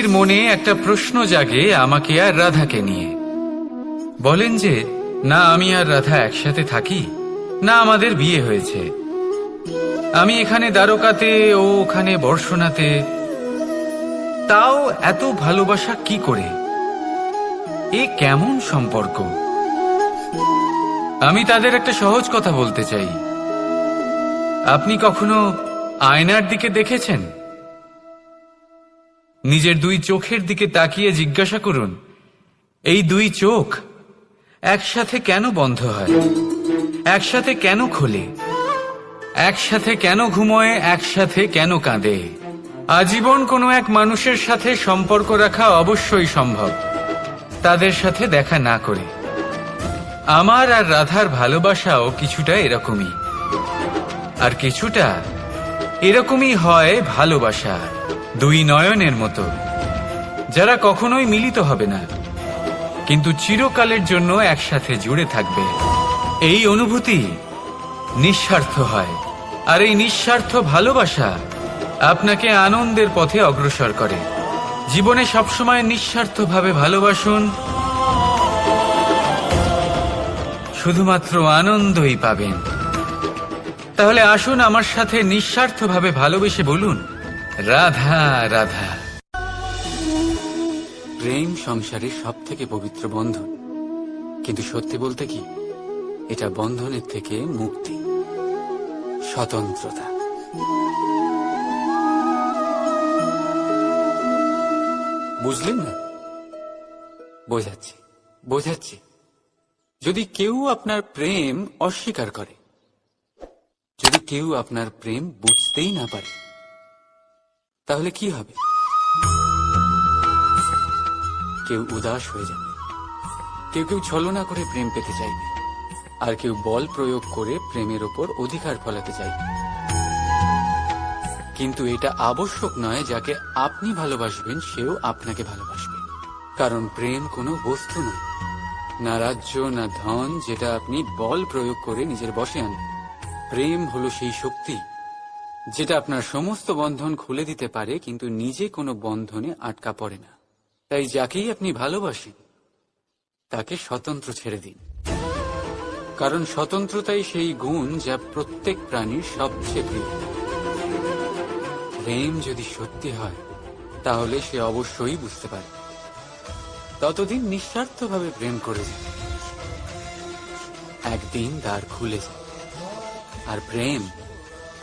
ব্যক্তির মনে একটা প্রশ্ন জাগে আমাকে আর রাধাকে নিয়ে। বলেন যে না আমি আর রাধা একসাথে থাকি, না আমাদের বিয়ে হয়েছে। আমি এখানে দ্বারকাতে, ও ওখানে বর্ষনাতে। তাও এত ভালোবাসা কি করে? এ কেমন সম্পর্ক? আমি তাদের একটা সহজ কথা বলতে চাই। আপনি কখনো আয়নার দিকে দেখেছেন? নিজের দুই চোখের দিকে তাকিয়ে জিজ্ঞাসা করুন, এই দুই চোখ একসাথে কেন বন্ধ হয়, একসাথে কেন খোলে, একসাথে কেন ঘুমোয়, একসাথে কেন কাঁদে? আজীবন কোনো এক মানুষের সাথে সম্পর্ক রাখা অবশ্যই সম্ভব, তাদের সাথে দেখা না করে। আমার আর রাধার ভালোবাসাও কিছুটা এরকমই, আর কিছুটা এরকমই হয় ভালোবাসা দুই নয়নের মতো, যারা কখনোই মিলিত হবে না, কিন্তু চিরকালের জন্য একসাথে জুড়ে থাকবে। এই অনুভূতি নিঃস্বার্থ হয়, আর এই নিঃস্বার্থ ভালোবাসা আপনাকে আনন্দের পথে অগ্রসর করে। জীবনে সবসময় নিঃস্বার্থভাবে ভালোবাসুন, শুধুমাত্র আনন্দই পাবেন। তাহলে আসুন আমার সাথে নিঃস্বার্থভাবে ভালোবেসে বলুন, রাধা রাধা। প্রেম সংসারের সব থেকে পবিত্র বন্ধন, কিন্তু সত্যি বলতে কি, এটা বন্ধনের থেকে মুক্তি, স্বতন্ত্রতা। বুঝলেন না? বোঝাচ্ছি বোঝাচ্ছি। যদি কেউ আপনার প্রেম অস্বীকার করে, যদি কেউ আপনার প্রেম বুঝতেই না পারে, তাহলে কি হবে? কেউ উদাস হয়ে যাবে, কেউ কেউ ছলনা করে প্রেম পেতে চাইবে, আর কেউ বল প্রয়োগ করে প্রেমের ওপর অধিকার ফলাতে চাইবে। কিন্তু এটা আবশ্যক নয় যাকে আপনি ভালোবাসবেন সেও আপনাকে ভালোবাসবে, কারণ প্রেম কোনো বস্তু নয়, না রাজ্য না ধন যেটা আপনি বল প্রয়োগ করে নিজের বশে আনেন। প্রেম হলো সেই শক্তি যেটা আপনার সমস্ত বন্ধন খুলে দিতে পারে, কিন্তু নিজে কোনো বন্ধনে আটকা পড়ে না। তাই যাকেই আপনি ভালোবাসেন তাকে স্বতন্ত্র ছেড়ে দিন, কারণ স্বতন্ত্রতাই সেই গুণ যা প্রত্যেক প্রাণীর সবচেয়ে প্রিয়। প্রেম যদি সত্যি হয় তাহলে সে অবশ্যই বুঝতে পারে। ততদিন নিঃস্বার্থভাবে প্রেম করে যায়, একদিন দ্বার খুলে যায়, আর প্রেম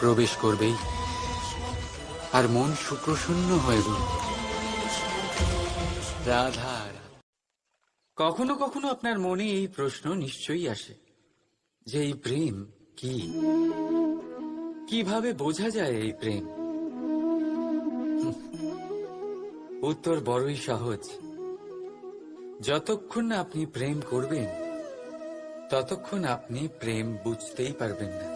প্রবেশ করবেই, আর মন সুপ্রসন্ন হয়ে গেল। রাধা রাধা। কখনো কখনো আপনার মনে এই প্রশ্ন নিশ্চয়ই আসে যে এই প্রেম কি, কিভাবে বোঝা যায় এই প্রেম? উত্তর বড়ই সহজ। যতক্ষণ না আপনি প্রেম করবেন ততক্ষণ আপনি প্রেম বুঝতেই পারবেন না।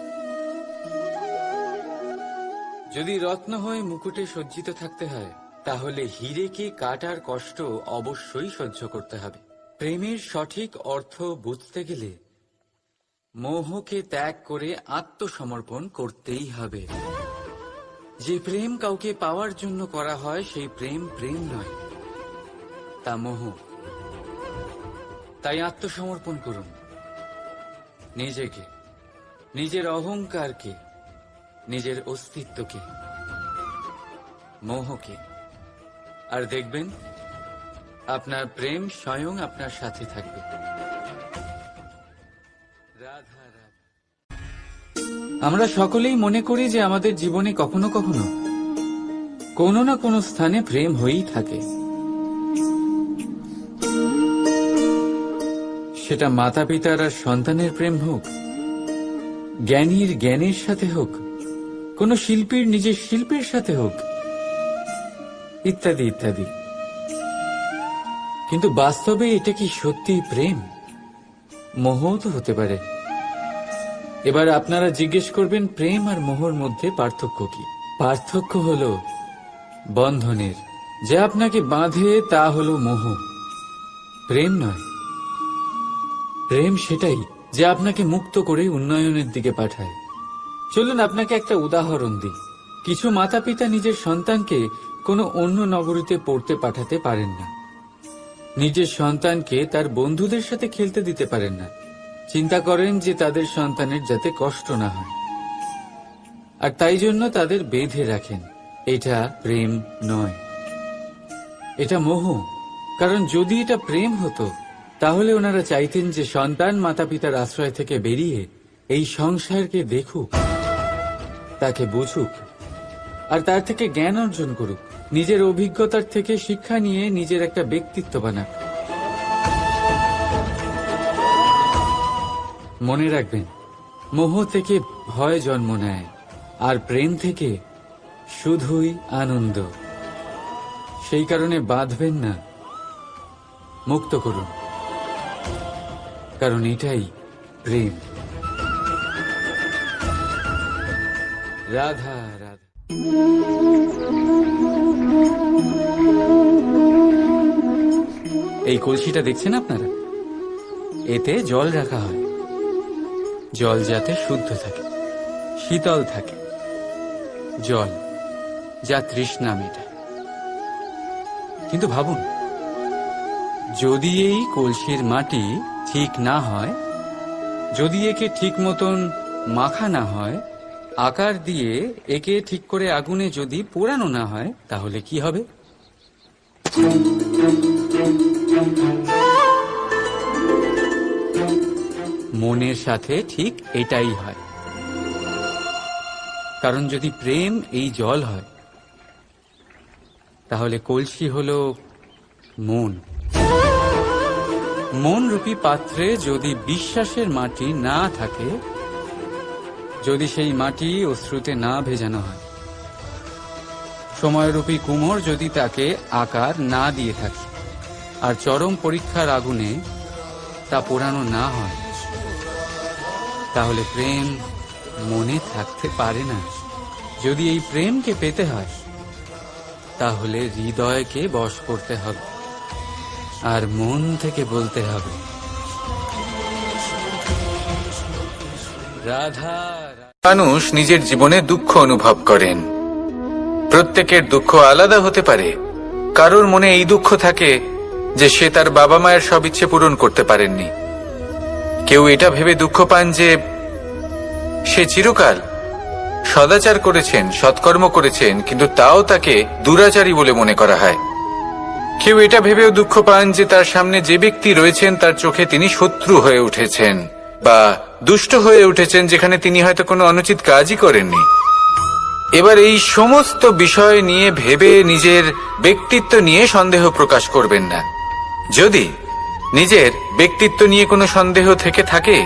যদি রত্ন হয়ে মুকুটে সজ্জিত থাকতে হয়, তাহলে হীরেকে কাটার কষ্ট অবশ্যই সহ্য করতে হবে। প্রেমের সঠিক অর্থ বুঝতে গেলে মোহকে ত্যাগ করে আত্মসমর্পণ করতেই হবে। যে প্রেম কাউকে পাওয়ার জন্য করা হয় সেই প্রেম প্রেম নয়, তা মোহ। তাই আত্মসমর্পণ করুন, নিজেকে, নিজের অহংকারকে, নিজের অস্তিত্বকে, মোহকে, আর দেখবেন আপনার প্রেম স্বয়ং আপনার সাথে থাকবে। রাধা রাধা। আমরা সকলেই মনে করি যে আমাদের জীবনে কখনো কখনো কোনো না কোনো স্থানে প্রেম হয়েই থাকে। সেটা মাতা পিতার আর সন্তানের প্রেম হোক, জ্ঞানীর জ্ঞানের সাথে হোক, কোন শিল্পীর নিজের শিল্পের সাথে হোক, ইত্যাদি ইত্যাদি। কিন্তু বাস্তবে এটা কি সত্যি প্রেম? মোহ তো হতে পারে। এবার আপনারা জিজ্ঞেস করবেন, প্রেম আর মোহর মধ্যে পার্থক্য কি? পার্থক্য হলো বন্ধনের। যে আপনাকে বাঁধে তা হলো মোহ, প্রেম নয়। প্রেম সেটাই যে আপনাকে মুক্ত করে উন্নয়নের দিকে পাঠায়। চলুন আপনাকে একটা উদাহরণ দিই। কিছু মাতা পিতা নিজের সন্তানকে কোনো অন্য নগরীতে পড়তে পাঠাতে পারেন না। নিজের সন্তানকে তার বন্ধুদের সাথে খেলতে দিতে পারেন না। চিন্তা করেন যে তাদের সন্তানের যাতে কষ্ট না হয়, আর তাই জন্য তাদের বেঁধে রাখেন। এটা প্রেম নয়, এটা মোহ। কারণ যদি এটা প্রেম হতো তাহলে ওনারা চাইতেন যে সন্তান মাতা পিতার আশ্রয় থেকে বেরিয়ে এই সংসারকে দেখুক, তাকে বুঝুক, আর তার থেকে জ্ঞান অর্জন করুক, নিজের অভিজ্ঞতার থেকে শিক্ষা নিয়ে নিজের একটা ব্যক্তিত্ব বানাক। মনে রাখবেন, মোহ থেকে ভয় জন্ম নেয়, আর প্রেম থেকে শুধুই আনন্দ। সেই কারণে বাঁধবেন না, মুক্ত করুন, কারণ এটাই প্রেম। রাধা রাধা। এই কলসিটা দেখছেন আপনারা, এতে জল রাখা হয়। জল যাতে শুদ্ধ থাকে, শীতল থাকে, জল যা তৃষ্ণা মেটায়। কিন্তু ভাবুন, যদি এই কলসির মাটি ঠিক না হয়, যদি একে ঠিক মতন মাখা না হয়, আকার দিয়ে একে ঠিক করে আগুনে যদি পোড়ানো না হয়, তাহলে কি হবে? মনের সাথে ঠিক এটাই হয়। কারণ যদি প্রেম এই জল হয়, তাহলে কলসি হলো মন। মন রূপী পাত্রে যদি বিশ্বাসের মাটি না থাকে, যদি সেই মাটি অশ্রুতে না ভেজানো হয়, সময়রূপী কুমোর যদি তাকে আকার না দিয়ে থাকে, আর চরম পরীক্ষার আগুনে তা পোড়ানো না হয়, তাহলে প্রেম মনে থাকতে পারে না। যদি এই প্রেমকে পেতে হয়, তাহলে হৃদয়কে বশ করতে হবে, আর মন থেকে বলতে হবে রাধা। মানুষ নিজের জীবনে দুঃখ অনুভব করেন। প্রত্যেকের দুঃখ আলাদা হতে পারে। কারোর মনে এই দুঃখ থাকে যে সে তার বাবা মায়ের সব ইচ্ছে পূরণ করতে পারেননি। কেউ এটা ভেবে দুঃখ পান যে সে চিরকাল সদাচার করেছেন, সৎকর্ম করেছেন, কিন্তু তাও তাকে দুরাচারী বলে মনে করা হয়। কেউ এটা ভেবেও দুঃখ পান যে তার সামনে যে ব্যক্তি রয়েছেন তার চোখে তিনি শত্রু হয়ে উঠেছেন বা দুষ্ট হয়ে উঠেছেন, যেখানে তিনি হয়তো কোনো অনুচিত কাজই করেননি। এবার এই সমস্ত বিষয় নিয়ে ভেবে নিজের ব্যক্তিত্ব নিয়ে সন্দেহ প্রকাশ করবেন না। যদি নিজের ব্যক্তিত্ব নিয়ে কোনো সন্দেহ থেকে থাকে,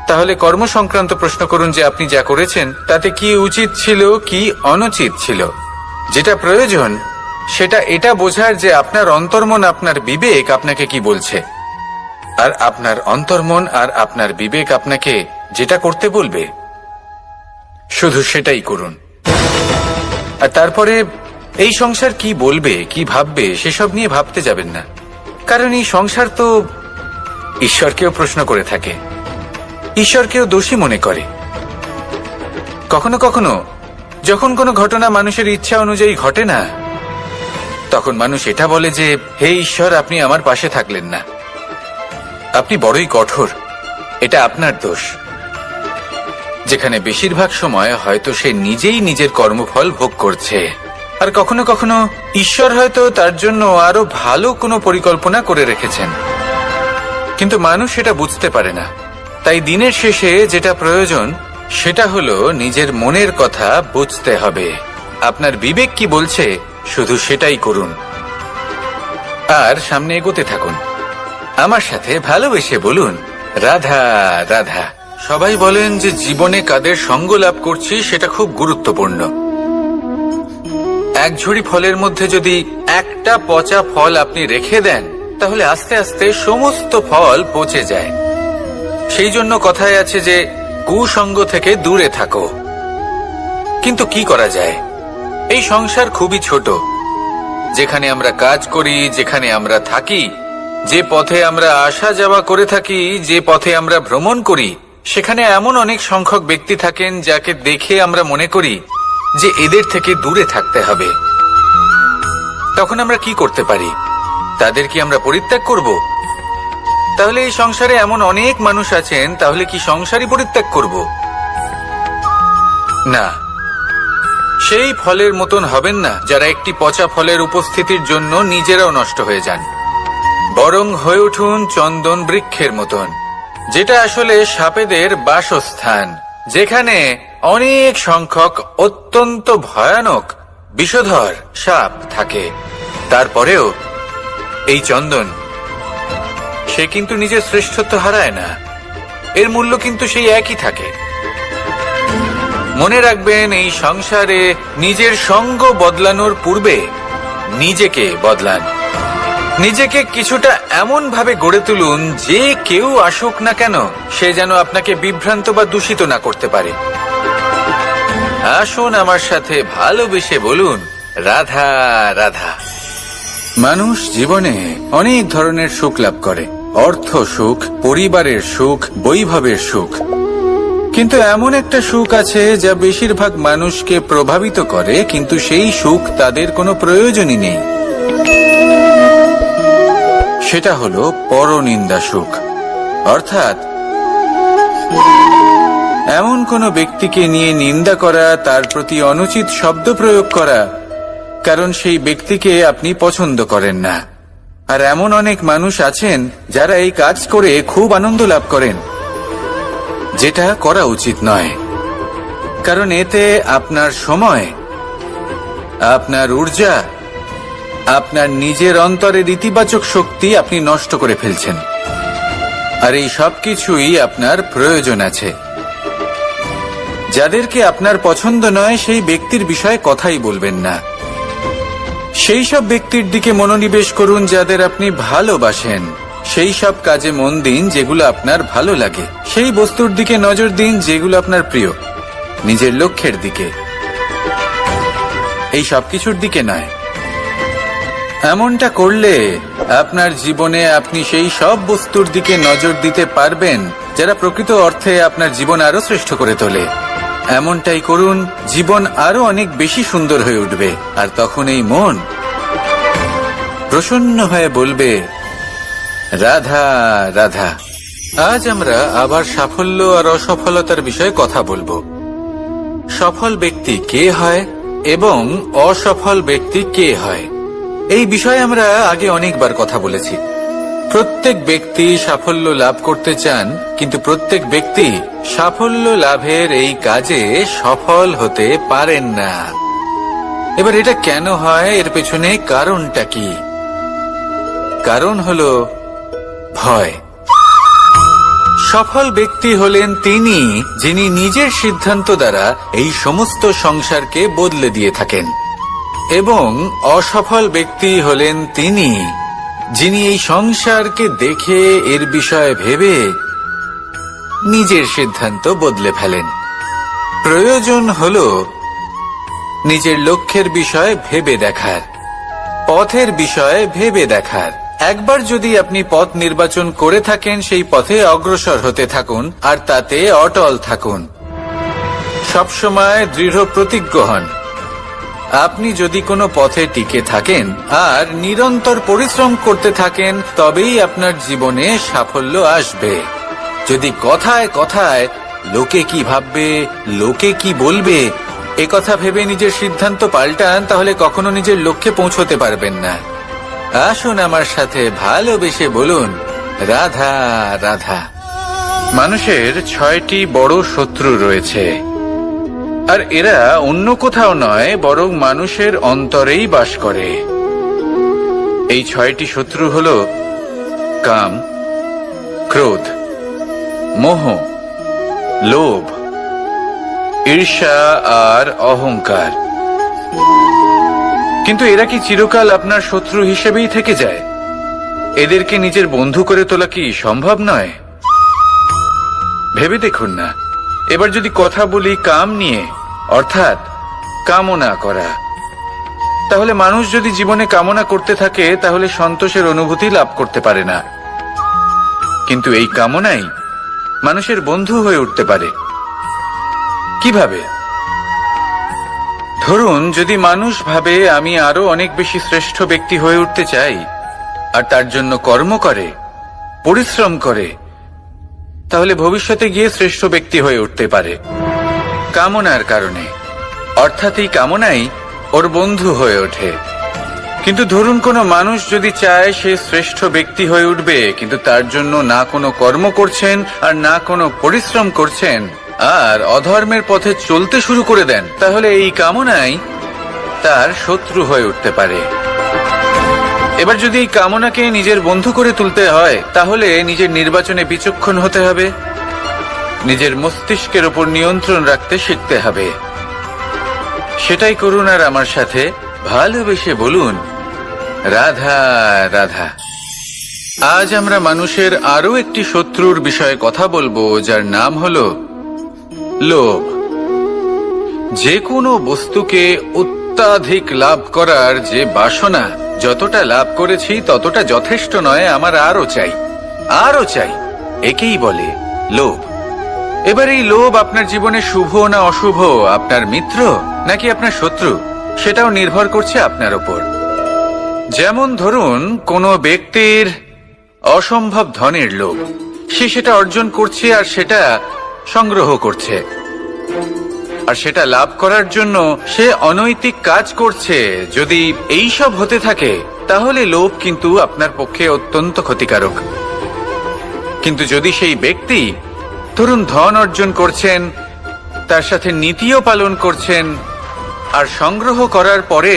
তাহলে কর্ম সংক্রান্ত প্রশ্ন করুন যে আপনি যা করেছেন তাতে কি উচিত ছিল, কি অনুচিত ছিল। যেটা প্রয়োজন সেটা এটা বোঝার যে আপনার অন্তর্মন, আপনার বিবেক আপনাকে কি বলছে, আর আপনার অন্তর্মন আর আপনার বিবেক আপনাকে যেটা করতে বলবে শুধু সেটাই করুন। আর তারপরে এই সংসার কি বলবে, কি ভাববে সেসব নিয়ে ভাবতে যাবেন না। কারণ এই সংসার তো ঈশ্বরকেও প্রশ্ন করে থাকে, ঈশ্বরকেও দোষী মনে করে। কখনো কখনো যখন কোনো ঘটনা মানুষের ইচ্ছা অনুযায়ী ঘটে না, তখন মানুষ এটা বলে যে হে ঈশ্বর, আপনি আমার পাশে থাকলেন না, আপনি বড়ই কঠোর, এটা আপনার দোষ। যেখানে বেশিরভাগ সময় হয়তো সে নিজেই নিজের কর্মফল ভোগ করছে, আর কখনো কখনো ঈশ্বর হয়তো তার জন্য আরো ভালো কোনো পরিকল্পনা করে রেখেছেন, কিন্তু মানুষ এটা বুঝতে পারে না। তাই দিনের শেষে যেটা প্রয়োজন সেটা হলো নিজের মনের কথা বুঝতে হবে। আপনার বিবেক কি বলছে শুধু সেটাই করুন, আর সামনে এগোতে থাকুন। আমার সাথে ভালোবেসে বলুন রাধা রাধা। সবাই বলেন যে জীবনে কাদের সঙ্গ লাভ করছি সেটা খুব গুরুত্বপূর্ণ। এক ঝুড়ি ফলের মধ্যে যদি একটা পচা ফল আপনি রেখে দেন, তাহলে আস্তে আস্তে সমস্ত ফল পচে যায়। সেই জন্য কথায় আছে যে কুসঙ্গ থেকে দূরে থাকো। কিন্তু কি করা যায়, এই সংসার খুবই ছোট। যেখানে আমরা কাজ করি, যেখানে আমরা থাকি, যে পথে আমরা আসা যাওয়া করে থাকি, যে পথে আমরা ভ্রমণ করি, সেখানে এমন অনেক সংখ্যক ব্যক্তি থাকেন যাকে দেখে আমরা মনে করি যে এদের থেকে দূরে থাকতে হবে। তখন আমরা কি করতে পারি? তাদের কি আমরা পরিত্যাগ করব? তাহলে এই সংসারে এমন অনেক মানুষ আছেন, তাহলে কি সংসারই পরিত্যাগ করব? না, সেই ফলের মতন হবেন না যারা একটি পচা ফলের উপস্থিতির জন্য নিজেরাও নষ্ট হয়ে যান। বরং হয়ে উঠুন চন্দন বৃক্ষের মতন, যেটা আসলে সাপেদের বাসস্থান, যেখানে অনেক সংখ্যক অত্যন্ত ভয়ানক বিষধর সাপ থাকে। তারপরেও এই চন্দন, সে কিন্তু নিজের শ্রেষ্ঠত্ব হারায় না, এর মূল্য কিন্তু সেই একই থাকে। মনে রাখবেন, এই সংসারে নিজের সঙ্গ বদলানোর পূর্বে নিজেকে বদলান। নিজেকে কিছুটা এমন ভাবে গড়ে তুলুন যে কেউ আসুক না কেন সে যেন আপনাকে বিভ্রান্ত বা দূষিত না করতে পারে। আসুন আমার সাথে ভালোবেসে বলুন, রাধা রাধা। মানুষ জীবনে অনেক ধরনের সুখ লাভ করে, অর্থ সুখ, পরিবারের সুখ, বৈভবের সুখ। কিন্তু এমন একটা সুখ আছে যা বেশিরভাগ মানুষকে প্রভাবিত করে, কিন্তু সেই সুখ তাদের কোনো প্রয়োজনই নেই। সেটা হলো পরনিন্দা সুখ। অর্থাৎ এমন কোনো ব্যক্তিকে নিয়ে নিন্দা করা, তার প্রতি অনুচিত শব্দ প্রয়োগ করা, কারণ সেই ব্যক্তিকে আপনি পছন্দ করেন না। আর এমন অনেক মানুষ আছেন যারা এই কাজ করে খুব আনন্দ লাভ করেন, যেটা করা উচিত নয়। কারণ এতে আপনার সময়, আপনার ঊর্জা, আপনার নিজের অন্তরের ইতিবাচক শক্তি আপনি নষ্ট করে ফেলছেন। আর এই সব কিছুই আপনার প্রয়োজন আছে। যাদেরকে আপনার পছন্দ নয় সেই ব্যক্তির বিষয়ে কথাই বলবেন না। সেই সব ব্যক্তির দিকে মনোনিবেশ করুন যাদের আপনি ভালোবাসেন। সেই সব কাজে মন দিন যেগুলো আপনার ভালো লাগে। সেই বস্তুর দিকে নজর দিন যেগুলো আপনার প্রিয়, নিজের লক্ষ্যের দিকে, এই সব কিছুর দিকে নয়। এমনটা করলে আপনার জীবনে আপনি সেই সব বস্তুর দিকে নজর দিতে পারবেন যারা প্রকৃত অর্থে আপনার জীবন আরো শ্রেষ্ঠ করে তোলে। এমনটাই করুন, জীবন আরো অনেক বেশি সুন্দর হয়ে উঠবে। আর তখন এই মন প্রসন্ন হয়ে বলবে, রাধা রাধা। আজ আমরা আবার সাফল্য আর অসফলতার বিষয়ে কথা বলবো। সফল ব্যক্তি কে হয় এবং অসফল ব্যক্তি কে হয়, এই বিষয়ে আমরা আগে অনেকবার কথা বলেছি। প্রত্যেক ব্যক্তি সাফল্য লাভ করতে চান, কিন্তু প্রত্যেক ব্যক্তি সাফল্য লাভের এই কাজে সফল হতে পারেন না। এবার এটা কেন হয়, এর পেছনে কারণটা কি? কারণ হলো ভয়। সফল ব্যক্তি হলেন তিনি যিনি নিজের সিদ্ধান্ত দ্বারা এই সমস্ত সংসারকে বদলে দিয়ে থাকেন, এবং অসফল ব্যক্তি হলেন তিনি যিনি এই সংসারকে দেখে এর বিষয়ে ভেবে নিজের সিদ্ধান্ত বদলে ফেলেন। প্রয়োজন হলো নিজের লক্ষ্যের বিষয়ে ভেবে দেখার, পথের বিষয়ে ভেবে দেখার। একবার যদি আপনি পথ নির্বাচন করে থাকেন, সেই পথে অগ্রসর হতে থাকুন আর তাতে অটল থাকুন। সবসময় দৃঢ় প্রতিজ্ঞ হন। আপনি যদি কোনো পথে টিকে থাকেন আর নিরন্তর পরিশ্রম করতে থাকেন, তবেই আপনার জীবনে সাফল্য আসবে। যদি কথায় কথায় লোকে কি ভাববে, লোকে কি বলবে, একথা ভেবে নিজের সিদ্ধান্ত পাল্টান, তাহলে কখনো নিজের লক্ষ্যে পৌঁছতে পারবেন না। আসুন আমার সাথে ভালোবেসে বলুন, রাধা রাধা। মানুষের 6টি বড় শত্রু রয়েছে, আর এরা অন্য কোথাও নয়, বরং মানুষের অন্তরেই বাস করে। এই 6টি শত্রু হল কাম, ক্রোধ, মোহ, লোভ, ঈর্ষা আর অহংকার। কিন্তু এরা কি চিরকাল আপনার শত্রু হিসেবেই থেকে যায়? এদেরকে নিজের বন্ধু করে তোলা কি সম্ভব নয়? ভেবে দেখুন না। এবার যদি কথা বলি কাম নিয়ে, অর্থাৎ কামনা করা, তাহলে মানুষ যদি জীবনে কামনা করতে থাকে তাহলে সন্তোষের অনুভূতি লাভ করতে পারে না। কিন্তু এই কামনাই মানুষের বন্ধু হয়ে উঠতে পারে। কিভাবে? ধরুন যদি মানুষ ভাবে আমি আরো অনেক বেশি শ্রেষ্ঠ ব্যক্তি হয়ে উঠতে চাই, আর তার জন্য কর্ম করে, পরিশ্রম করে, তাহলে ভবিষ্যতে গিয়ে শ্রেষ্ঠ ব্যক্তি হয়ে উঠতে পারে কামনার কারণে। অর্থাৎ এই কামনাই ওর বন্ধু হয়ে ওঠে। কিন্তু ধরুন কোনো মানুষ যদি চায় সে শ্রেষ্ঠ ব্যক্তি হয়ে উঠবে, কিন্তু তার জন্য না কোনো কর্ম করছেন আর না কোনো পরিশ্রম করছেন, আর অধর্মের পথে চলতে শুরু করে দেন, তাহলে এই কামনাই তার শত্রু হয়ে উঠতে পারে। এবার যদি এই কামনাকে নিজের বন্ধু করে তুলতে হয়, তাহলে নিজের নির্বাচনে বিচক্ষণ হতে হবে, নিজের মস্তিষ্কের ওপর নিয়ন্ত্রণ রাখতে শিখতে হবে। সেটাই করুন আর আমার সাথে ভালোবেসে বলুন, রাধা রাধা। আজ আমরা মানুষের আরো একটি শত্রুর বিষয়ে কথা বলবো, যার নাম হলো লোভ। যে কোনো বস্তুকে অত্যাধিক লাভ করার যে বাসনা, যতটা লাভ করেছি ততটা যথেষ্ট নয়, আমার আরো চাই, আরো চাই, একেই বলে লোভ। এবার এই লোভ আপনার জীবনে শুভ না অশুভ, আপনার মিত্র নাকি আপনার শত্রু, সেটাও নির্ভর করছে আপনার ওপর। যেমন ধরুন কোনো ব্যক্তির অসম্ভব ধনের লোভ, সে সেটা অর্জন করছে আর সেটা সংগ্রহ করছে, আর সেটা লাভ করার জন্য সে অনৈতিক কাজ করছে। যদি এই সব হতে থাকে তাহলে লোভ কিন্তু আপনার পক্ষে অত্যন্ত ক্ষতিকারক। কিন্তু যদি সেই ব্যক্তি ধরুন ধন অর্জন করছেন, তার সাথে নীতিও পালন করছেন, আর সংগ্রহ করার পরে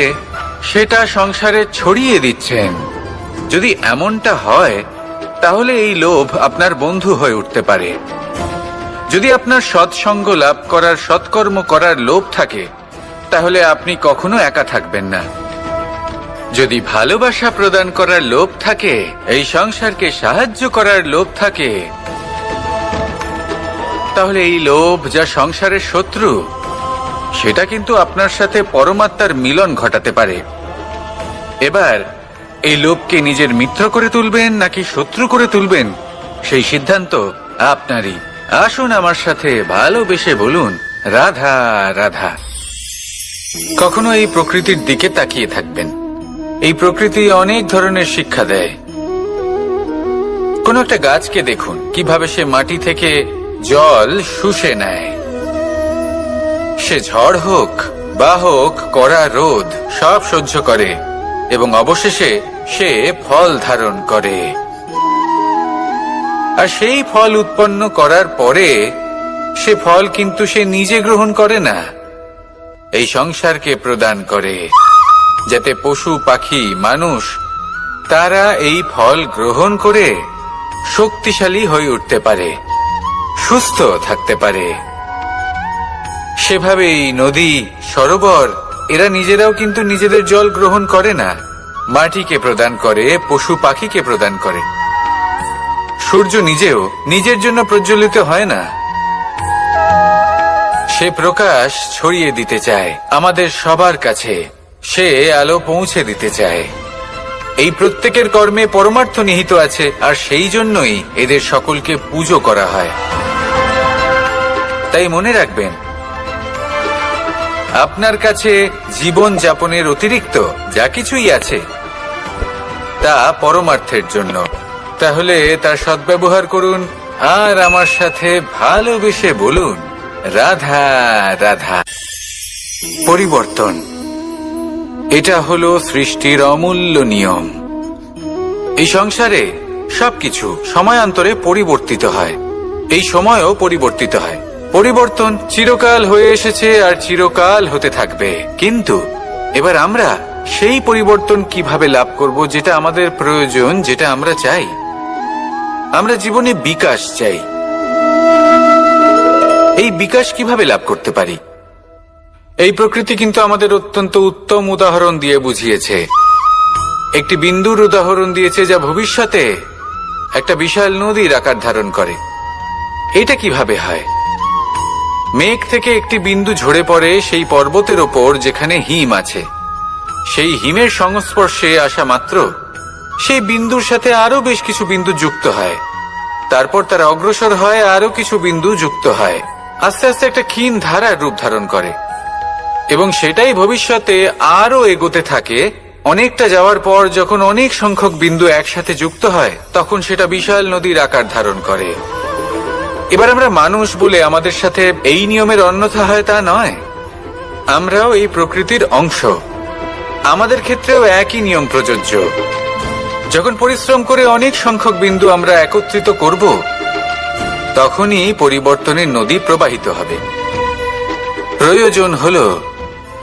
সেটা সংসারে ছড়িয়ে দিচ্ছেন, যদি এমনটা হয় তাহলে এই লোভ আপনার বন্ধু হয়ে উঠতে পারে। যদি আপনার সৎসঙ্গ লাভ করার, সৎকর্ম করার লোভ থাকে, তাহলে আপনি কখনো একা থাকবেন না। যদি ভালোবাসা প্রদান করার লোভ থাকে, এই সংসারকে সাহায্য করার লোভ থাকে, তাহলে এই লোভ যা সংসারের শত্রু, সেটা কিন্তু আপনার সাথে পরমাত্মার মিলন ঘটাতে পারে। এবার এই লোভকে নিজের মিত্র করে তুলবেন নাকি শত্রু করে তুলবেন, সেই সিদ্ধান্ত আপনারই। আসুন আমার সাথে ভালোবেসে বলুন, রাধা রাধা। কখনো এই প্রকৃতির দিকে তাকিয়ে থাকবেন। এই প্রকৃতি অনেক ধরনের শিক্ষা দেয়। কোন একটা গাছকে দেখুন কিভাবে সে মাটি থেকে জল শুষে নেয়। সে ঝড় হোক বা হোক কড়া রোদ, সব সহ্য করে এবং অবশেষে সে ফল ধারণ করে। আর সেই ফল উৎপন্ন করার পরে সে ফল কিন্তু সে নিজে গ্রহণ করে না, এই সংসারকে প্রদান করে, যাতে পশু পাখি মানুষ তারা এই ফল গ্রহণ করে শক্তিশালী হয়ে উঠতে পারে, সুস্থ থাকতে পারে। সেভাবেই নদী, সরোবর এরা নিজেরাও কিন্তু নিজেদের জল গ্রহণ করে না, মাটিকে প্রদান করে, পশু পাখিকে প্রদান করে। সূর্য নিজেও নিজের জন্য প্রজ্বলিত হয় না, সে প্রকাশ ছড়িয়ে দিতে চায় আমাদের সবার কাছে, সে আলো পৌঁছে দিতে চায়। এই প্রত্যেকের কর্মে পরমার্থ নিহিত আছে, আর সেই জন্যই এদের সকলকে পুজো করা হয়। তাই মনে রাখবেন, আপনার কাছে জীবন যাপনের অতিরিক্ত যা কিছুই আছে তা পরমার্থের জন্য। তাহলে তার সদ্ব্যবহার করুন আর আমার সাথে ভালোবেসে বলুন, রাধা রাধা। পরিবর্তন, এটা হলো সৃষ্টির অমূল্য নিয়ম। এই সংসারে সবকিছু সময়ান্তরে পরিবর্তিত হয়, এই সময়ও পরিবর্তিত হয়। পরিবর্তন চিরকাল হয়ে এসেছে আর চিরকাল হতে থাকবে। কিন্তু এবার আমরা সেই পরিবর্তন কিভাবে লাভ করব, যেটা আমাদের প্রয়োজন, যেটা আমরা চাই। আমরা জীবনে বিকাশ চাই। এই বিকাশ কিভাবে লাভ করতে পারি? এই প্রকৃতি কিন্তু আমাদের অত্যন্ত উত্তম উদাহরণ দিয়ে বুঝিয়েছে। একটি বিন্দুর উদাহরণ দিয়েছে, যা ভবিষ্যতে একটা বিশাল নদীর আকার ধারণ করে। এটা কিভাবে হয়? মেঘ থেকে একটি বিন্দু ঝরে পড়ে সেই পর্বতের ওপর যেখানে হিম আছে। সেই হিমের সংস্পর্শে আসা মাত্র সেই বিন্দুর সাথে আরো বেশ কিছু বিন্দু যুক্ত হয়, তারপর তারা অগ্রসর হয়, আরো কিছু বিন্দু যুক্ত হয়, আস্তে আস্তে একটা ক্ষীণ ধারার রূপ ধারণ করে। এবং সেটাই ভবিষ্যতে আরো এগোতে থাকে। অনেকটা যাওয়ার পর যখন অনেক সংখ্যক বিন্দু একসাথে যুক্ত হয় তখন সেটা বিশাল নদীর আকার ধারণ করে। এবার আমরা মানুষ বলে আমাদের সাথে এই নিয়মের অন্যথা হয় তা নয়। আমরাও এই প্রকৃতির অংশ, আমাদের ক্ষেত্রেও একই নিয়ম প্রযোজ্য। যখন পরিশ্রম করে অনেক সংখ্যক বিন্দু আমরা একত্রিত করব তখনই পরিবর্তনের নদী প্রবাহিত হবে। প্রয়োজন হলো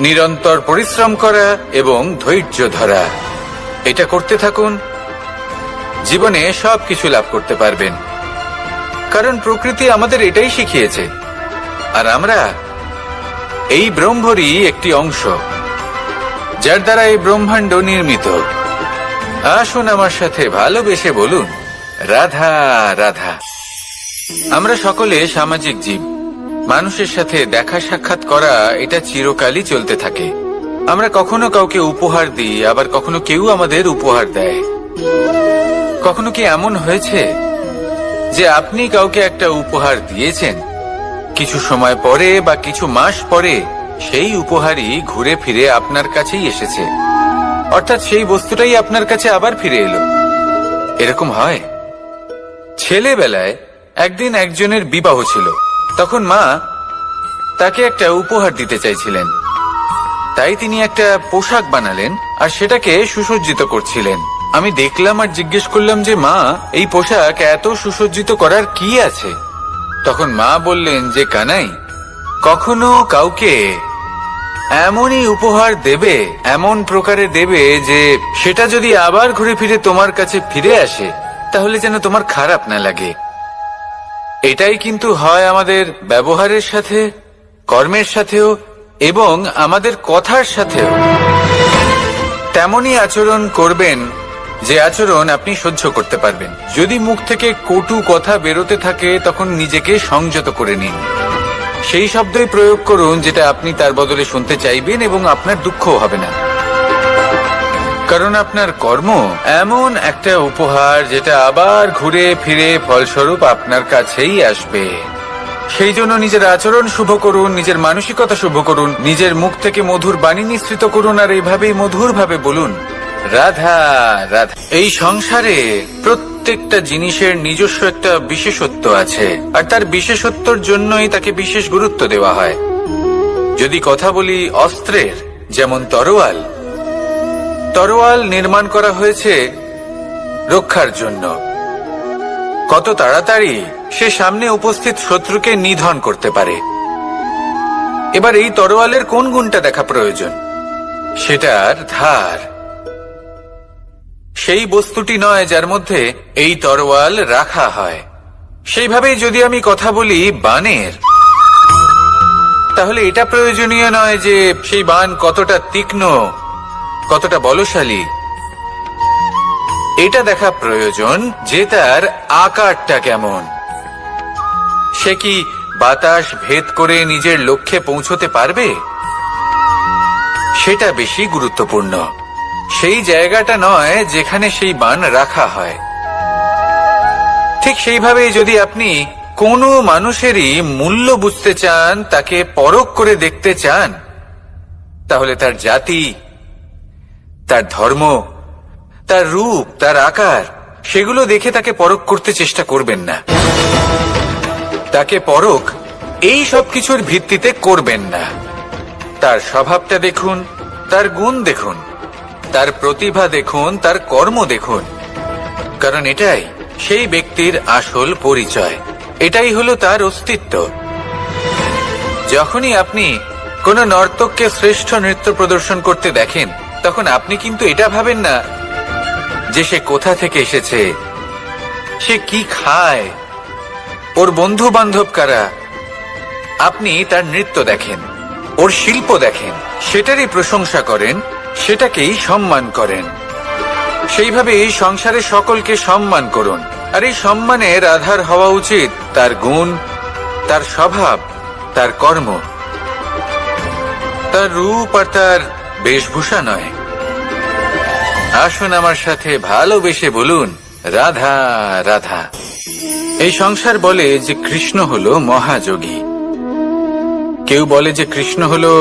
নিরন্তর পরিশ্রম করা এবং ধৈর্য ধরা। এটা করতে থাকুন, জীবনে সবকিছু লাভ করতে পারবেন। কারণ প্রকৃতি আমাদের এটাই শিখিয়েছে, আর আমরা এই ব্রহ্মরই একটি অংশ, যার দ্বারা এই ব্রহ্মাণ্ড নির্মিত। আসুন আমার সাথে ভালোবেসে বলুন, রাধা রাধা। আমরা সকলে সামাজিক জীব। মানুষের সাথে দেখা সাক্ষাৎ করা এটা চিরকালই চলতে থাকে। আমরা কখনো কাউকে উপহার দিই, আবার কখনো কেউ আমাদের উপহার দেয়। কখনো কি এমন হয়েছে যে আপনি কাউকে একটা উপহার দিয়েছেন, কিছু সময় পরে বা কিছু মাস পরে সেই উপহারই ঘুরে ফিরে আপনার কাছেই এসেছে, অর্থাৎ সেই বস্তুটাই আপনার কাছে আবার ফিরে এলো? এরকম হয়। ছেলেবেলায় একদিন একজনের বিবাহ ছিল, তখন মা তাকে একটা উপহার দিতে চাইছিলেন। তাই তিনি একটা পোশাক বানালেন আর সেটাকে সুসজ্জিত করছিলেন। আমি দেখলাম আর জিজ্ঞেস করলাম যে মা, এই পোশাক এত সুসজ্জিত করার কি আছে? তখন মা বললেন যে কানাই, কখনো কাউকে এমনই উপহার দেবে, এমন প্রকারে দেবে যে সেটা যদি আবার ঘুরে ফিরে তোমার কাছে ফিরে আসে তাহলে যেন তোমার খারাপ না লাগে। এটাই কিন্তু হয় আমাদের ব্যবহারের সাথে, কর্মের সাথেও এবং আমাদের কথার সাথেও। তেমনই আচরণ করবেন যে আচরণ আপনি সহ্য করতে পারবেন। যদি মুখ থেকে কটু কথা বেরোতে থাকে তখন নিজেকে সংযত করে নিন। সেই শব্দই প্রয়োগ করুন যেটা আপনি তার বদলে শুনতে চাইবেন এবং আপনার দুঃখও হবে না। কারণ আপনার কর্ম এমন একটা উপহার যেটা আবার ঘুরে ফিরে ফলস্বরূপ আপনার কাছেই আসবে। সেই জন্য নিজের আচরণ শুভ করুন, নিজের মানসিকতা শুভ করুন, নিজের মুখ থেকে মধুর বাণী নিঃসৃত করুন আর এইভাবেই মধুরভাবে বলুন, রাধা রাধা। এই সংসারে প্রত্যেকটা জিনিসের নিজস্ব একটা বিশেষত্ব আছে, আর তার বিশেষত্বর জন্যই তাকে বিশেষ গুরুত্ব দেওয়া হয়। যদি কথা বলি অস্ত্রের, যেমন তরোয়াল, তরোয়াল নির্মাণ করা হয়েছে রক্ষার জন্য। কত তাড়াতাড়ি সে সামনে উপস্থিত শত্রুকে নিধন করতে পারে। এবার এই তরোয়ালের কোন গুণটা দেখা প্রয়োজন? সেটার ধার। সেই বস্তুটি নয় যার মধ্যে এই তরোয়াল রাখা হয়। সেইভাবেই যদি আমি কথা বলি বাণের, তাহলে এটা প্রয়োজনীয় নয় যে সেই বাণ কতটা তীক্ষ্ণ, কতটা বলশালী। এটা দেখা প্রয়োজন যে তার আকারটা কেমন। সে কি বাতাস ভেদ করে নিজের লক্ষ্যে পৌঁছতে পারবে? সেটা বেশি গুরুত্বপূর্ণ, সেই জায়গাটা নয় যেখানে সেই বাণ রাখা হয়। ঠিক সেইভাবেই যদি আপনি কোনো মানুষেরই মূল্য বুঝতে চান, তাকে পরখ করে দেখতে চান, তাহলে তার জাতি, তার ধর্ম, তার রূপ, তার আকার, সেগুলো দেখে তাকে পরখ করতে চেষ্টা করবেন না। তাকে পরখ এই সব কিছুর ভিত্তিতে করবেন না। তার স্বভাবটা দেখুন, তার গুণ দেখুন, তার প্রতিভা দেখুন, তার কর্ম দেখুন। কারণ এটাই সেই ব্যক্তির আসল পরিচয়, এটাই হলো তার অস্তিত্ব। যখনই আপনি কোনো নর্তককে শ্রেষ্ঠ নৃত্য প্রদর্শন করতে দেখেন তখন আপনি কিন্তু এটা ভাবেন না যে সে কোথা থেকে এসেছে, সে কি খায়, ওর বন্ধু বান্ধব কারা। আপনি তার নৃত্য দেখেন, ওর শিল্প দেখেন, সেটারই প্রশংসা করেন, সেটাকেই সম্মান করেন। সেইভাবে এই সংসারে সকলকে সম্মান করুন। আর এই সম্মানের আধার হওয়া উচিত তার গুণ, তার স্বভাব, তার কর্ম, তার রূপ আর তার বেশভূষা নয়। আসুন আমার সাথে ভালোবেসে বলুন, রাধা রাধা। এই সংসার বলে যে কৃষ্ণ হলো মহাযোগী, কেউ বলে যে কৃষ্ণ হলো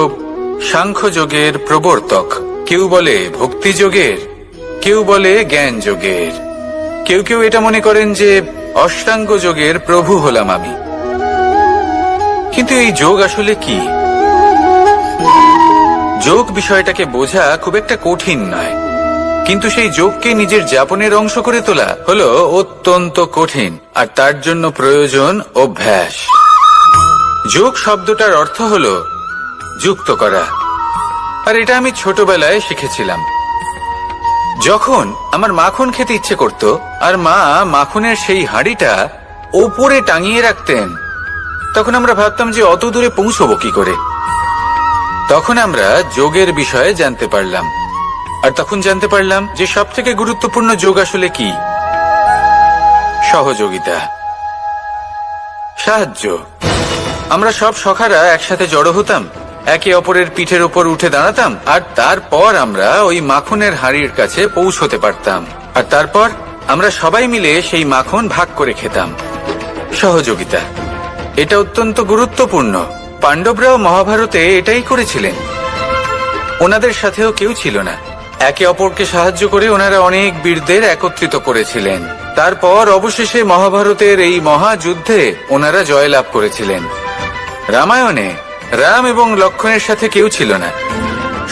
সাংখ্য যোগের প্রবর্তক, কেউ বলে ভক্তি যোগের, কেউ বলে জ্ঞান যোগের, কেউ কেউ এটা মনে করেন যে অষ্টাঙ্গ যোগের প্রভু হলাম আমি। কিন্তু এই যোগ আসলে কি? যোগ বিষয়টাকে বোঝা খুব একটা কঠিন নয়, কিন্তু সেই যোগকে নিজের যাপনের অংশ করে তোলা হলো অত্যন্ত কঠিন, আর তার জন্য প্রয়োজন অভ্যাস। যোগ শব্দটার অর্থ হলো যুক্ত করা, আর এটা আমি ছোটবেলায় শিখেছিলাম। যখন আমার মাখন খেতে ইচ্ছে করত আর মা মাখনের সেই হাঁড়িটা ওপরে টাঙিয়ে রাখতেন, তখন আমরা ভাবতাম যে অত দূরে পৌঁছবো কি করে। তখন আমরা যোগের বিষয়ে জানতে পারলাম, আর তখন জানতে পারলাম যে সবথেকে গুরুত্বপূর্ণ যোগ আসলে কি? সহযোগিতা, সাহায্য। আমরা সব সখারা একসাথে জড়ো হতাম, একে অপরের পিঠের উপর উঠে দাঁড়াতাম, আর তারপর আমরা ওই মাখনের হাঁড়ির কাছে পৌঁছতে পারতাম, আর তারপর আমরা সবাই মিলে সেই মাখন ভাগ করে খেতাম। সহযোগিতা, এটা অত্যন্ত গুরুত্বপূর্ণ। পাণ্ডবরাও মহাভারতে এটাই করেছিলেন। ওনাদের সাথেও কেউ ছিল না, একে অপরকে সাহায্য করে ওনারা অনেক বীরদের একত্রিত করেছিলেন। তারপর অবশেষে মহাভারতের এই মহাযুদ্ধে ওনারা জয়লাভ করেছিলেন। রামায়ণে রাম এবং লক্ষ্মণের সাথে কেউ ছিল না।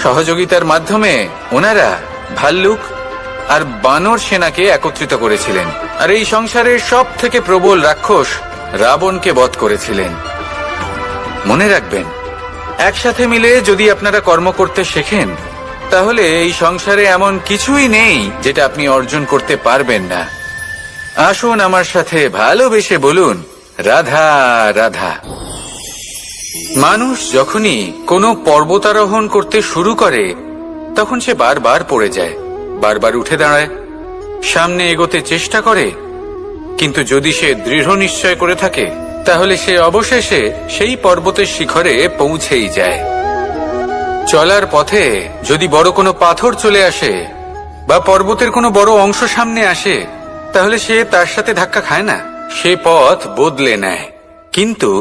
সহযোগিতার মাধ্যমে ওনারা ভাল্লুক আর বানর সেনাকে একত্রিত করেছিলেন, আর এই সংসারের সব থেকে প্রবল রাক্ষস রাবণকে বধ করেছিলেন। মনে রাখবেন, একসাথে মিলে যদি আপনারা কর্ম করতে শেখেন, তাহলে এই সংসারে এমন কিছুই নেই যেটা আপনি অর্জন করতে পারবেন না। আসুন আমার সাথে ভালোবেসে বলুন, রাধা রাধা। মানুষ যখনই কোনো পর্বতারোহণ করতে শুরু করে, তখন সে বারবার পড়ে যায়, বারবার উঠে দাঁড়ায়, সামনে এগোতে চেষ্টা করে, কিন্তু যদি সে দৃঢ় নিশ্চয় করে থাকে, তাহলে সে অবশেষে সেই পর্বতের শিখরে পৌঁছেই যায়। চলার পথে যদি বড় কোনো পাথর চলে আসে বা পর্বতের কোনো বড় অংশ সামনে আসে, তাহলে সে তার সাথে ধাক্কা খায় না, সে পথ বদলে নেয়। কিন্তু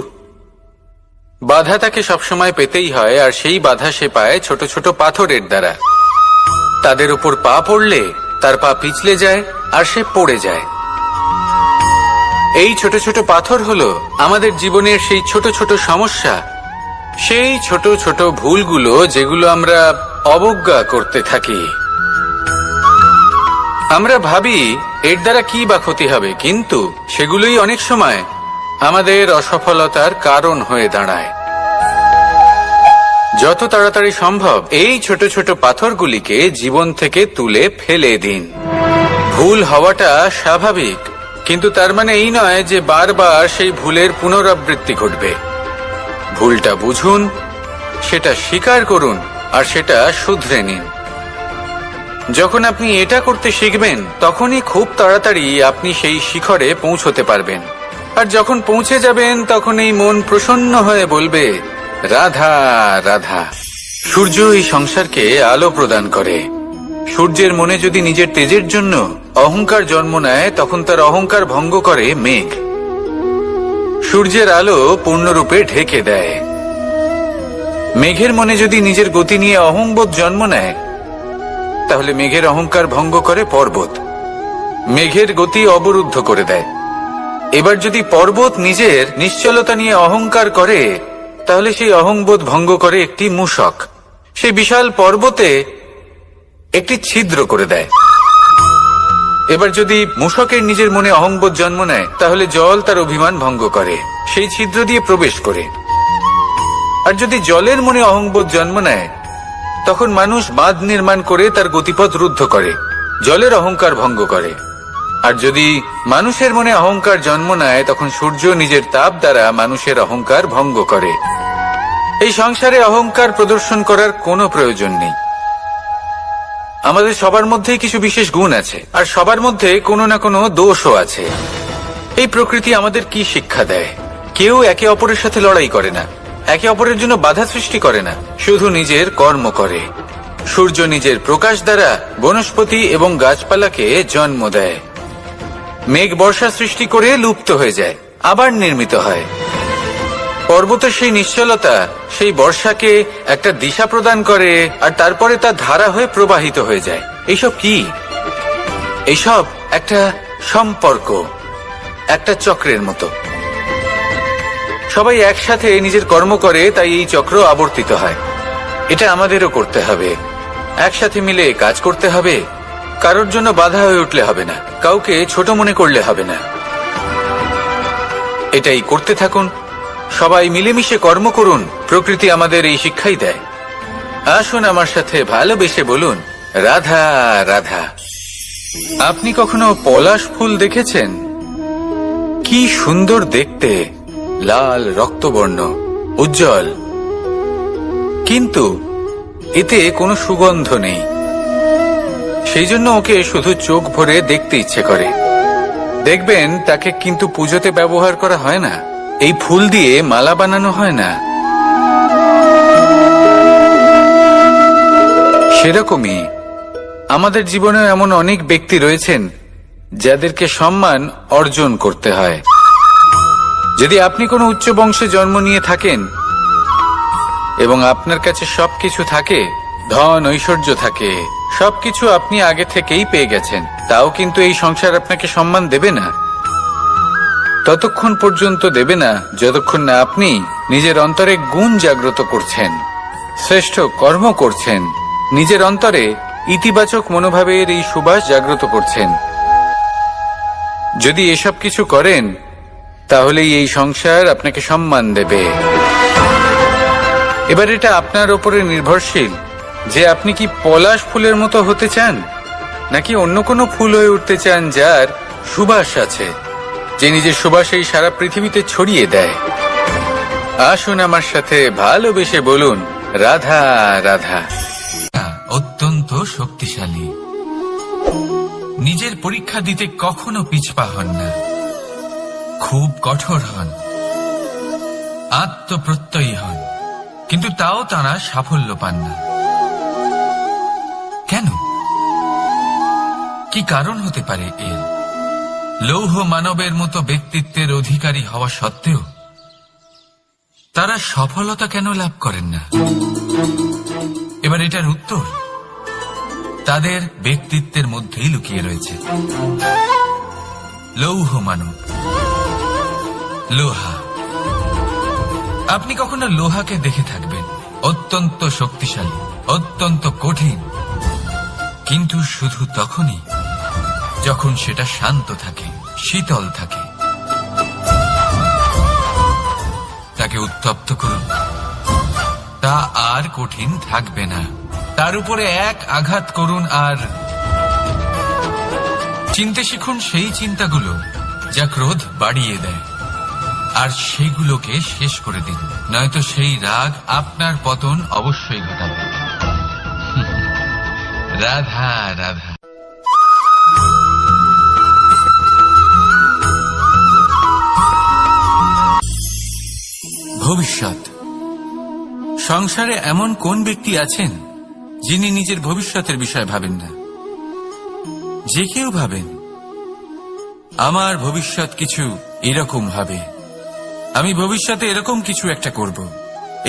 বাধা তাকে সবসময় পেতেই হয়, আর সেই বাধা সে পায় ছোট ছোট পাথরের দ্বারা। তাদের উপর পা পড়লে তার পা পিছলে যায় আর সে পড়ে যায়। এই ছোট ছোট পাথর হলো আমাদের জীবনের সেই ছোট ছোট সমস্যা, সেই ছোট ছোট ভুলগুলো যেগুলো আমরা অবজ্ঞা করতে থাকি। আমরা ভাবি এর দ্বারা কি বা ক্ষতি হবে, কিন্তু সেগুলোই অনেক সময় আমাদের অসফলতার কারণ হয়ে দাঁড়ায়। যত তাড়াতাড়ি সম্ভব এই ছোট ছোট পাথরগুলিকে জীবন থেকে তুলে ফেলে দিন। ভুল হওয়াটা স্বাভাবিক, কিন্তু তার মানে এই নয় যে বারবার সেই ভুলের পুনরাবৃত্তি ঘটবে। ভুলটা বুঝুন, সেটা স্বীকার করুন, আর সেটা শুধরে নিন। যখন আপনি এটা করতে শিখবেন, তখনই খুব তাড়াতাড়ি আপনি সেই শিখরে পৌঁছতে পারবেন। আর যখন পৌঁছে যাবেন, তখন এই মন প্রসন্ন হয়ে বলবে, রাধা রাধা। সূর্য এই সংসারকে আলো প্রদান করে। সূর্যের মনে যদি নিজের তেজের জন্য অহংকার জন্ম নেয়, তখন তার অহংকার ভঙ্গ করে মেঘ। সূর্যের আলো পূর্ণরূপে ঢেকে দেয়। মেঘের মনে যদি নিজের গতি নিয়ে অহংবোধ জন্ম নেয়, তাহলে মেঘের অহংকার ভঙ্গ করে পর্বত। মেঘের গতি অবরুদ্ধ করে দেয়। এবার যদি পর্বত নিজের নিশ্চলতা নিয়ে অহংকার করে, তাহলে সেই অহংবোধ ভঙ্গ করে একটি মূষক। সেই বিশাল পর্বতে একটি ছিদ্র করে দেয়। এবার যদি মূষকের নিজের মনে অহংবোধ জন্ম নেয়, তাহলে জল তার অভিমান ভঙ্গ করে, সেই ছিদ্র দিয়ে প্রবেশ করে। আর যদি জলের মনে অহংবোধ জন্ম নেয়, তখন মানুষ বাঁধ নির্মাণ করে তার গতিপথ রুদ্ধ করে, জলের অহংকার ভঙ্গ করে। আর যদি মানুষের মনে অহংকার জন্ম নেয়, তখন সূর্য নিজের তাপ দ্বারা মানুষের অহংকার ভঙ্গ করে। এই সংসারে অহংকার প্রদর্শন করার কোনো প্রয়োজন নেই। আমাদের সবার মধ্যেই কিছু বিশেষ গুণ আছে, আর সবার মধ্যে কোনো না কোনো দোষও আছে। এই প্রকৃতি আমাদের কি শিক্ষা দেয়? কেউ একে অপরের সাথে লড়াই করে না, একে অপরের জন্য বাধা সৃষ্টি করে না, শুধু নিজের কর্ম করে। সূর্য নিজের প্রকাশ দ্বারা বনস্পতি এবং গাছপালাকে জন্ম দেয়। মেঘ বর্ষা সৃষ্টি করে লুপ্ত হয়ে যায়, আবার নির্মিত হয়। পর্বতের সেই নিশ্চলতা সেই বর্ষাকে একটা দিশা প্রদান করে, আর তারপরে তা ধারা হয়ে প্রবাহিত হয়ে যায়। এইসব কি? এইসব একটা সম্পর্ক, একটা চক্রের মতো। সবাই একসাথে নিজের কর্ম করে, তাই এই চক্র আবর্তিত হয়। এটা আমাদেরও করতে হবে, একসাথে মিলে কাজ করতে হবে। কারোর জন্য বাধা হয়ে উঠলে হবে না, কাউকে ছোট মনে করলে হবে না। এটাই করতে থাকুন, সবাই মিলেমিশে কর্ম করুন। প্রকৃতি আমাদের এই শিক্ষাই দেয়। আসুন আমার সাথে ভালোবেসে বলুন, রাধা রাধা। আপনি কখনো পলাশ ফুল দেখেছেন? কি সুন্দর দেখতে, লাল রক্তবর্ণ, উজ্জ্বল, কিন্তু এতে কোনো সুগন্ধ নেই। সেই জন্য ওকে শুধু চোখ ভরে দেখতে ইচ্ছে করে। দেখবেন তাকে কিন্তু পুজোতে ব্যবহার করা হয় না, এই ফুল দিয়ে মালা বানানো হয় না। সেরকমই আমাদের জীবনে এমন অনেক ব্যক্তি রয়েছেন যাদেরকে সম্মান অর্জন করতে হয়। যদি আপনি কোনো উচ্চ বংশে জন্ম নিয়ে থাকেন এবং আপনার কাছে সবকিছু থাকে, ধন ঐশ্বর্য থাকে, সবকিছু আপনি আগে থেকেই পেয়ে গেছেন, তাও কিন্তু এই সংসার আপনাকে সম্মান দেবে না। ততক্ষণ পর্যন্ত দেবে না যতক্ষণ না আপনি নিজের অন্তরে গুণ জাগ্রত করছেন, শ্রেষ্ঠ কর্ম করছেন, নিজের অন্তরে ইতিবাচক মনোভাবের এই সুবাস জাগ্রত করছেন। যদি এসব কিছু করেন, তাহলেই এই সংসার আপনাকে সম্মান দেবে। এবার এটা আপনার ওপরে নির্ভরশীল যে আপনি কি পলাশ ফুলের মতো হতে চান, নাকি অন্য কোনো ফুল হয়ে উঠতে চান যার সুবাস আছে, যে নিজের সুবাস এই সারা পৃথিবীতে ছড়িয়ে দেয়। আসুন আমার সাথে ভালোবেসে বলুন, রাধা রাধা। অত্যন্ত শক্তিশালী, নিজের পরীক্ষা দিতে কখনো পিছপা হন না, খুব কঠোর হন, আত্মপ্রত্যয়ী হন, কিন্তু তাও তারা সাফল্য পান না। কেন? কি কারণ হতে পারে এর? লৌহ মানবের মতো ব্যক্তিত্বের অধিকারী হওয়া সত্ত্বেও তারা সফলতা কেন লাভ করেন না? এবার এটার উত্তর তাদের ব্যক্তিত্বের মধ্যেই লুকিয়ে রয়েছে। লৌহ মানব, লোহা। আপনি কখনো লোহাকে দেখে থাকবেন, অত্যন্ত শক্তিশালী, অত্যন্ত কঠিন, কিন্তু শুধু তখনই যখন সেটা শান্ত থাকে, শীতল থাকে। তাকে উত্তপ্ত করুন, তা আর কঠিন থাকবে না। তার উপরে এক আঘাত করুন আর চিনতে শিখুন সেই চিন্তাগুলো যা ক্রোধ বাড়িয়ে দেয়, আর সেগুলোকে শেষ করে দিন, নয়তো সেই রাগ আপনার পতন অবশ্যই ঘটাবে। রাধা রাধা। ভবিষ্যৎ। সংসারে এমন কোন ব্যক্তি আছেন যিনি নিজের ভবিষ্যতের বিষয় ভাবেন না? যে কেউ ভাবেন আমার ভবিষ্যৎ কিছু এরকম হবে, আমি ভবিষ্যতে এরকম কিছু একটা করব,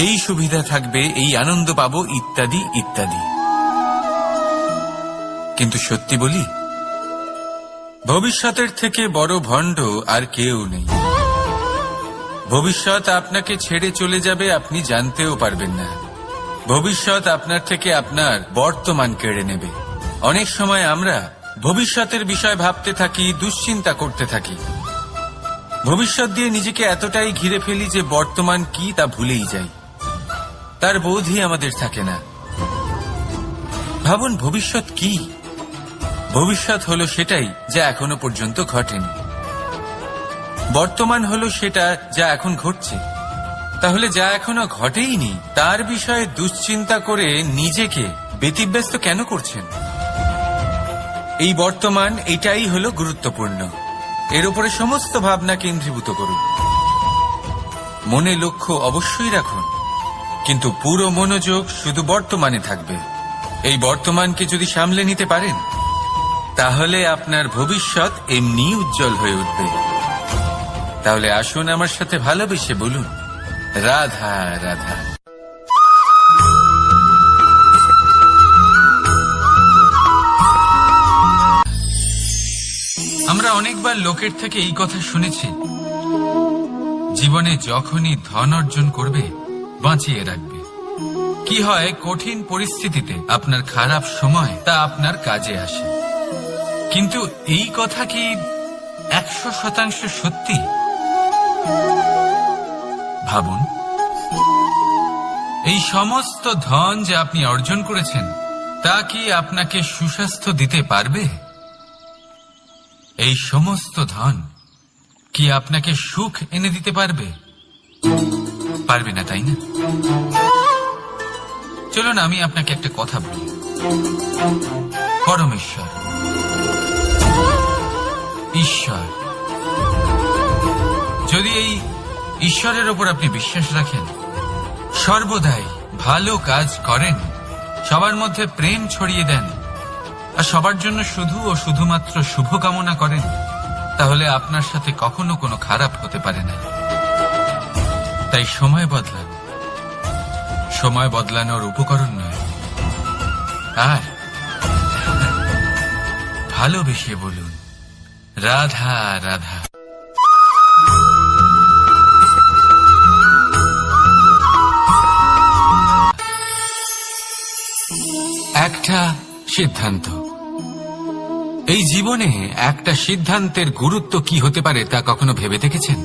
এই সুবিধা থাকবে, এই আনন্দ পাবো, ইত্যাদি ইত্যাদি। কিন্তু সত্যি বলি, ভবিষ্যতের থেকে বড় ভণ্ড আর কেউ নেই। ভবিষ্যৎ আপনাকে ছেড়ে চলে যাবে, আপনি জানতেও পারবেন না। ভবিষ্যৎ আপনার থেকে আপনার বর্তমান কেড়ে নেবে। অনেক সময় আমরা ভবিষ্যতের বিষয় ভাবতে থাকি, দুশ্চিন্তা করতে থাকি, ভবিষ্যৎ দিয়ে নিজেকে এতটাই ঘিরে ফেলি যে বর্তমান কি তা ভুলেই যাই, তার বোধই আমাদের থাকে না। ভাবুন, ভবিষ্যৎ কি? ভবিষ্যৎ হলো সেটাই যা এখনো পর্যন্ত ঘটেনি। বর্তমান হলো সেটা যা এখন ঘটছে। তাহলে যা এখনো ঘটেইনি তার বিষয়ে দুশ্চিন্তা করে নিজেকে ব্যতিব্যস্ত কেন করছেন? এই বর্তমান, এটাই হলো গুরুত্বপূর্ণ। এর উপরে সমস্ত ভাবনা কেন্দ্রীভূত করুন। মনে লক্ষ্য অবশ্যই রাখুন, কিন্তু পুরো মনোযোগ শুধু বর্তমানে থাকবে। এই বর্তমানকে যদি সামলে নিতে পারেন, তাহলে আপনার ভবিষ্যৎ এমনি উজ্জ্বল হয়ে উঠবে। তাহলে আসুন আমার সাথে ভালোবেসে বলুন, রাধা রাধা। আমরা অনেকবার লোকের থেকে এই কথা শুনেছি, জীবনে যখনই ধন অর্জন করবে বাঁচিয়ে রাখবে। কি হয়, কঠিন পরিস্থিতিতে আপনার খারাপ সময় তা আপনার কাজে আসে। কিন্তু এই কথা কি 100% সত্যি? ভাবুন, এই সমস্ত ধন যে আপনি অর্জন করেছেন তা কি আপনাকে সুস্বাস্থ্য দিতে পারবে? এই সমস্ত ধন কি আপনাকে সুখ এনে দিতে পারবে? পারবে না, তাই না? চলুন আমি আপনাকে একটা কথা বলি। পরমেশ্বর, ঈশ্বর, যদি এই ঈশ্বরের ওপর আপনি বিশ্বাস রাখেন, সর্বদাই ভালো কাজ করেন, সবার মধ্যে প্রেম ছড়িয়ে দেন, আর সবার জন্য শুধু ও শুধুমাত্র শুভকামনা করেন, তাহলে আপনার সাথে কখনো কোনো খারাপ হতে পারে না। তাই সময় বদলান, সময় বদলানোর উপকরণ নয়। আর ভালোবেসে বলুন রাধা রাধা। একটা সিদ্ধান্ত। এই জীবনে একটা সিদ্ধান্তের গুরুত্ব কি হতে পারে তা কখনো ভেবে দেখেছেন?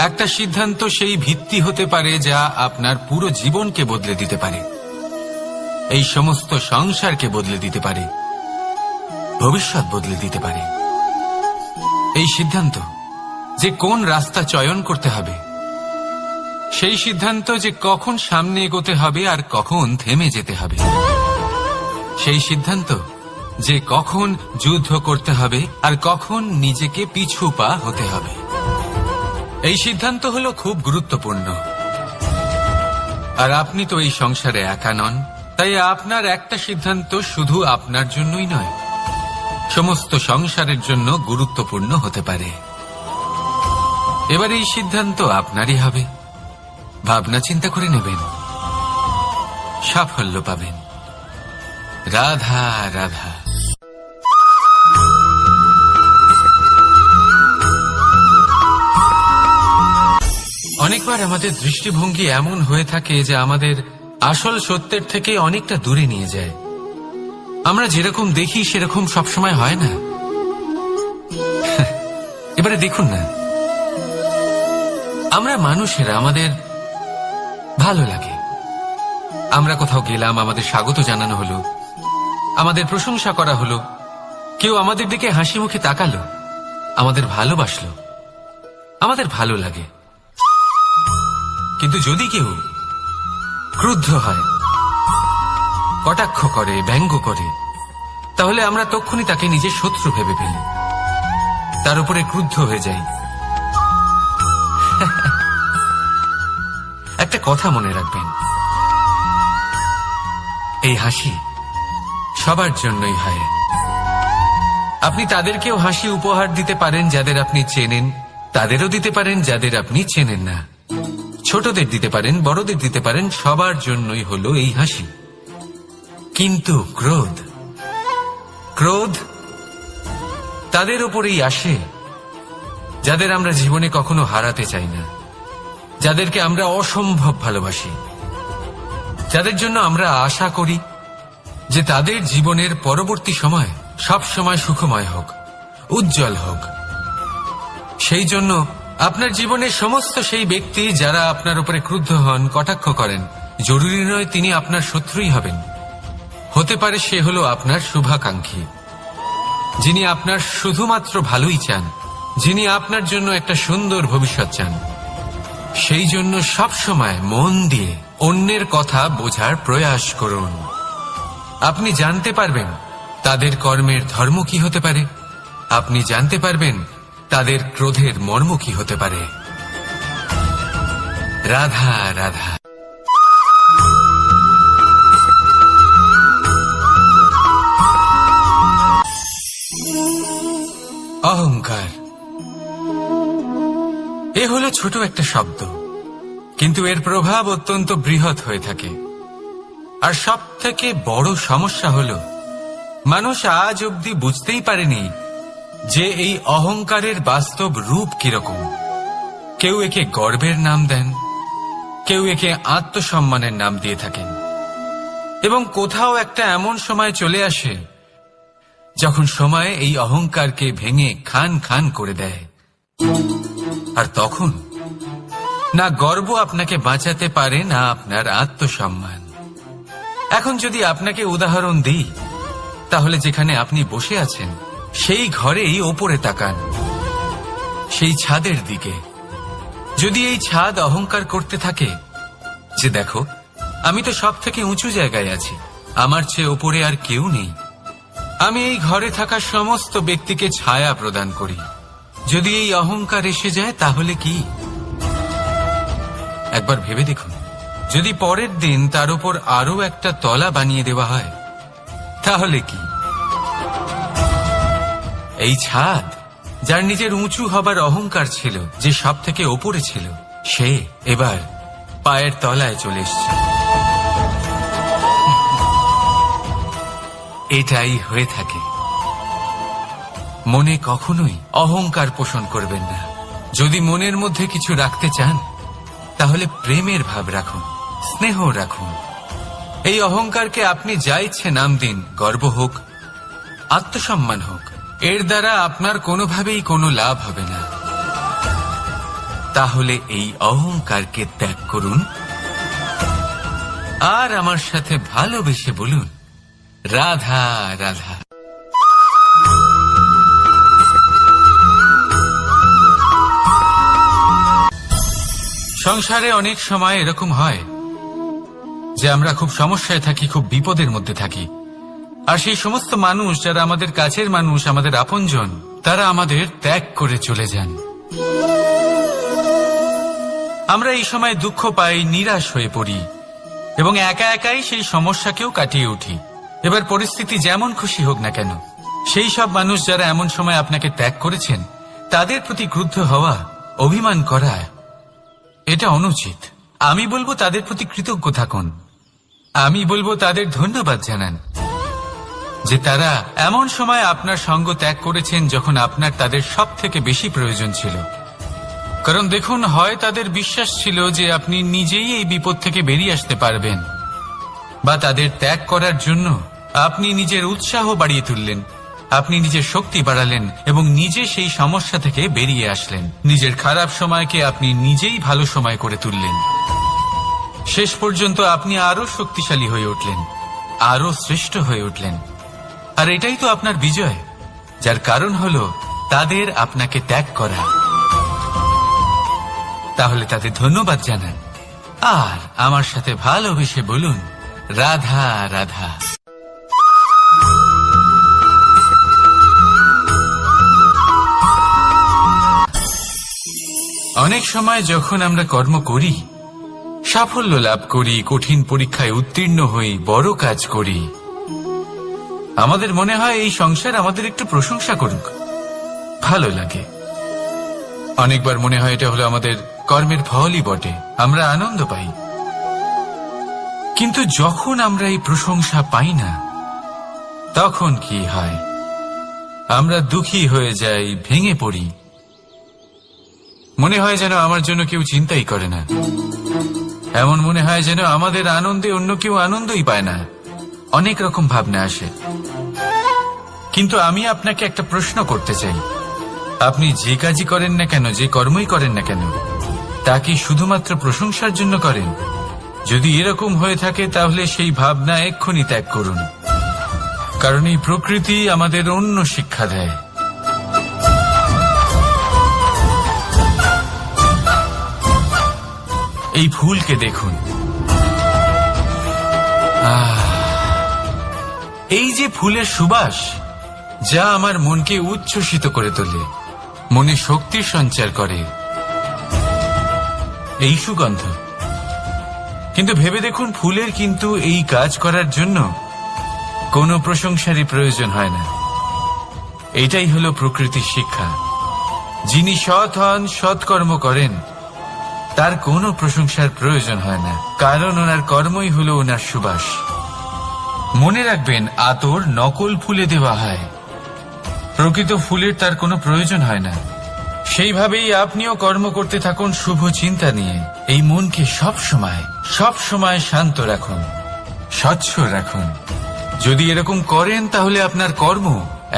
একটা সিদ্ধান্ত সেই ভিত্তি হতে পারে যা আপনার পুরো জীবনকে বদলে দিতে পারে, এই সমস্ত সংসারকে বদলে দিতে পারে, ভবিষ্যৎ বদলে দিতে পারে। এই সিদ্ধান্ত যে কোন রাস্তা চয়ন করতে হবে, সেই সিদ্ধান্ত যে কখন সামনে এগোতে হবে আর কখন থেমে যেতে হবে, সেই সিদ্ধান্ত যে কখন যুদ্ধ করতে হবে আর কখন নিজেকে পিছু পা হতে হবে। এই সিদ্ধান্ত হলো খুব গুরুত্বপূর্ণ। আর আপনি তো এই সংসারে একা নন, তাই আপনার একটা সিদ্ধান্ত শুধু আপনার জন্যই নয়, সমস্ত সংসারের জন্য গুরুত্বপূর্ণ হতে পারে। এবার এই সিদ্ধান্ত আপনারই হবে। ভাবনা চিন্তা করে নেবেন, সাফল্য পাবেন। রাধা রাধা। অনেকবার আমাদের দৃষ্টিভঙ্গি এমন হয়ে থাকে যে আমাদের আসল সত্যের থেকে অনেকটা দূরে নিয়ে যায়। আমরা যেরকম দেখি সেরকম সবসময় হয় না। এবারে দেখুন না, আমরা মানুষেরা, আমাদের ভালো লাগে, আমরা কোথাও গেলাম, আমাদের স্বাগত জানানো হলো, আমাদের প্রশংসা করা হলো, কেউ আমাদের দিকে হাসি মুখে তাকালো, আমাদের ভালোবাসলো, আমাদের ভালো লাগে। কিন্তু যদি কেউ ক্রুদ্ধ হয়, কটাক্ষ করে, ব্যঙ্গ করে, তাহলে আমরা তক্ষুনি তাকে নিজের শত্রু ভেবে ফেলি, তার উপরে ক্রুদ্ধ হয়ে যাই। একটা কথা মনে রাখবেন, এই হাসি সবার জন্যই হয়। আপনি তাদেরকেও হাসি উপহার দিতে পারেন যাদের আপনি চেনেন, তাদেরও দিতে পারেন যাদের আপনি চেনেন না, ছোটদের দিতে পারেন, বড়দের দিতে পারেন, সবার জন্যই হলো এই হাসি। কিন্তু ক্রোধ, ক্রোধ তাদের ওপরেই আসে যাদের আমরা জীবনে কখনো হারাতে চাই না, যাদেরকে আমরা অসম্ভব ভালোবাসি, যাদের জন্য আমরা আশা করি যে তাদের জীবনের পরবর্তী সময় সব সময় সুখময় হোক, উজ্জ্বল হোক। সেই জন্য আপনার জীবনের সমস্ত সেই ব্যক্তি যারা আপনার উপরে ক্রুদ্ধ হন, কটাক্ষ করেন, জরুরি নয় তিনি আপনার শত্রুই হবেন। হতে পারে সে হলো আপনার শুভাকাঙ্ক্ষী, যিনি আপনার শুধুমাত্র ভালোই চান, যিনি আপনার জন্য একটা সুন্দর ভবিষ্যৎ চান। সেই জন্য সবসময় মন দিয়ে অন্যের কথা বোঝার প্রয়াস করুন। আপনি জানতে পারবেন তাদের কর্মের ধর্ম কি হতে পারে, আপনি জানতে পারবেন তাদের ক্রোধের মর্ম কি হতে পারে। রাধা রাধা। অহংকার এ হলো ছোট একটা শব্দ, কিন্তু এর প্রভাব অত্যন্ত বৃহৎ হয়ে থাকে। আর সব থেকে বড় সমস্যা হলো মানুষ আজ অবধি বুঝতেই পারেনি যে এই অহংকারের বাস্তব রূপ কিরকম। কেউ একে গর্বের নাম দেন, কেউ একে আত্মসম্মানের নাম দিয়ে থাকেন, এবং কোথাও একটা এমন সময় চলে আসে যখন সময় এই অহংকারকে ভেঙে খান খান করে দেয়। আর তখন না গর্ব আপনাকে বাঁচাতে পারে, না আপনার আত্মসম্মান। এখন যদি আপনাকে উদাহরণ দিই, তাহলে যেখানে আপনি বসে আছেন সেই ঘরেই ওপরে তাকান, সেই ছাদের দিকে। যদি এই ছাদ অহংকার করতে থাকে যে দেখো আমি তো সব থেকে উঁচু জায়গায় আছি, আমার চেয়ে ওপরে আর কেউ নেই, আমি এই ঘরে থাকা সমস্ত ব্যক্তিকে ছায়া প্রদান করি, যদি এই অহংকার এসে যায় তাহলে কি? একবার ভেবে দেখুন, যদি পরের দিন তার উপর আরো একটা তলা বানিয়ে দেওয়া হয় তাহলে কি? এই ছাদ যার নিজের উঁচু হবার অহংকার ছিল, যে সব থেকে ওপরে ছিল, সে এবার পায়ের তলায় চলে এসছে। এটাই হয়ে থাকে। মনে কখনোই অহংকার পোষণ করবেন না। যদি মনের মধ্যে কিছু রাখতে চান তাহলে প্রেমের ভাব রাখুন, স্নেহ রাখুন। এই অহংকারকে আপনি যা ইচ্ছে নাম দিন, গর্ব হোক, আত্মসম্মান হোক, এর দ্বারা আপনার কোনোভাবেই কোনো লাভ হবে না। তাহলে এই অহংকারকে ত্যাগ করুন আর আমার সাথে ভালোবেসে বলুন, রাধা রাধা। সংসারে অনেক সময় এরকম হয় যে আমরা খুব সমস্যায় থাকি, খুব বিপদের মধ্যে থাকি, আর সেই সমস্ত মানুষ যারা আমাদের কাছের মানুষ, আমাদের আপনজন, তারা আমাদের ত্যাগ করে চলে যান। আমরা এই সময় দুঃখ পাই, নিরাশ হয়ে পড়ি এবং একা একাই সেই সমস্যাকেও কাটিয়ে উঠি। এবার পরিস্থিতি যেমন খুশি হোক না কেন, সেই সব মানুষ যারা এমন সময় আপনাকে ত্যাগ করেছেন তাদের প্রতি ক্রুদ্ধ হওয়া, অভিমান করা, এটা অনুচিত। আমি বলবো তাদের প্রতি কৃতজ্ঞ থাকুন। আমি বলবো তাদের ধন্যবাদ জানান যে তারা এমন সময় আপনার সঙ্গ ত্যাগ করেছেন যখন আপনার তাদের সব থেকে বেশি প্রয়োজন ছিল। কারণ দেখুন, হয় তাদের বিশ্বাস ছিল যে আপনি নিজেই এই বিপদ থেকে বেরিয়ে আসতে পারবেন, বা তাদের ত্যাগ করার জন্য আপনি নিজের উৎসাহ বাড়িয়ে তুললেন, আপনি নিজের শক্তি বাড়ালেন এবং নিজে সেই সমস্যা থেকে বেরিয়ে আসলেন। নিজের খারাপ সময়কে আপনি নিজেই ভালো সময় করে তুললেন। শেষ পর্যন্ত আপনি আরো শক্তিশালী হয়ে উঠলেন, আরো শ্রেষ্ঠ হয়ে উঠলেন। আর এটাই তো আপনার বিজয়, যার কারণ হলো তাদের আপনাকে ত্যাগ করা। তাহলে তাদের ধন্যবাদ জানান আর আমার সাথে ভালোবেসে বলুন, রাধা রাধা। অনেক সময় যখন আমরা কর্ম করি, সাফল্য লাভ করি, কঠিন পরীক্ষায় উত্তীর্ণ হই, বড় কাজ করি, আমাদের মনে হয় এই সংসার আমাদের একটু প্রশংসা করুক, ভালো লাগে। অনেকবার মনে হয় এটা হলো আমাদের কর্মের ফলই বটে, আমরা আনন্দ পাই। কিন্তু যখন আমরা এই প্রশংসা পাই না, তখন কি হয়? আমরা দুঃখী হয়ে যাই, ভেঙে পড়ি। মনে হয় যেন আমার জন্য কেউ চিন্তাই করে না, এমন মনে হয় যেন আমাদের আনন্দে অন্য কেউ আনন্দই পায় না। অনেক রকম ভাবনা আসে। কিন্তু আমি আপনাকে একটা প্রশ্ন করতে চাই, আপনি যে কাজই করেন না কেন, যে কর্মই করেন না কেন, তা কি শুধুমাত্র প্রশংসার জন্য করেন? যদি এরকম হয়ে থাকে তাহলে সেই ভাবনা এক্ষুনি ত্যাগ করুন, কারণ এই প্রকৃতি আমাদের অন্য শিক্ষা দেয়। এই ফুলকে দেখুন, এই যে ফুলের সুবাস, যা আমার মনকে উচ্ছ্বসিত করে তোলে, মনে শক্তির সঞ্চার করে, এই সুগন্ধ। কিন্তু ভেবে দেখুন, ফুলের কিন্তু এই কাজ করার জন্য কোনো প্রশংসারই প্রয়োজন হয় না। এটাই হলো প্রকৃতির শিক্ষা। যিনি সৎ হন, সৎকর্ম করেন, তার কোনো প্রশংসার প্রয়োজন হয় না, কারণ ওনার কর্মই হলো ওনার সুবাস। মনে রাখবেন, আতর নকল ফুলে দেওয়া হয়, প্রকৃত ফুলের তার কোনো প্রয়োজন হয় না। সেইভাবেই আপনিও কর্ম করতে থাকুন শুভ চিন্তা নিয়ে। এই মনকে সব সময় শান্ত রাখুন, স্বচ্ছ রাখুন। যদি এরকম করেন তাহলে আপনার কর্ম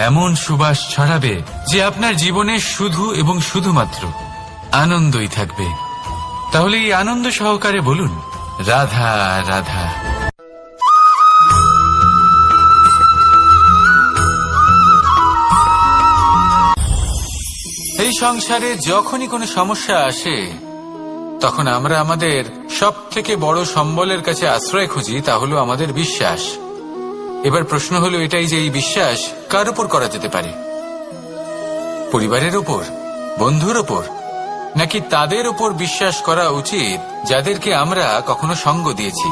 এমন সুবাস ছড়াবে যে আপনার জীবনে শুধু এবং শুধুমাত্র আনন্দই থাকবে। তাহলে এই আনন্দ সহকারে বলুন, রাধা রাধা। এই সংসারে যখনই কোনো সমস্যা আসে তখন আমরা আমাদের সব থেকে বড় সম্বলের কাছে আশ্রয় খুঁজি, তা হলো আমাদের বিশ্বাস। এবার প্রশ্ন হলো এটাই যে এই বিশ্বাস কার উপর করা যেতে পারে? পরিবারের উপর, বন্ধুর উপর, নাকি তাদের উপর বিশ্বাস করা উচিত যাদেরকে আমরা কখনো সঙ্গ দিয়েছি?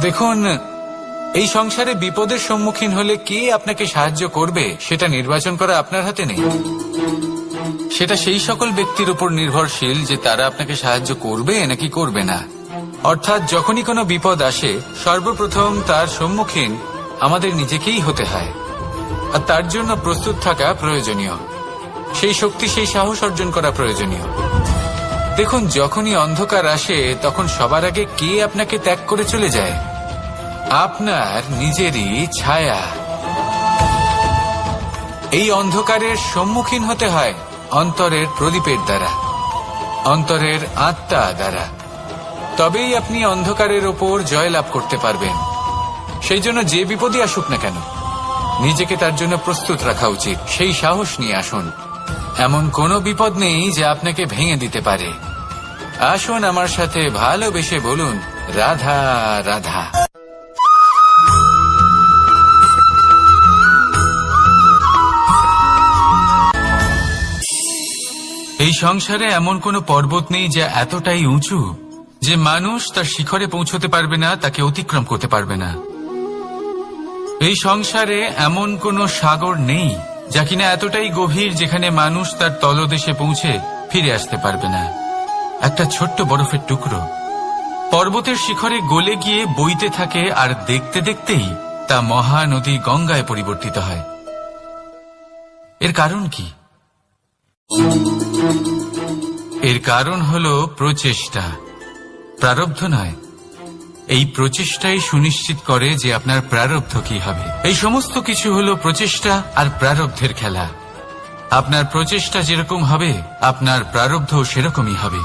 দেখুন, এই সংসারে বিপদের সম্মুখীন হলে কে আপনাকে সাহায্য করবে সেটা নির্বাচন করা আপনার হাতে নেই। সেটা সেই সকল ব্যক্তির উপর নির্ভরশীল যে তারা আপনাকে সাহায্য করবে নাকি করবে না। অর্থাৎ যখনই কোনো বিপদ আসে সর্বপ্রথম তার সম্মুখীন আমাদের নিজেকেই হতে হয়, আর তার জন্য প্রস্তুত থাকা প্রয়োজনীয়। সেই শক্তি, সেই সাহস অর্জন করা প্রয়োজনীয়। দেখুন, যখনই অন্ধকার আসে তখন সবার আগে কে আপনাকে ত্যাগ করে চলে যায়? আপনার নিজেরই ছায়া। এই অন্ধকারের সম্মুখীন হতে হয় অন্তরের প্রদীপের দ্বারা, অন্তরের আত্মা দ্বারা। তবেই আপনি অন্ধকারের ওপর জয়লাভ করতে পারবেন। সেই জন্য যে বিপদই আসুক না কেন নিজেকে তার জন্য প্রস্তুত রাখা উচিত। সেই সাহস নিয়ে আসুন। এমন কোনো বিপদ নেই যা আপনাকে ভেঙে দিতে পারে। আসুন আমার সাথে ভালোবেসে বলুন, রাধা রাধা। এই সংসারে এমন কোনো পর্বত নেই যা এতটাই উঁচু যে মানুষ তার শিখরে পৌঁছতে পারবে না, তাকে অতিক্রম করতে পারবে না। এই সংসারে এমন কোনো সাগর নেই যা কিনা এতটাই গভীর যেখানে মানুষ তার তলদেশে পৌঁছে ফিরে আসতে পারবে না। একটা ছোট্ট বরফের টুকরো পর্বতের শিখরে গলে গিয়ে বইতে থাকে, আর দেখতে দেখতেই তা মহানদী গঙ্গায় পরিবর্তিত হয়। এর কারণ কি? এর কারণ হলো প্রচেষ্টা, প্রারব্ধ নয়। এই প্রচেষ্টাই সুনিশ্চিত করে যে আপনার প্রারব্ধ কি হবে। এই সমস্ত কিছু হলো প্রচেষ্টা আর প্রারব্ধের খেলা। আপনার প্রচেষ্টা যেরকম হবে আপনার প্রারব্ধ সেরকমই হবে।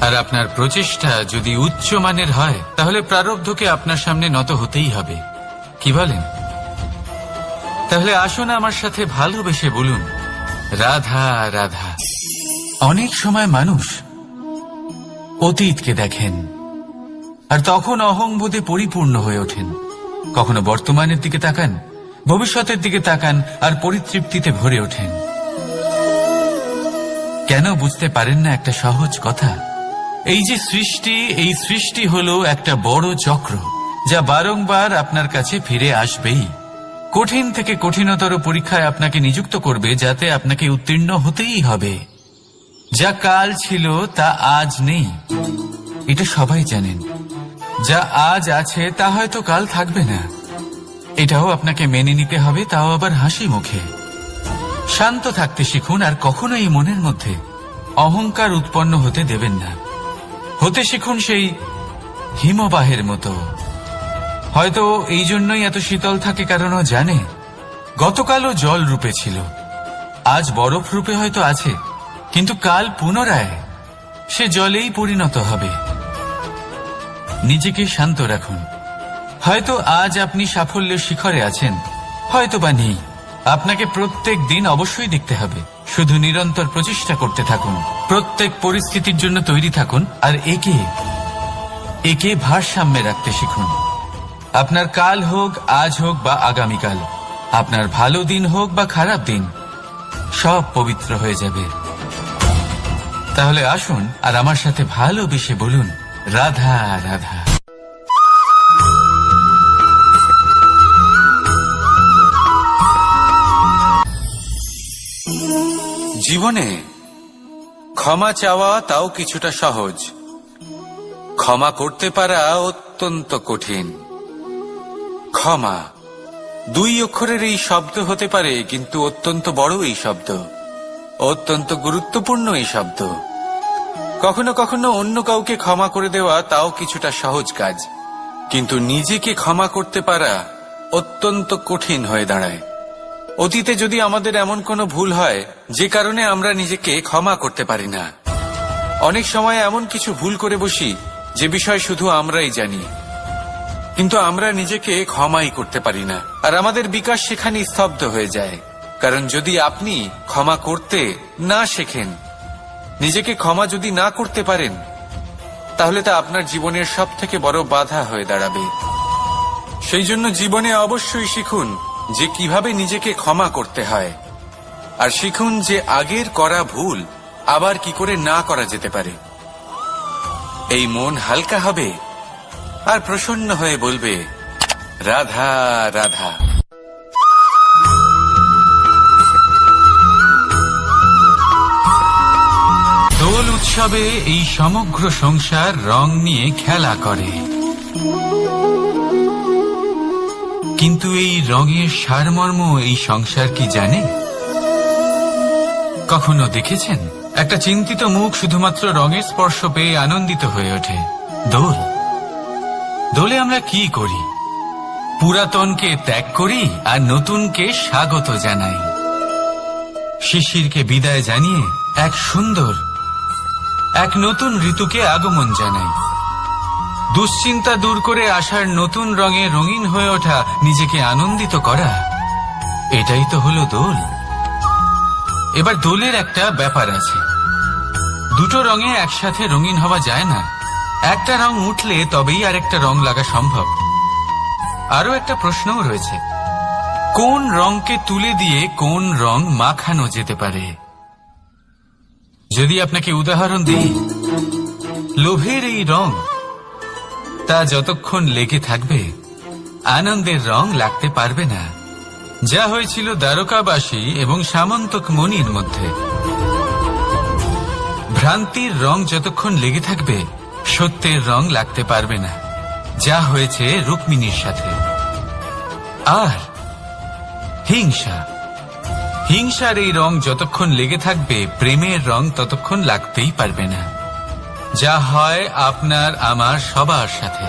আর আপনার প্রচেষ্টা যদি উচ্চ মানের হয় তাহলে প্রারব্ধকে আপনার সামনে নত হতেই হবে। কি বলেন? তাহলে আসুন আমার সাথে ভালোবেসে বলুন, রাধা রাধা। অনেক সময় মানুষ অতীতকে দেখেন আর তখন অহংবোধে পরিপূর্ণ হয়ে ওঠেন। কখনো বর্তমানের দিকে তাকান, ভবিষ্যতের দিকে তাকান আর পরিতৃপ্তিতে ভরে ওঠেন। কেন বুঝতে পারেন না একটা সহজ কথা? এই যে সৃষ্টি, এই সৃষ্টি হলো একটা বড় চক্র যা বারংবার আপনার কাছে ফিরে আসবেই। কঠিন থেকে কঠিনতর পরীক্ষায় আপনাকে নিযুক্ত করবে যাতে আপনাকে উত্তীর্ণ হতেই হবে। যা কাল ছিল তা আজ নেই, এটা সবাই জানেন। যা আজ আছে তা হয়তো কাল থাকবে না, এটাও আপনাকে মেনে নিতে হবে, তাও আবার হাসি মুখে। শান্ত থাকতে শিখুন আর কখনোই মনের মধ্যে অহংকার উৎপন্ন হতে দেবেন না। হতে শিখুন সেই হিমবাহের মতো। হয়তো এই জন্যই এত শীতল থাকে কারণ ও জানে গতকালও জল রূপে ছিল, আজ বরফ রূপে হয়তো আছে, কিন্তু কাল পুনরায় সে জলেই পরিণত হবে। নিজেকে শান্ত রাখুন। হয়তো আজ আপনি সাফল্যের শিখরে আছেন, হয়তো বা নেই। আপনাকে প্রত্যেক দিন অবশ্যই দেখতে হবে। শুধু নিরন্তর প্রচেষ্টা করতে থাকুন, প্রত্যেক পরিস্থিতির জন্য তৈরি থাকুন আর একে ভারসাম্যে রাখতে শিখুন। আপনার কাল হোক, আজ হোক বা আগামীকাল, আপনার ভালো দিন হোক বা খারাপ দিন, সব পবিত্র হয়ে যাবে। তাহলে আসুন আর আমার সাথে ভালোবেসে বলুন, রাধা রাধা। জীবনে ক্ষমা চাওয়া তাও কিছুটা সহজ, ক্ষমা করতে পারা অত্যন্ত কঠিন। ক্ষমা 2 অক্ষরের এই শব্দ হতে পারে, কিন্তু অত্যন্ত বড় এই শব্দ, অত্যন্ত গুরুত্বপূর্ণ এই শব্দ। কখনো কখনো অন্য কাউকে ক্ষমা করে দেওয়া তাও কিছুটা সহজ কাজ, কিন্তু নিজেকে ক্ষমা করতে পারা অত্যন্ত কঠিন হয়ে দাঁড়ায়। অতীতে যদি আমাদের এমন কোনো ভুল হয় যে কারণে আমরা নিজেকে ক্ষমা করতে পারি না, অনেক সময় এমন কিছু ভুল করে বসি যে বিষয় শুধু আমরাই জানি, কিন্তু আমরা নিজেকে ক্ষমাই করতে পারি না, আর আমাদের বিকাশ সেখানে স্তব্ধ হয়ে যায়। কারণ যদি আপনি ক্ষমা করতে না শেখেন, নিজেকে ক্ষমা যদি না করতে পারেন, তাহলে তা আপনার জীবনের সবথেকে বড় বাধা হয়ে দাঁড়াবে। সেই জন্য জীবনে অবশ্যই শিখুন যে কিভাবে নিজেকে ক্ষমা করতে হয়, আর শিখুন যে আগের করা ভুল আবার কি করে না করা যেতে পারে। এই মন হালকা হবে আর প্রসন্ন হয়ে বলবে, রাধা রাধা। দোল উৎসবে এই সমগ্র সংসার রং নিয়ে খেলা করে, কিন্তু এই রঙের সারমর্ম এই সংসার কি জানে? কখনো দেখেছেন একটা চিন্তিত মুখ শুধুমাত্র রঙের স্পর্শ পেয়ে আনন্দিত হয়ে ওঠে? দোলে আমরা কি করি? পুরাতনকে ত্যাগ করি আর নতুনকে স্বাগত জানাই। শিশিরকে বিদায় জানিয়ে এক সুন্দর, এক নতুন ঋতুকে আগমন জানাই। দুশ্চিন্তা দূর করে আসার নতুন রঙে রঙিন হয়ে ওঠা, নিজেকে আনন্দিত করা, এটাই তো হলো দোল। এবার দোলের একটা ব্যাপার আছে, দুটো রঙে একসাথে রঙিন হওয়া যায় না। একটা রং উঠলে তবেই আরেকটা রং লাগা সম্ভব। আরো একটা প্রশ্নও রয়েছে, কোন রংকে তুলে দিয়ে কোন রং মাখানো যেতে পারে? যদি আপনাকে উদাহরণ দিই, লোভের এই রং, তা যতক্ষণ লেগে থাকবে আনন্দের রং লাগতে পারবে না। যা হয়েছিল দ্বারকাবাসী এবং সামন্তক মণির মধ্যে। ভ্রান্তির রং যতক্ষণ লেগে থাকবে সত্যের রং লাগতে পারবে না, যা হয়েছে রুক্মিণীর সাথে। আর হিংসার এই রং যতক্ষণ লেগে থাকবে প্রেমের রং ততক্ষণ লাগতেই পারবে না, যা হয় আপনার আমার সবার সাথে।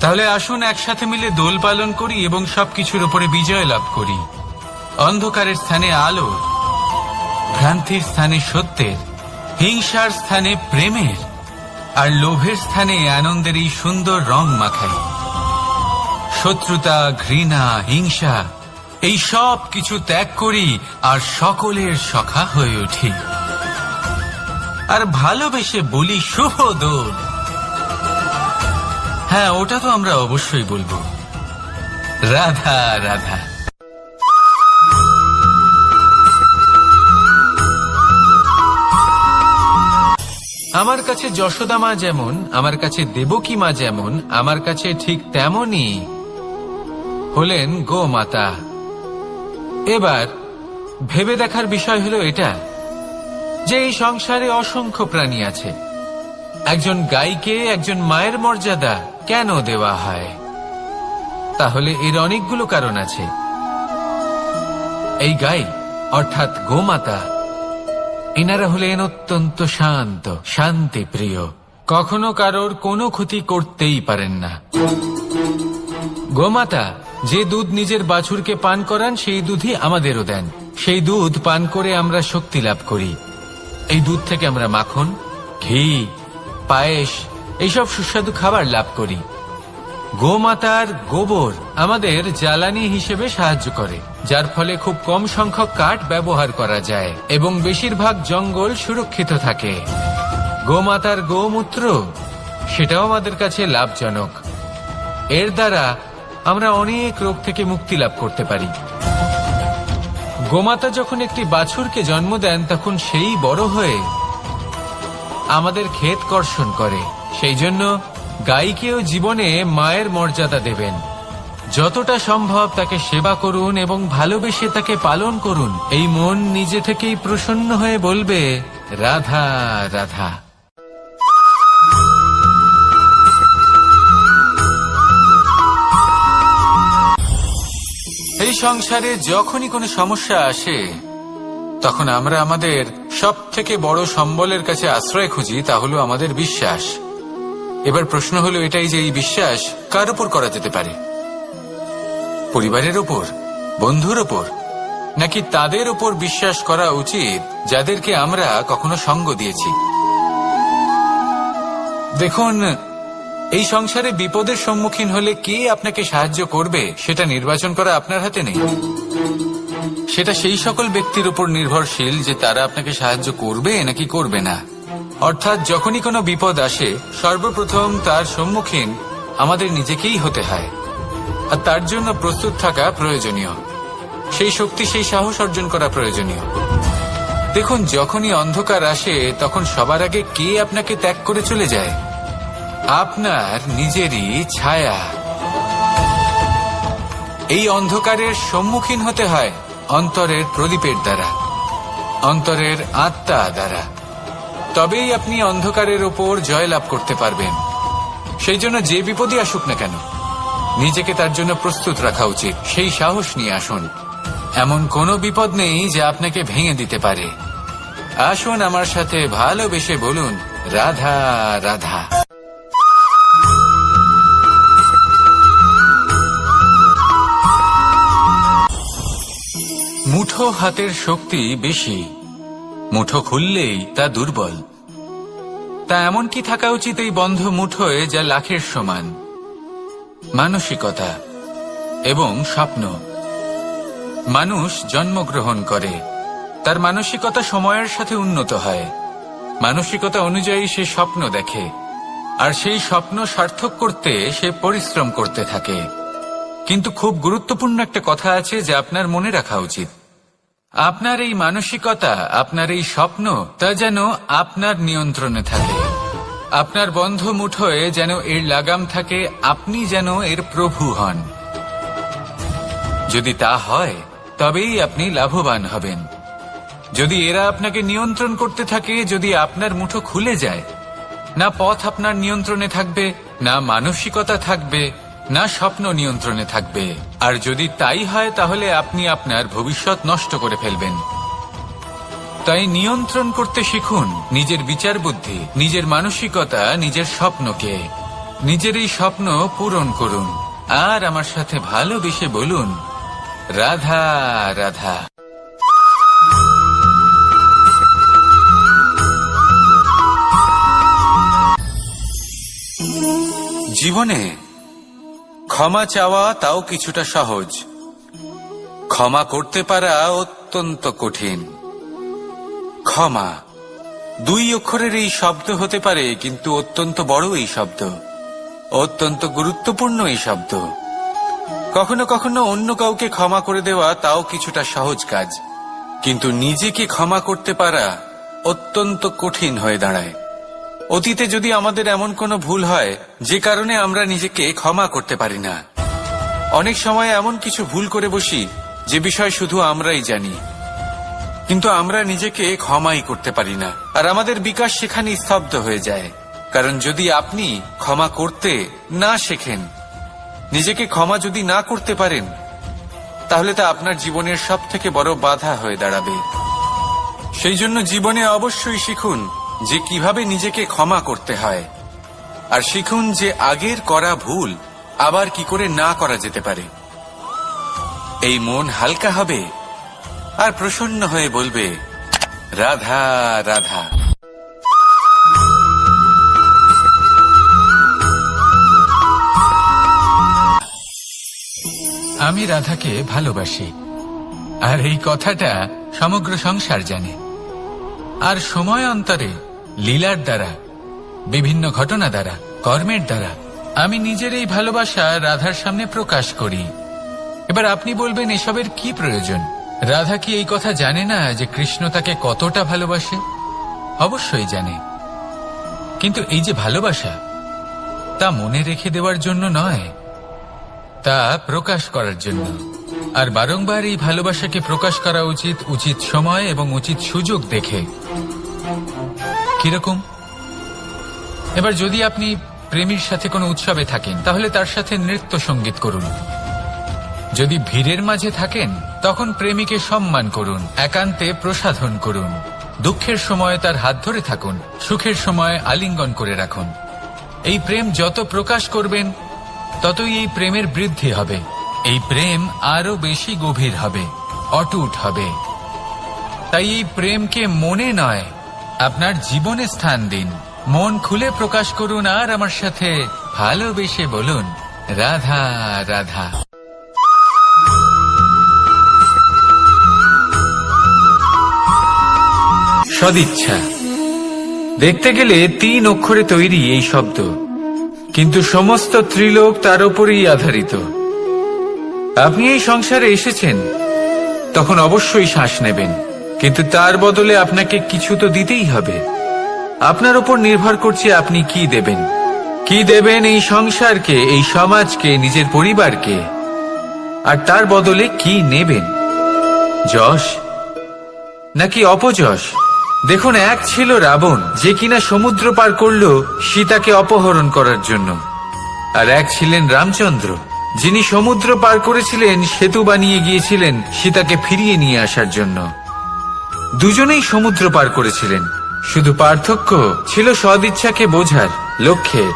তাহলে আসুন একসাথে মিলে দোল পালন করি এবং সবকিছুর উপরে বিজয় লাভ করি। অন্ধকারের স্থানে আলো, ভ্রান্তির স্থানে সত্যের, হিংসার স্থানে প্রেমের, আর লোভের স্থানে আনন্দের এই সুন্দর রং মাখাই। শত্রুতা, ঘৃণা, হিংসা এই সব কিছু ত্যাগ করি আর সকলের সখা হয়ে উঠি, আর ভালোবেসে বলি শুভ দোল। হ্যাঁ, ওটা তো আমরা অবশ্যই বলবো, রাধা রাধা। আমার কাছে যশোদা মা যেমন, আমার কাছে দেবকী মা যেমন, আমার কাছে ঠিক তেমনই হলেন গোমাতা। এবার ভেবে দেখার বিষয় হলো এটা যে এই সংসারে অসংখ্য প্রাণী আছে, একজন গাইকে একজন মায়ের মর্যাদা কেন দেওয়া হয়? তাহলে এর অনেকগুলো কারণ আছে। এই গাই অর্থাৎ গোমাতা, এনারা হলেন অত্যন্ত শান্ত, শান্তি প্রিয়, কখনো কারোর কোনো ক্ষতি করতেই পারেন না। গোমাতা যে দুধ নিজের বাছুরকে পান করান সেই দুধই আমাদেরও দেন। সেই দুধ পান করে আমরা শক্তি লাভ করি। এই দুধ থেকে আমরা মাখন, ঘি, পায়েস এইসব সুস্বাদু খাবার লাভ করি। গোমাতার গোবর আমাদের জ্বালানি হিসেবে সাহায্য করে, যার ফলে খুব কম সংখ্যক কাঠ ব্যবহার করা যায় এবং বেশিরভাগ জঙ্গল সুরক্ষিত থাকে। গোমাতার গোমূত্র, সেটাও আমাদের কাছে লাভজনক। এর দ্বারা আমরা অনেক রোগ থেকে মুক্তি লাভ করতে পারি। গোমাতা যখন একটি বাছুরকে জন্ম দেন, তখন সেই বড় হয়ে আমাদের ক্ষেত কর্ষণ করে। সেই জন্য গাইকেও জীবনে মায়ের মর্যাদা দেবেন। যতটা সম্ভব তাকে সেবা করুন এবং ভালোবেসে তাকে পালন করুন। এই মন নিজে থেকেই প্রসন্ন হয়ে বলবে, রাধা রাধা। এই সংসারে যখনই কোনো সমস্যা আসে তখন আমরা আমাদের সব থেকে বড় সম্বলের কাছে আশ্রয় খুঁজি, তা হলো আমাদের বিশ্বাস। এবার প্রশ্ন হলো এটাই যে এই বিশ্বাস কার উপর করা যেতে পারে? পরিবারের উপর, বন্ধুর উপর, নাকি তাদের উপর বিশ্বাস করা উচিত যাদেরকে আমরা কখনো সঙ্গ দিয়েছি? দেখুন, এই সংসারে বিপদের সম্মুখীন হলে কে আপনাকে সাহায্য করবে সেটা নির্বাচন করা আপনার হাতে নেই। সেটা সেই সকল ব্যক্তির উপর নির্ভরশীল যে তারা আপনাকে সাহায্য করবে নাকি করবে না। অর্থাৎ যখনই কোনো বিপদ আসে সর্বপ্রথম তার সম্মুখীন আমাদের নিজেকেই হতে হয়, আর তার জন্য প্রস্তুত থাকা প্রয়োজনীয়। সেই শক্তি, সেই সাহস অর্জন করা প্রয়োজনীয়। দেখুন, যখনই অন্ধকার আসে তখন সবার আগে কে আপনাকে ত্যাগ করে চলে যায়? আপনার নিজেরই ছায়া। এই অন্ধকারের সম্মুখীন হতে হয় অন্তরের প্রদীপের দ্বারা, অন্তরের আত্মা দ্বারা। তবেই আপনি অন্ধকারের ওপর জয়লাভ করতে পারবেন। সেই জন্য যে বিপদই আসুক না কেন নিজেকে তার জন্য প্রস্তুত রাখা উচিত। সেই সাহস নিয়ে আসুন। এমন কোনো বিপদ নেই যা আপনাকে ভেঙে দিতে পারে। আসুন আমার সাথে ভালোবেসে বলুন, রাধা রাধা। মুঠো হাতের শক্তি বেশি, মুঠো খুললেই তা দুর্বল। তা এমন কি থাকা উচিত এই বন্ধ মুঠোয় যা লাখের সমান? মানসিকতা এবং স্বপ্ন। মানুষ জন্মগ্রহণ করে, তার মানসিকতা সময়ের সাথে উন্নত হয়। মানসিকতা অনুযায়ী সে স্বপ্ন দেখে, আর সেই স্বপ্ন সার্থক করতে সে পরিশ্রম করতে থাকে। কিন্তু খুব গুরুত্বপূর্ণ একটা কথা আছে যা আপনার মনে রাখা উচিত। আপনার এই মানসিকতা, আপনার এই স্বপ্ন, তা যেন আপনার নিয়ন্ত্রণে থাকে। আপনার বন্ধ মুঠোয় যেন এর লাগাম থাকে, আপনি যেন এর প্রভু হন। যদি তা হয় তবেই আপনি লাভবান হবেন। যদি এরা আপনাকে নিয়ন্ত্রণ করতে থাকে, যদি আপনার মুঠো খুলে যায়, না পথ আপনার নিয়ন্ত্রণে থাকবে, না মানসিকতা থাকবে, না স্বপ্ন নিয়ন্ত্রণে থাকবে। আর যদি তাই হয় তাহলে আপনি আপনার ভবিষ্যৎ নষ্ট করে ফেলবেন। তাই নিয়ন্ত্রণ করতে শিখুন নিজের বিচার বুদ্ধি, নিজের মানসিকতা, নিজের স্বপ্নকে। নিজের এই স্বপ্ন পূরণ করুন আর আমার সাথে ভালোবেসে বলুন, রাধা রাধা। জীবনে ক্ষমা চাওয়া তাও কিছুটা সহজ, ক্ষমা করতে পারা অত্যন্ত কঠিন। ক্ষমা দুই অক্ষরের এই শব্দ হতে পারে, কিন্তু অত্যন্ত বড় এই শব্দ, অত্যন্ত গুরুত্বপূর্ণ এই শব্দ। কখনো কখনো অন্য কাউকে ক্ষমা করে দেওয়া তাও কিছুটা সহজ কাজ, কিন্তু নিজেকে ক্ষমা করতে পারা অত্যন্ত কঠিন হয়ে দাঁড়ায়। অতীতে যদি আমাদের এমন কোনো ভুল হয় যে কারণে আমরা নিজেকে ক্ষমা করতে পারি না, অনেক সময় এমন কিছু ভুল করে বসি যে বিষয় শুধু আমরাই জানি, কিন্তু আমরা নিজেকে ক্ষমাই করতে পারি না। আর আমাদের বিকাশ সেখানে স্তব্ধ হয়ে যায়। কারণ যদি আপনি ক্ষমা করতে না শেখেন, নিজেকে ক্ষমা যদি না করতে পারেন, তাহলে তা আপনার জীবনের সব থেকে বড় বাধা হয়ে দাঁড়াবে। সেই জন্য জীবনে অবশ্যই শিখুন যে কিভাবে নিজেকে ক্ষমা করতে হয়, আর শিখুন যে আগের করা ভুল আবার কি করে না করা যেতে পারে। এই মন হালকা হবে আর প্রসন্ন হয়ে বলবে, রাধা রাধা। আমি রাধাকে ভালোবাসি, আর এই কথাটা সমগ্র সংসার জানে। আর সময় অন্তরে লীলার দ্বারা, বিভিন্ন ঘটনা দ্বারা, কর্মের দ্বারা আমি নিজের এই ভালোবাসা রাধার সামনে প্রকাশ করি। এবার আপনি বলবেন, এসবের কি প্রয়োজন? রাধা কি এই কথা জানে না যে কৃষ্ণ তাকে কতটা ভালোবাসে? অবশ্যই জানে, কিন্তু এই যে ভালোবাসা, তা মনে রেখে দেওয়ার জন্য নয়, তা প্রকাশ করার জন্য। আর বারংবার এই ভালোবাসাকে প্রকাশ করা উচিত, উচিত সময় এবং উচিত সুযোগ দেখে। কিরকম? এবার যদি আপনি প্রেমীর সাথে কোনো উৎসবে থাকেন তাহলে তার সাথে নৃত্য সঙ্গীত করুন। যদি ভিড়ের মাঝে থাকেন তখন প্রেমীকে সম্মান করুন, একান্তে প্রসাধন করুন। দুঃখের সময় তার হাত ধরে থাকুন, সুখের সময় আলিঙ্গন করে রাখুন। এই প্রেম যত প্রকাশ করবেন ততই এই প্রেমের বৃদ্ধি হবে। এই প্রেম আরো বেশি গভীর হবে, অটুট হবে। তাই এই প্রেমকে মনে নয়, আপনার জীবনে স্থান দিন। মন খুলে প্রকাশ করুন আর আমার সাথে ভালোবেসে বলুন, রাধা রাধা। সদিচ্ছা দেখতে গেলে 3 অক্ষরে তৈরি এই শব্দ, কিন্তু সমস্ত ত্রিলোক তার উপরেই আধারিত। আপনি এই সংসারে এসেছেন, তখন অবশ্যই শ্বাস নেবেন, কিন্তু তার বদলে আপনাকে কিছু তো দিতেই হবে। আপনার উপর নির্ভর করছে আপনি কি দেবেন। কি দেবেন এই সংসারকে, এই সমাজকে, নিজের পরিবারকে, আর তার বদলে কি নেবেন? যশ নাকি অপযশ? দেখুন, এক ছিল রাবণ, যে কিনা সমুদ্র পার করল সীতাকে অপহরণ করার জন্য, আর এক ছিলেন রামচন্দ্র, যিনি সমুদ্র পার করেছিলেন, সেতু বানিয়ে গিয়েছিলেন সীতাকে ফিরিয়ে নিয়ে আসার জন্য। দুজনেই সমুদ্র পার করেছিলেন, শুধু পার্থক্য ছিল সদিচ্ছাকে বোঝার, লক্ষ্যের।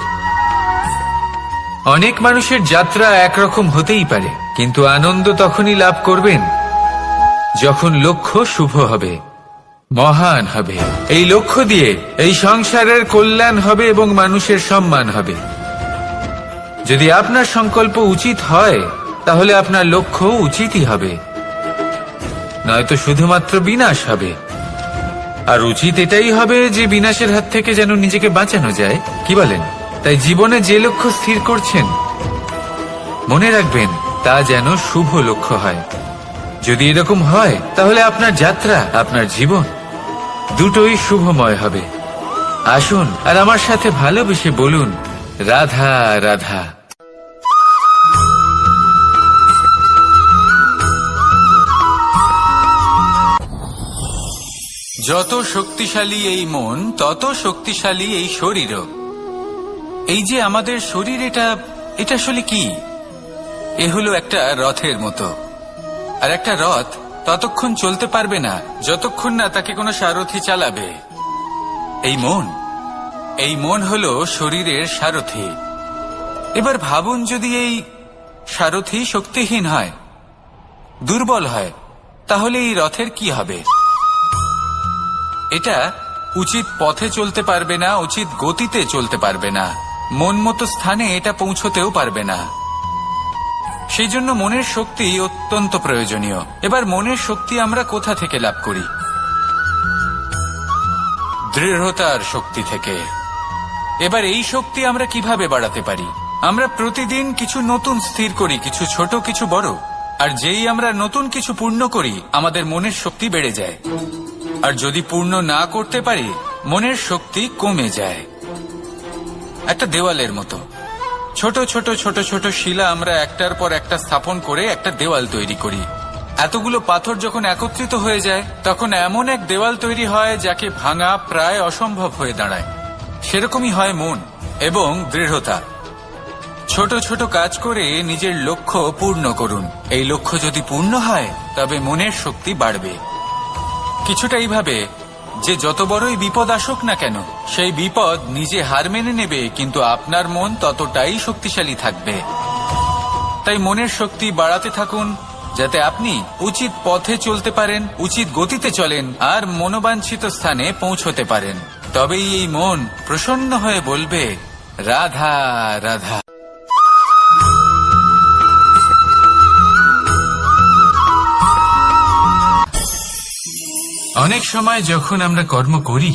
অনেক মানুষের যাত্রা একরকম হতেই পারে, কিন্তু আনন্দ তখনই লাভ করবেন যখন লক্ষ্য শুভ হবে, মহান হবে। এই লক্ষ্য দিয়ে এই সংসারের কল্যাণ হবে এবং মানুষের সম্মান হবে। যদি আপনার সংকল্প উচিত হয় তাহলে আপনার লক্ষ্য উচিতই হবে, নয়তো শুধুমাত্র বিনাশ হবে। আর উচিত এটাই হবে যে বিনাশের হাত থেকে যেন নিজেকে বাঁচানো যায়, কি বলেন? তাই জীবনে যে লক্ষ্য স্থির করছেন, মনে রাখবেন তা যেন শুভ লক্ষ্য হয়। যদি এরকম হয় তাহলে আপনার যাত্রা, আপনার জীবন দুটোই শুভময় হবে। আসুন আর আমার সাথে ভালোবেসে বলুন, রাধা রাধা। যত শক্তিশালী এই মন, তত শক্তিশালী এই শরীরও। এই যে আমাদের শরীর, এটা আসলে কি? এ হলো একটা রথের মতো। আর একটা রথ ততক্ষণ চলতে পারবে না যতক্ষণ না তাকে কোনো সারথি চালাবে। এই মন হলো শরীরের সারথি। এবার ভাবুন, যদি এই সারথি শক্তিহীন হয়, দুর্বল হয়, তাহলে এই রথের কি হবে? এটা উচিত পথে চলতে পারবে না, উচিত গতিতে চলতে পারবে না, মন মতো স্থানে এটা পৌঁছতেও পারবে না। সেই জন্য মনের শক্তি অত্যন্ত প্রয়োজনীয়। এবার মনের শক্তি আমরা কোথা থেকে লাভ করি? দৃঢ়তার শক্তি থেকে। এবার এই শক্তি আমরা কিভাবে বাড়াতে পারি? আমরা প্রতিদিন কিছু নতুন স্থির করি, কিছু ছোট, কিছু বড়। আর যেই আমরা নতুন কিছু পূর্ণ করি, আমাদের মনের শক্তি বেড়ে যায়। আর যদি পূর্ণ না করতে পারি, মনের শক্তি কমে যায়। একটা দেওয়ালের মতো ছোট ছোট ছোট ছোট শিলা আমরা একটার পর একটা স্থাপন করে একটা দেওয়াল তৈরি করি। এতগুলো পাথর যখন একত্রিত হয়ে যায়, তখন এমন এক দেওয়াল তৈরি হয় যাকে ভাঙা প্রায় অসম্ভব হয়ে দাঁড়ায়। সেরকমই হয় মন এবং দৃঢ়তা। ছোট ছোট কাজ করে নিজের লক্ষ্য পূর্ণ করুন। এই লক্ষ্য যদি পূর্ণ হয়, তবে মনের শক্তি বাড়বে। কিছুটা এইভাবে যে যত বড়ই বিপদ আসুক না কেন, সেই বিপদ নিজে হার মেনে নেবে, কিন্তু আপনার মন ততটাই শক্তিশালী থাকবে। তাই মনের শক্তি বাড়াতে থাকুন, যাতে আপনি উচিত পথে চলতে পারেন, উচিত গতিতে চলেন আর মনোবাঞ্ছিত স্থানে পৌঁছতে পারেন। তবেই এই মন প্রসন্ন হয়ে বলবে, রাধা রাধা। অনেক সময় যখন আমরা কর্ম করি,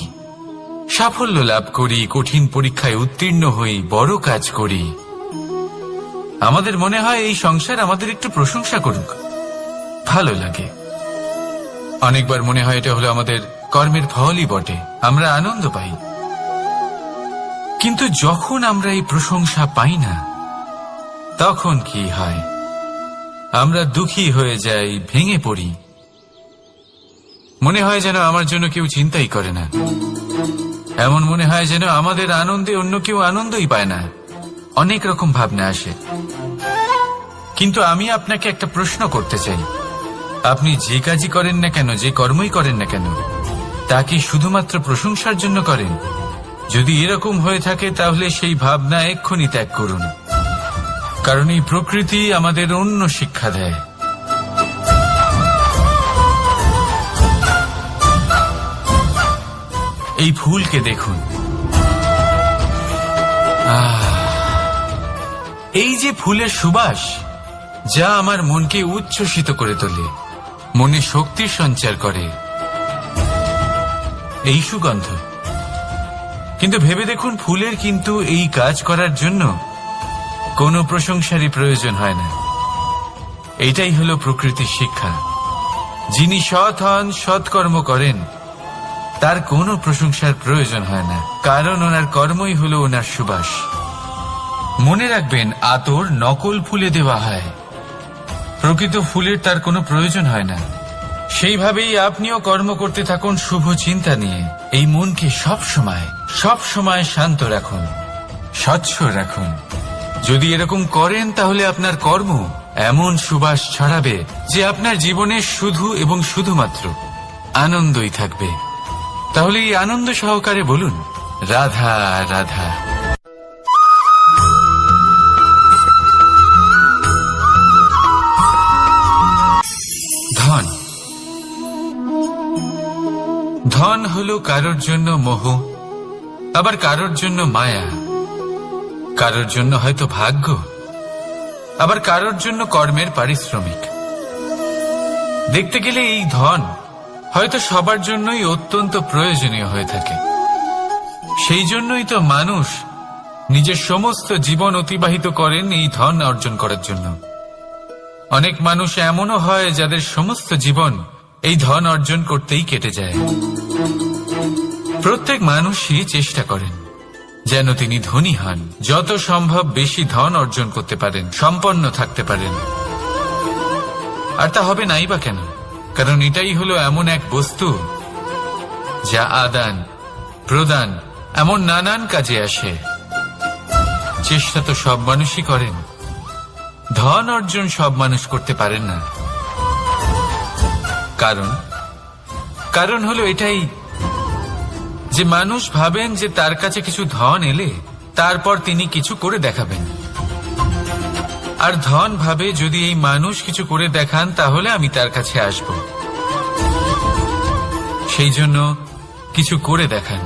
সাফল্য লাভ করি, কঠিন পরীক্ষায় উত্তীর্ণ হই, বড় কাজ করি, আমাদের মনে হয় এই সংসার আমাদের একটু প্রশংসা করুক, ভালো লাগে। অনেকবার মনে হয় এটা হলো আমাদের কর্মের ফলই বটে, আমরা আনন্দ পাই। কিন্তু যখন আমরা এই প্রশংসা পাই না, তখন কি হয়? আমরা দুঃখী হয়ে যাই, ভেঙে পড়ি। মনে হয় যেন আমার জন্য কেউ চিন্তাই করে না। এমন মনে হয় যেন আমাদের আনন্দে অন্য কেউ আনন্দই পায় না। অনেক রকম ভাবনা আসে। কিন্তু আমি আপনাকে একটা প্রশ্ন করতে চাই, আপনি যে কাজই করেন না কেন, যে কর্মই করেন না কেন, তা কি শুধুমাত্র প্রশংসার জন্য করেন? যদি এরকম হয়ে থাকে তাহলে সেই ভাবনা এক্ষুনি ত্যাগ করুন, কারণ এই প্রকৃতি আমাদের অন্য শিক্ষা দেয়। এই ফুলকে দেখুন, এই যে ফুলের সুবাস, যা আমার মনকে উচ্ছ্বসিত করে তোলে, মনে শক্তির সঞ্চার করে, এই সুগন্ধ। কিন্তু ভেবে দেখুন, ফুলের কিন্তু এই কাজ করার জন্য কোনো প্রশংসারই প্রয়োজন হয় না। এইটাই হলো প্রকৃতির শিক্ষা। যিনি সৎ হন, সৎকর্ম করেন, তার কোনো প্রশংসার প্রয়োজন হয় না, কারণ ওনার কর্মই হলো ওনার সুবাস। মনে রাখবেন, আতর নকল ফুলে দেওয়া হয়, প্রকৃত ফুলের তার কোনো প্রয়োজন হয় না। সেইভাবেই আপনিও কর্ম করতে থাকুন শুভ চিন্তা নিয়ে। এই মনকে সব সময় শান্ত রাখুন, স্বচ্ছ রাখুন। যদি এরকম করেন তাহলে আপনার কর্ম এমন সুবাস ছড়াবে যে আপনার জীবনে শুধু এবং শুধুমাত্র আনন্দই থাকবে। তাহলে এই আনন্দ সহকারে বলুন, রাধা রাধা। ধন, ধন হলো কারোর জন্য মোহ, আবার কারোর জন্য মায়া, কারোর জন্য হয়তো ভাগ্য, আবার কারোর জন্য কর্মের পারিশ্রমিক। দেখতে গেলে এই ধন হয়তো সবার জন্যই অত্যন্ত প্রয়োজনীয় হয়ে থাকে। সেই জন্যই তো মানুষ নিজের সমস্ত জীবন অতিবাহিত করেন এই ধন অর্জন করার জন্য। অনেক মানুষ এমনও হয় যাদের সমস্ত জীবন এই ধন অর্জন করতেই কেটে যায়। প্রত্যেক মানুষই চেষ্টা করেন যেন তিনি ধনী হন, যত সম্ভব বেশি ধন অর্জন করতে পারেন, সম্পন্ন থাকতে পারেন। আর তা হবে নাই বা কেন? কারণ এটাই হলো এমন এক বস্তু যা আদান প্রদান এমন নানান কাজে আসে। চেষ্টা তো সব মানুষই করেন, ধন অর্জন সব মানুষ করতে পারেন না। কারণ হলো এটাই যে মানুষ ভাবেন যে তার কাছে কিছু ধন এলে তারপর তিনি কিছু করে দেখাবেন, আর ধন ভাবে যদি এই মানুষ কিছু করে দেখান তাহলে আমি তার কাছে আসব। সেই জন্য কিছু করে দেখান,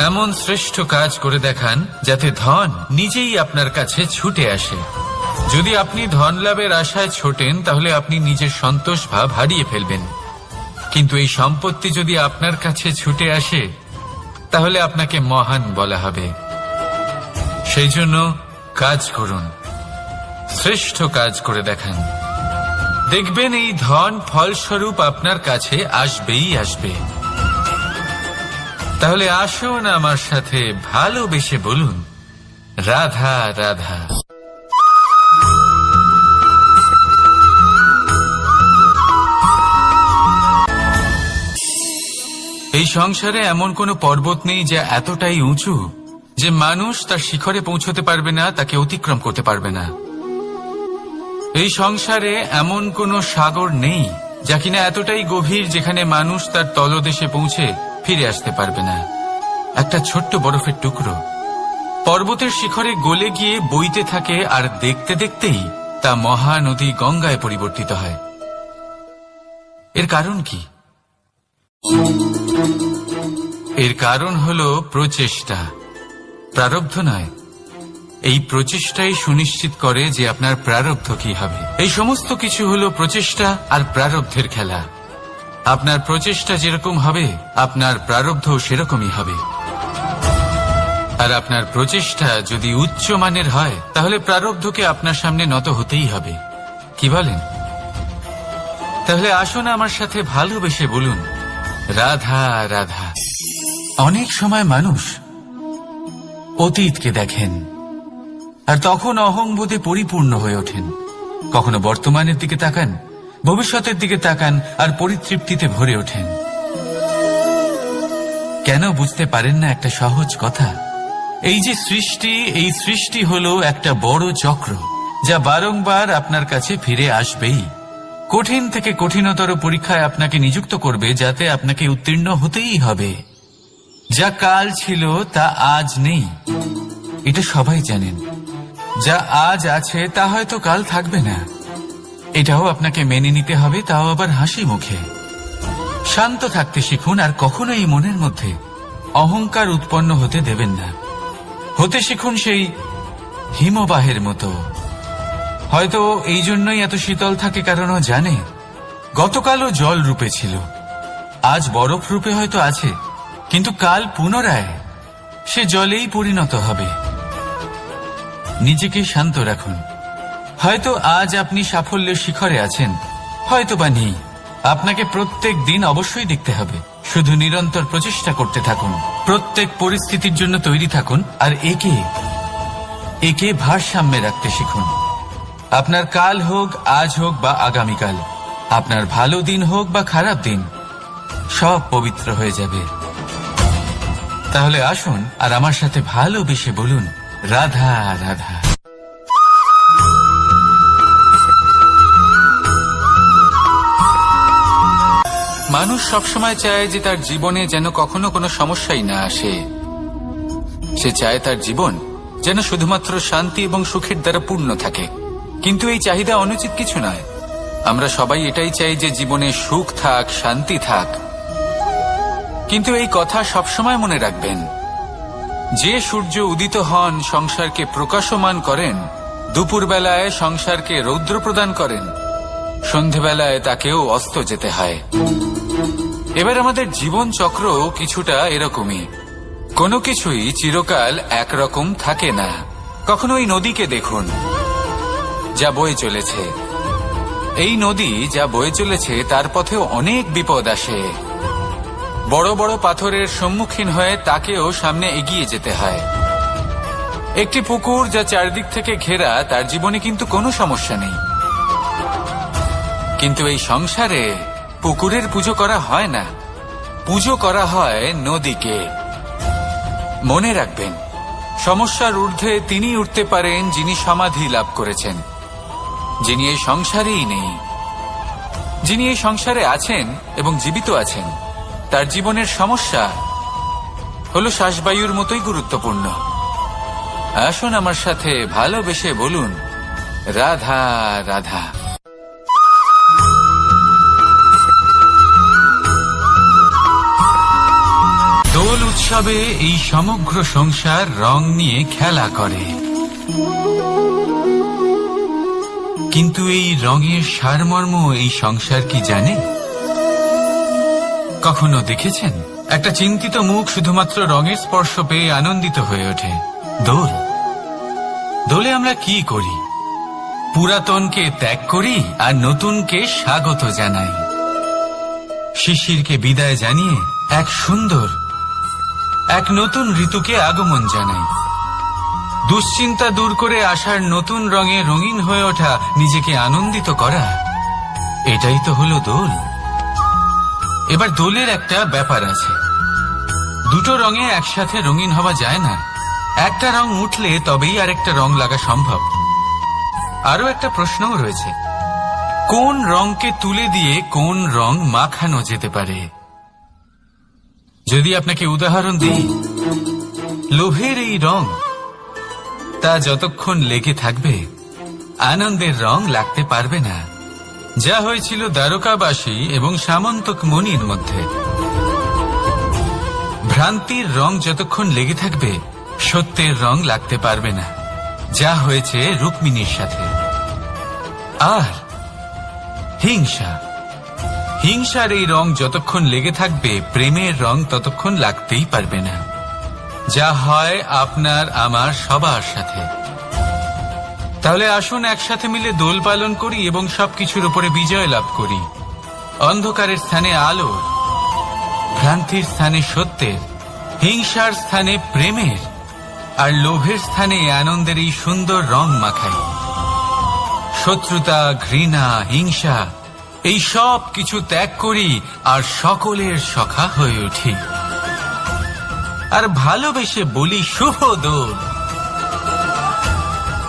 এমন শ্রেষ্ঠ কাজ করে দেখান যাতে ধন নিজেই আপনার কাছে ছুটে আসে। যদি আপনি ধন লাভের আশায় ছোটেন তাহলে আপনি নিজের সন্তোষ ভাব হারিয়ে ফেলবেন। কিন্তু এই সম্পত্তি যদি আপনার কাছে ছুটে আসে তাহলে আপনাকে মহান বলা হবে। সেই জন্য কাজ করুন, শ্রেষ্ঠ কাজ করে দেখান, দেখবেন এই ধন ফলস্বরূপ আপনার কাছে আসবেই আসবে। তাহলে আসুন আমার সাথে ভালোবেসে বলুন, রাধা রাধা। এই সংসারে এমন কোনো পর্বত নেই যা এতটাই উঁচু যে মানুষ তার শিখরে পৌঁছতে পারবে না, তাকে অতিক্রম করতে পারবে না। এই সংসারে এমন কোনো সাগর নেই যা কিনা এতটাই গভীর যেখানে মানুষ তার তলদেশে পৌঁছে ফিরে আসতে পারবে না। একটা ছোট্ট বরফের টুকরো পর্বতের শিখরে গলে গিয়ে বইতে থাকে, আর দেখতে দেখতেই তা মহানদী গঙ্গায় পরিবর্তিত হয়। এর কারণ কি? এর কারণ হলো প্রচেষ্টা, প্রারব্ধ নয়। এই প্রচেষ্টাই সুনিশ্চিত করে যে আপনার প্রারব্ধ কি হবে। এই সমস্ত কিছু হলো প্রচেষ্টা আর প্রারব্ধের খেলা। আপনার প্রচেষ্টা যেরকম হবে আপনার প্রারব্ধ সেরকমই হবে। আর আপনার প্রচেষ্টা যদি উচ্চ মানের হয় তাহলে প্রারব্ধকে আপনার সামনে নত হতেই হবে। কি বলেন? তাহলে আসুন আমার সাথে ভালোবেসে বলুন, রাধা রাধা। অনেক সময় মানুষ অতীতকে দেখেন আর তখন অহংবোধে পরিপূর্ণ হয়ে ওঠেন। কখনো বর্তমানের দিকে তাকান, ভবিষ্যতের দিকে তাকান আর পরিতৃপ্তিতে ভরে ওঠেন। কেন বুঝতে পারেন না একটা সহজ কথা? এই যে সৃষ্টি, এই সৃষ্টি হলো একটা বড় চক্র, যা বারংবার আপনার কাছে ফিরে আসবেই। কঠিন থেকে কঠিনতর পরীক্ষায় আপনাকে নিযুক্ত করবে, যাতে আপনাকে উত্তীর্ণ হতেই হবে। যা কাল ছিল তা আজ নেই, এটা সবাই জানেন। যা আজ আছে তা হয়তো কাল থাকবে না, এটাও আপনাকে মেনে নিতে হবে, তাও আবার হাসি মুখে। শান্ত থাকতে শিখুন আর কখনোই মনের মধ্যে অহংকার উৎপন্ন হতে দেবেন না। হতে শিখুন সেই হিমবাহের মতো। হয়তো এই জন্যই এত শীতল থাকে, কারণ ও জানে গতকালও জল রূপে ছিল, আজ বরফ রূপে হয়তো আছে, কিন্তু কাল পুনরায় সে জলেই পরিণত হবে। নিজেকে শান্ত রাখুন। হয়তো আজ আপনি সাফল্যের শিখরে আছেন, হয়তো বা নেই। আপনাকে প্রত্যেক দিন অবশ্যই দেখতে হবে। শুধু নিরন্তর প্রচেষ্টা করতে থাকুন, প্রত্যেক পরিস্থিতির জন্য তৈরি থাকুন, আর একে ভারসাম্যে রাখতে শিখুন। আপনার কাল হোক, আজ হোক বা আগামীকাল, আপনার ভালো দিন হোক বা খারাপ দিন, সব পবিত্র হয়ে যাবে। তাহলে আসুন আর আমার সাথে ভালোবেসে বলুন, রাধা রাধা। মানুষ সবসময় চায় যে তার জীবনে যেন কখনো কোনো সমস্যাই না আসে। সে চায় তার জীবন যেন শুধুমাত্র শান্তি এবং সুখের দ্বারা পূর্ণ থাকে। কিন্তু এই চাহিদা অনুচিত কিছু নয়। আমরা সবাই এটাই চাই যে জীবনে সুখ থাক, শান্তি থাক। কিন্তু এই কথা সবসময় মনে রাখবেন, যে সূর্য উদিত হন সংসারকে প্রকাশমান করেন, দুপুরবেলায় সংসারকে রৌদ্র প্রদান করেন, সন্ধেবেলায় তাকেও অস্ত যেতে হয়। এবার আমাদের জীবন চক্র কিছুটা এরকমই। কোনো কিছুই চিরকাল একরকম থাকে না। কখনো এই নদীকে দেখুন, যা বয়ে চলেছে। এই নদী যা বয়ে চলেছে তার পথেও অনেক বিপদ আসে। বড় বড় পাথরের সম্মুখীন হয়ে তাকেও সামনে এগিয়ে যেতে হয়। একটি পুকুর যা চারদিক থেকে ঘেরা, তার জীবনে কিন্তু কোনো সমস্যা নেই। কিন্তু এই সংসারে পুকুরের পুজো করা হয় না, পুজো করা হয় নদীকে। মনে রাখবেন, সমস্যার ঊর্ধ্বে তিনি উঠতে পারেন যিনি সমাধি লাভ করেছেন, যিনি এই সংসারেই নেই। যিনি এই সংসারে আছেন এবং জীবিত আছেন, তার জীবনের সমস্যা হলো শ্বাসবায়ুর মতোই গুরুত্বপূর্ণ। আসুন আমার সাথে ভালোবেসে বলুন, রাধা রাধা। দোল উৎসবে এই সমগ্র সংসার রং নিয়ে খেলা করে, কিন্তু এই রঙের সারমর্ম এই সংসার কি জানে? কখনো দেখেছেন একটা চিন্তিত মুখ শুধুমাত্র রঙের স্পর্শ পেয়ে আনন্দিত হয়ে ওঠে? দোলে আমরা কি করি? পুরাতনকে ত্যাগ করি আর নতুনকে স্বাগত জানাই। শিশিরকে বিদায় জানিয়ে এক নতুন ঋতুকে আগমন জানাই। দুশ্চিন্তা দূর করে আসার নতুন রঙে রঙিন হয়ে ওঠা, নিজেকে আনন্দিত করা, এটাই তো হলো দোল। এবার দোলের একটা ব্যাপার আছে, দুটো রঙে একসাথে রঙিন হওয়া যায় না। একটা রং উঠলে তবেই আরেকটা রং লাগা সম্ভব। আরো একটা প্রশ্নও রয়েছে, কোন রংকে তুলে দিয়ে কোন রং মাখানো যেতে পারে? যদি আপনাকে উদাহরণ দিই, লোভের এই রং, তা যতক্ষণ লেগে থাকবে আনন্দের রং লাগতে পারবে না। যা হয়েছিল দ্বারকাবাসী এবং সামন্তক মণির মধ্যে। ভ্রান্তির রং যতক্ষণ লেগে থাকবে সত্যের রং লাগতে পারবে না, যা হয়েছে রুক্মিণীর সাথে। আর হিংসার এই রং যতক্ষণ লেগে থাকবে প্রেমের রং ততক্ষণ লাগতেই পারবে না, যা হয় আপনার আমার সবার সাথে। তাহলে আসুন একসাথে মিলে দোল পালন করি এবং সবকিছুর উপরে বিজয় লাভ করি। অন্ধকারের স্থানে আলোর, ভ্রান্তির স্থানে সত্যের, হিংসার স্থানে প্রেমের, আর লোভের স্থানে আনন্দের এই সুন্দর রং মাখাই। শত্রুতা, ঘৃণা, হিংসা এই সব কিছু ত্যাগ করি আর সকলের সখা হয়ে উঠি, আর ভালোবেসে বলি শুভ দোল।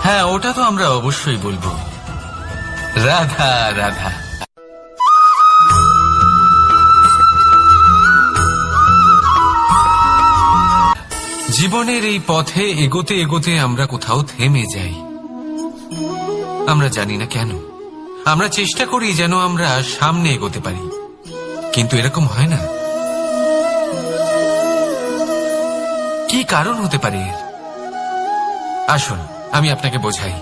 হ্যাঁ, ওটা তো আমরা অবশ্যই বলবো, রাধা রাধা। জীবনের এই পথে এগোতে এগোতে আমরা কোথাও থেমে যাই, আমরা জানি না কেন। আমরা চেষ্টা করি যেন আমরা সামনে এগোতে পারি, কিন্তু এরকম হয় না। কি কারণ হতে পারে এর? আসুন আমি আপনাকে বোঝাই।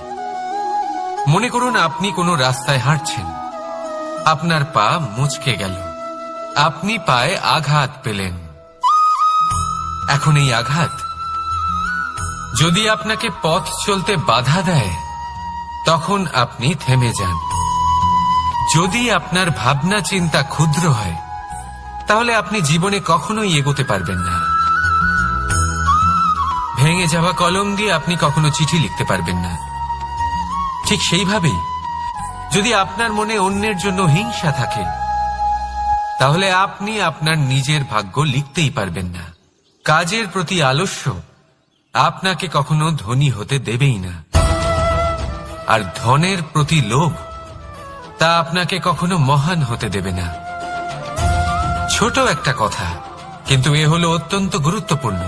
মনে করুন আপনি কোনো রাস্তায় হাঁটছেন, আপনার পা মুচকে গেল, আপনি পায়ে আঘাত পেলেন। এখন এই আঘাত যদি আপনাকে পথ চলতে বাধা দেয়, তখন আপনি থেমে যান। যদি আপনার ভাবনা চিন্তা ক্ষুদ্র হয়, তাহলে আপনি জীবনে কখনোই এগোতে পারবেন না। ভেঙে যাওয়া কলম দিয়ে আপনি কখনো চিঠি লিখতে পারবেন না। ঠিক সেইভাবেই যদি আপনার মনে অন্যের জন্য হিংসা থাকে, তাহলে আপনি আপনার নিজের ভাগ্য লিখতেই পারবেন না। কাজের প্রতি আলস্য আপনাকে কখনো ধনী হতে দেবেই না, আর ধনের প্রতি লোভ তা আপনাকে কখনো মহান হতে দেবে না। ছোট একটা কথা, কিন্তু এ হলো অত্যন্ত গুরুত্বপূর্ণ।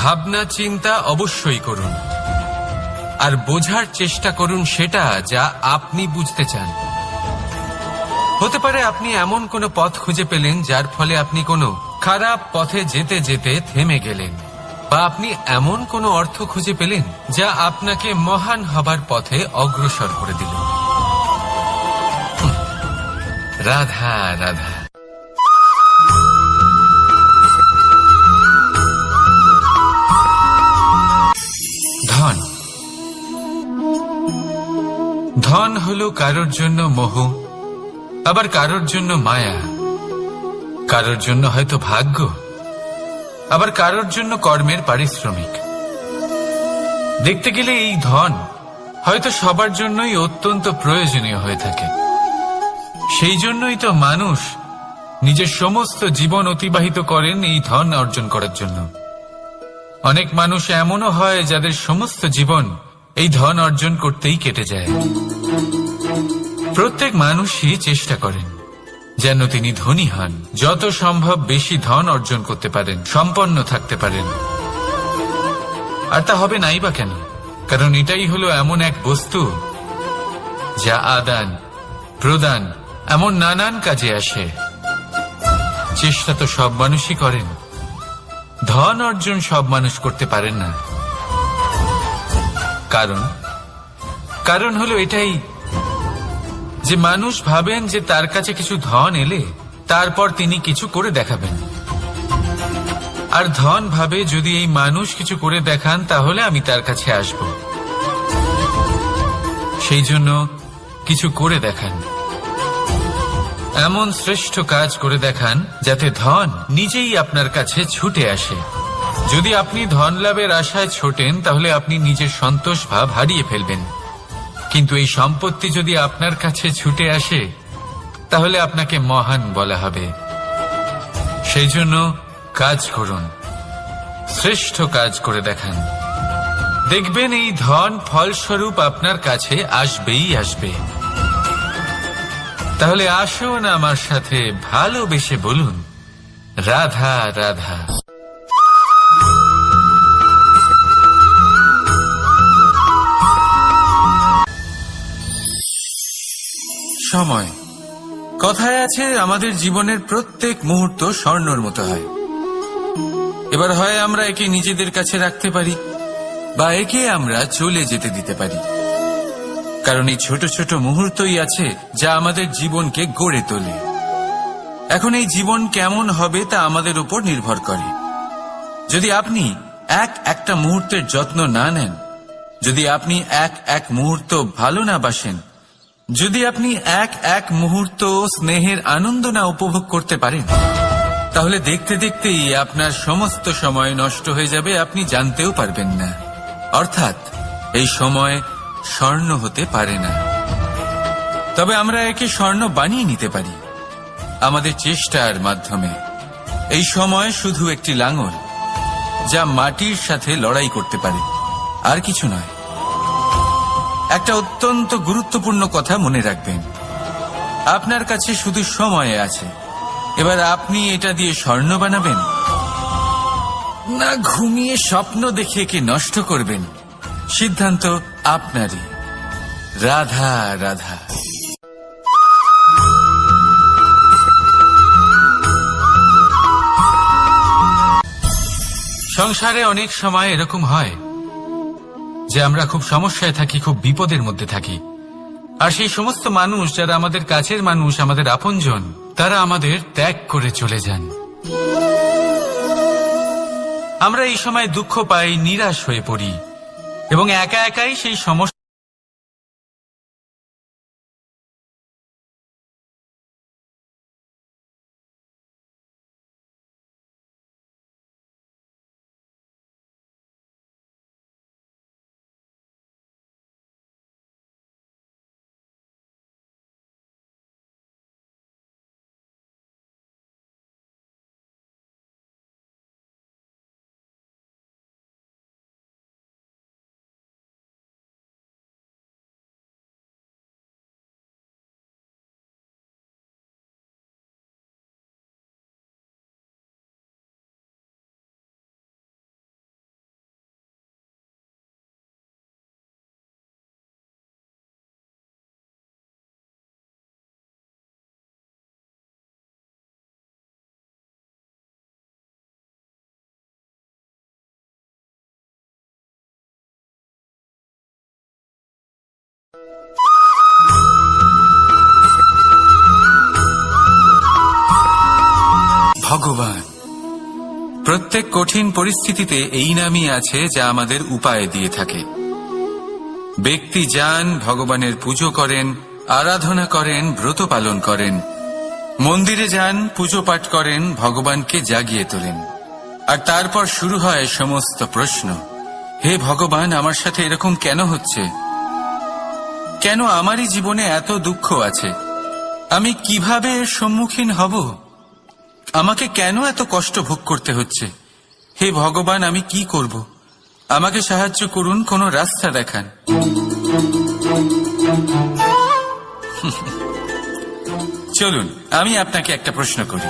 ভাবনা চিন্তা অবশ্যই করুন, আর বোঝার চেষ্টা করুন সেটা যা আপনি বুঝতে চান। হতে পারে আপনি এমন কোনো পথ খুঁজে পেলেন যার ফলে আপনি কোনো খারাপ পথে যেতে যেতে থেমে গেলেন, বা আপনি এমন কোনো অর্থ খুঁজে পেলেন যা আপনাকে মহান হবার পথে অগ্রসর করে দিল। রাধা রাধা। ধন, ধন হলো কারোর জন্য মোহ, আবার কারোর জন্য মায়া, কারোর জন্য হয়তো ভাগ্য, আবার কারোর জন্য কর্মের পারিশ্রমিক। দেখতে গেলে এই ধন হয়তো সবার জন্যই অত্যন্ত প্রয়োজনীয় হয়ে থাকে। সেই জন্যই তো মানুষ নিজের সমস্ত জীবন অতিবাহিত করেন এই ধন অর্জন করার জন্য। অনেক মানুষ এমনও হয় যাদের সমস্ত জীবন এই ধন অর্জন করতেই কেটে যায়। প্রত্যেক মানুষই চেষ্টা করেন যেন তিনি ধনী হন, যত সম্ভব বেশি ধন অর্জন করতে পারেন, সম্পন্ন থাকতে পারেন। আর তা হবে নাই বা কেন? কারণ এটাই হলো এমন এক বস্তু যা আদান প্রদান এমন নানান কাজে আসে। চেষ্টা তো সব মানুষই করেন, ধন অর্জন সব মানুষ করতে পারেন না। কারণ হলো এটাই যে মানুষ ভাবেন যে তার কাছে কিছু ধন এলে তারপর তিনি কিছু করে দেখাবেন, আর ধন ভাবে যদি এই মানুষ কিছু করে দেখান তাহলে আমি তার কাছে আসব। সেই জন্য কিছু করে দেখান, এমন শ্রেষ্ঠ কাজ করে দেখান যাতে ধন নিজেই আপনার কাছে ছুটে আসে। যদি আপনি ধন লাভের আশায় ছোটেন তাহলে আপনি নিজের সন্তোষ ভাব হারিয়ে ফেলবেন, কিন্তু এই সম্পত্তি যদি আপনার কাছে ছুটে আসে তাহলে আপনাকে মহান বলা হবে। সেই জন্য কাজ করুন, শ্রেষ্ঠ কাজ করে দেখান, দেখবেন এই ধন ফলস্বরূপ আপনার কাছে আসবেই আসবে। তাহলে আসুন আমার সাথে ভালোবেসে বলুন রাধা রাধা। সময়, কথায় আছে আমাদের জীবনের প্রত্যেক মুহূর্ত স্বর্ণের মতো হয়। এবার হয় আমরা একে নিজেদের কাছে রাখতে পারি বা একে আমরা চলে যেতে দিতে পারি, কারণ এই ছোট ছোট মুহূর্তই আছে যা আমাদের জীবনকে গড়ে তোলে। এখন এই জীবন কেমন হবে তা আমাদের উপর নির্ভর করে। যদি আপনি একটা মুহূর্তের যত্ন না নেন, যদি আপনি এক মুহূর্ত ভালো না বাসেন, যদি আপনি এক মুহূর্ত স্নেহের আনন্দ না উপভোগ করতে পারেন, তাহলে দেখতে দেখতেই আপনার সমস্ত সময় নষ্ট হয়ে যাবে, আপনি জানতেও পারবেন না। অর্থাৎ এই সময় স্বর্ণ হতে পারে না। তবে আমরা একে স্বর্ণ বানিয়ে নিতে পারি আমাদের চেষ্টার মাধ্যমে। এই সময় শুধু একটি লাঙল যা মাটির সাথে লড়াই করতে পারে, আর কিছু নয়। একটা অত্যন্ত গুরুত্বপূর্ণ কথা মনে রাখবেন, আপনার কাছে শুধু সময় আছে। এবার আপনি এটা দিয়ে স্বর্ণ বানাবেন, না ঘুমিয়ে স্বপ্ন দেখে একে নষ্ট করবেন, সিদ্ধান্ত আপনারই। রাধা রাধা। সংসারে অনেক সময় এরকম হয় যে আমরা খুব সমস্যায় থাকি, খুব বিপদের মধ্যে থাকি, আর সেই সমস্ত মানুষ যারা আমাদের কাছের মানুষ, আমাদের আপনজন, তারা আমাদের ত্যাগ করে চলে যান। আমরা এই সময় দুঃখ পাই, নিরাশ হয়ে পড়ি এবং একা একাই সেই সমস্যা ভগবান। প্রত্যেক কঠিন পরিস্থিতিতে এই নামই আছে যা আমাদের উপায় দিয়ে থাকে। ব্যক্তি যান, ভগবানের পুজো করেন, আরাধনা করেন, ব্রত পালন করেন, মন্দিরে যান, পুজো পাঠ করেন, ভগবানকে জাগিয়ে তোলেন, আর তারপর শুরু হয় সমস্ত প্রশ্ন। হে ভগবান, আমার সাথে এরকম কেন হচ্ছে? কেন আমারই জীবনে এত দুঃখ আছে? আমি কিভাবে এর সম্মুখীন হব? আমাকে কেন এত কষ্ট ভোগ করতে হচ্ছে? হে ভগবান, আমি কি করব? আমাকে সাহায্য করুন, কোনো রাস্তা দেখান। চলুন আমি আপনাকে একটা প্রশ্ন করি।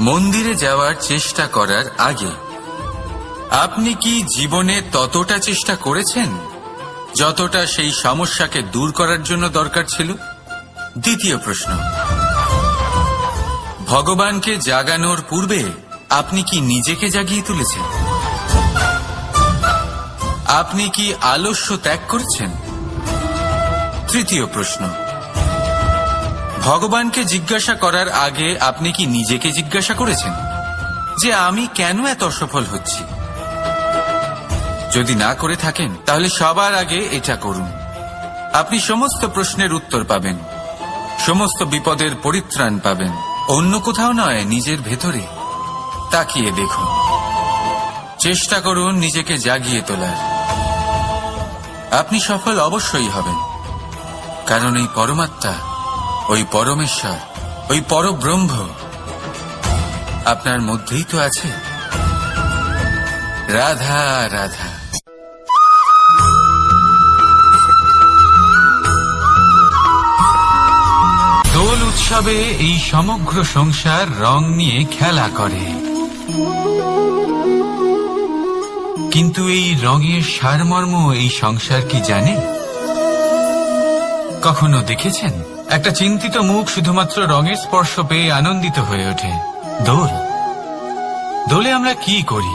মন্দিরে যাওয়ার চেষ্টা করার আগে আপনি কি জীবনে ততটা চেষ্টা করেছেন যতটা সেই সমস্যাকে দূর করার জন্য দরকার ছিল? দ্বিতীয় প্রশ্ন, ভগবানকে জাগানোর পূর্বে আপনি কি নিজেকে জাগিয়ে তুলেছেন? আপনি কি আলস্য ত্যাগ করেছেন? তৃতীয় প্রশ্ন, ভগবানকে জিজ্ঞাসা করার আগে আপনি কি নিজেকে জিজ্ঞাসা করেছেন যে আমি কেন এত অসফল হচ্ছি? যদি না করে থাকেন তাহলে সবার আগে এটা করুন। আপনি সমস্ত প্রশ্নের উত্তর পাবেন, সমস্ত বিপদের পরিত্রাণ পাবেন। অন্য কোথাও নয়, নিজের ভেতরে তাকিয়ে দেখুন। চেষ্টা করুন নিজেকে জাগিয়ে তোলার। আপনি সফল অবশ্যই হবেন, কারণ এই পরমাত্মা, ওই পরমেশ্বর, ওই পরব্রহ্ম আপনার মধ্যেই তো আছে। রাধা রাধা। দোল উৎসবে এই সমগ্র সংসার রং নিয়ে খেলা করে, কিন্তু এই রঙের সারমর্ম এই সংসার কি জানে? কখনো দেখেছেন একটা চিন্তিত মুখ শুধুমাত্র রঙের স্পর্শ পেয়ে আনন্দিত হয়ে ওঠে? দোলে আমরা কি করি?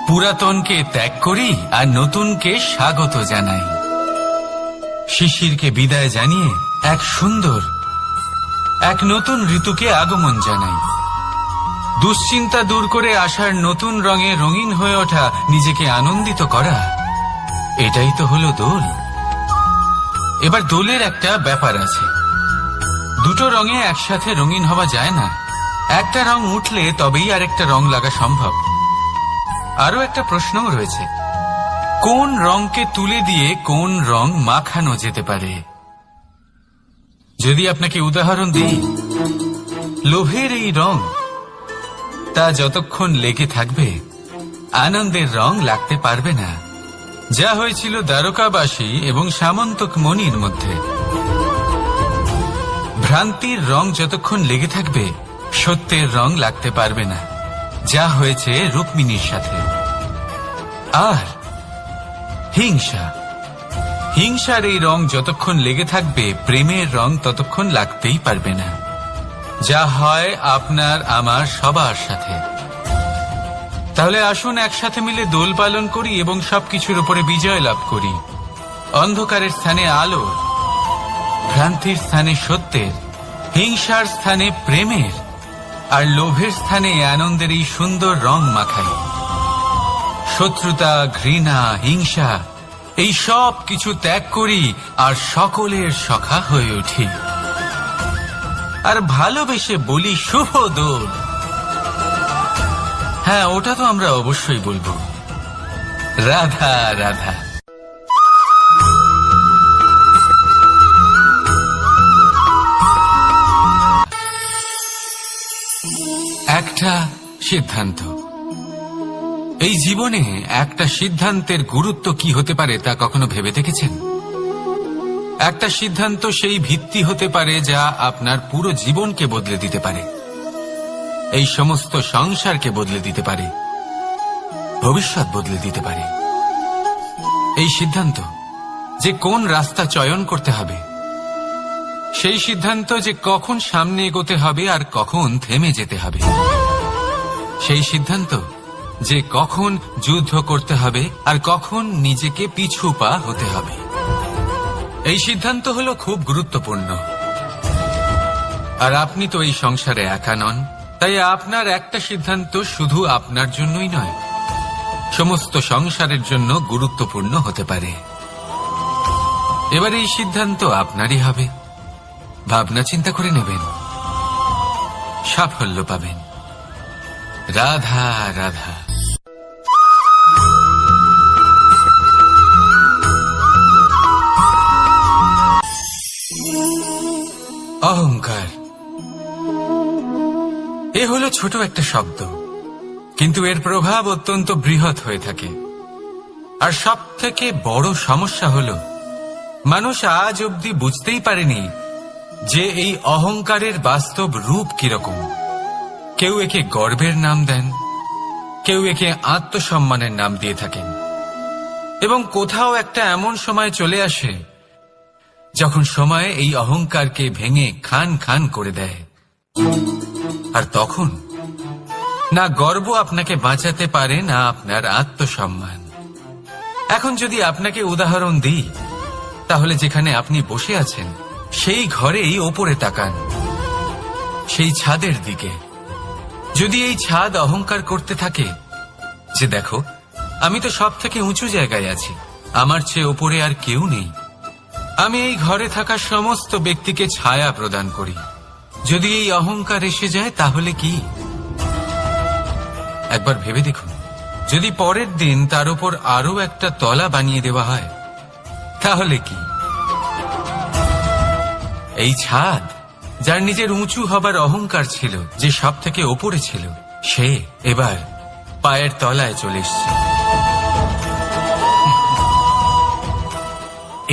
পুরাতনকে ত্যাগ করি আর নতুনকে স্বাগত জানাই। শিশিরকে বিদায় জানিয়ে এক সুন্দর, এক নতুন ঋতুকে আগমন জানাই। দুশ্চিন্তা দূর করে আসার নতুন রঙে রঙিন হয়ে ওঠা, নিজেকে আনন্দিত করা, এটাই তো হলো দোল। এবার দোলের একটা ব্যাপার আছে, দুটো রঙে একসাথে রঙিন হওয়া যায় না। একটা রং উঠলে তবেই আরেকটা রং লাগা সম্ভব। আরো একটা প্রশ্নও রয়েছে, কোন রংকে তুলে দিয়ে কোন রং মাখানো যেতে পারে? যদি আপনাকে উদাহরণ দিই, লোভের এই রং তা যতক্ষণ লেগে থাকবে আনন্দের রং লাগতে পারবে না। যা হয়েছিল দ্বারকাবাসী এবং সামন্তক মণির মধ্যে। ভ্রান্তির রং যতক্ষণ লেগে থাকবে সত্যের রং লাগতে পারবে না, যা হয়েছে রুক্মিণীর সাথে। আর হিংসার এই রং যতক্ষণ লেগে থাকবে প্রেমের রং ততক্ষণ লাগতেই পারবে না, যা হয় আপনার আমার সবার সাথে। তাহলে আসুন একসাথে মিলে দোল পালন করি এবং সবকিছুর উপরে বিজয় লাভ করি। অন্ধকারের স্থানে আলো, ভ্রান্তির স্থানে সত্যের, হিংসার স্থানে প্রেমের, আর লোভের স্থানে আনন্দের এই সুন্দর রং মাখাই। শত্রুতা, ঘৃণা, হিংসা এই সব কিছু ত্যাগ করি আর সকলের সখা হয়ে উঠি। আর ভালোবেসে বলি শুভ দোল। হ্যাঁ, ওটা তো আমরা অবশ্যই বলবো, রাধা রাধা। একটা সিদ্ধান্ত। এই জীবনে একটা সিদ্ধান্তের গুরুত্ব কি হতে পারে তা কখনো ভেবে দেখেছেন? একটা সিদ্ধান্ত সেই ভিত্তি হতে পারে যা আপনার পুরো জীবনকে বদলে দিতে পারে, এই সমস্ত সংসারকে বদলে দিতে পারে, ভবিষ্যৎ বদলে দিতে পারে। এই সিদ্ধান্ত যে কোন রাস্তা চয়ন করতে হবে, সেই সিদ্ধান্ত যে কখন সামনে এগোতে হবে আর কখন থেমে যেতে হবে, সেই সিদ্ধান্ত যে কখন যুদ্ধ করতে হবে আর কখন নিজেকে পিছু পা হতে হবে। এই সিদ্ধান্ত হলো খুব গুরুত্বপূর্ণ। আর আপনি তো এই সংসারে একা নন, তাই আপনার একটা সিদ্ধান্ত শুধু আপনার জন্যই নয়, সমস্ত সংসারের জন্য গুরুত্বপূর্ণ হতে পারে। এবার এই সিদ্ধান্ত আপনারই হবে। ভাবনা চিন্তা করে নেবেন, সাফল্য পাবেন। রাধা রাধা। অহংকার এ হলো ছোট একটা শব্দ, কিন্তু এর প্রভাব অত্যন্ত বৃহৎ হয়ে থাকে। আর সব থেকে বড় সমস্যা হলো মানুষ আজ অবধি বুঝতেই পারেনি যে এই অহংকারের বাস্তব রূপ কিরকম। কেউ একে গর্বের নাম দেন, কেউ একে আত্মসম্মানের নাম দিয়ে থাকেন, এবং কোথাও একটা এমন সময় চলে আসে যখন সময় এই অহংকারকে ভেঙে খান খান করে দেয়। আর তখন না গর্ব আপনাকে বাঁচাতে পারে, না আপনার আত্মসম্মান। এখন যদি আপনাকে উদাহরণ দিই, তাহলে যেখানে আপনি বসে আছেন সেই ঘরেই ওপরে তাকান, সেই ছাদের দিকে। যদি এই ছাদ অহংকার করতে থাকে যে দেখো আমি তো সব থেকে উঁচু জায়গায় আছি, আমার চেয়ে ওপরে আর কেউ নেই, আমি এই ঘরে থাকা সমস্ত ব্যক্তিকে ছায়া প্রদান করি, যদি এই অহংকার এসে যায় তাহলে কি? একবার ভেবে দেখুন, যদি পরের দিন তার উপর আরো একটা তলা বানিয়ে দেওয়া হয় তাহলে কি? এই ছাদ যার নিজের উঁচু হবার অহংকার ছিল, যে সব থেকে ওপরে ছিল, সে এবার পায়ের তলায় চলে এসছে।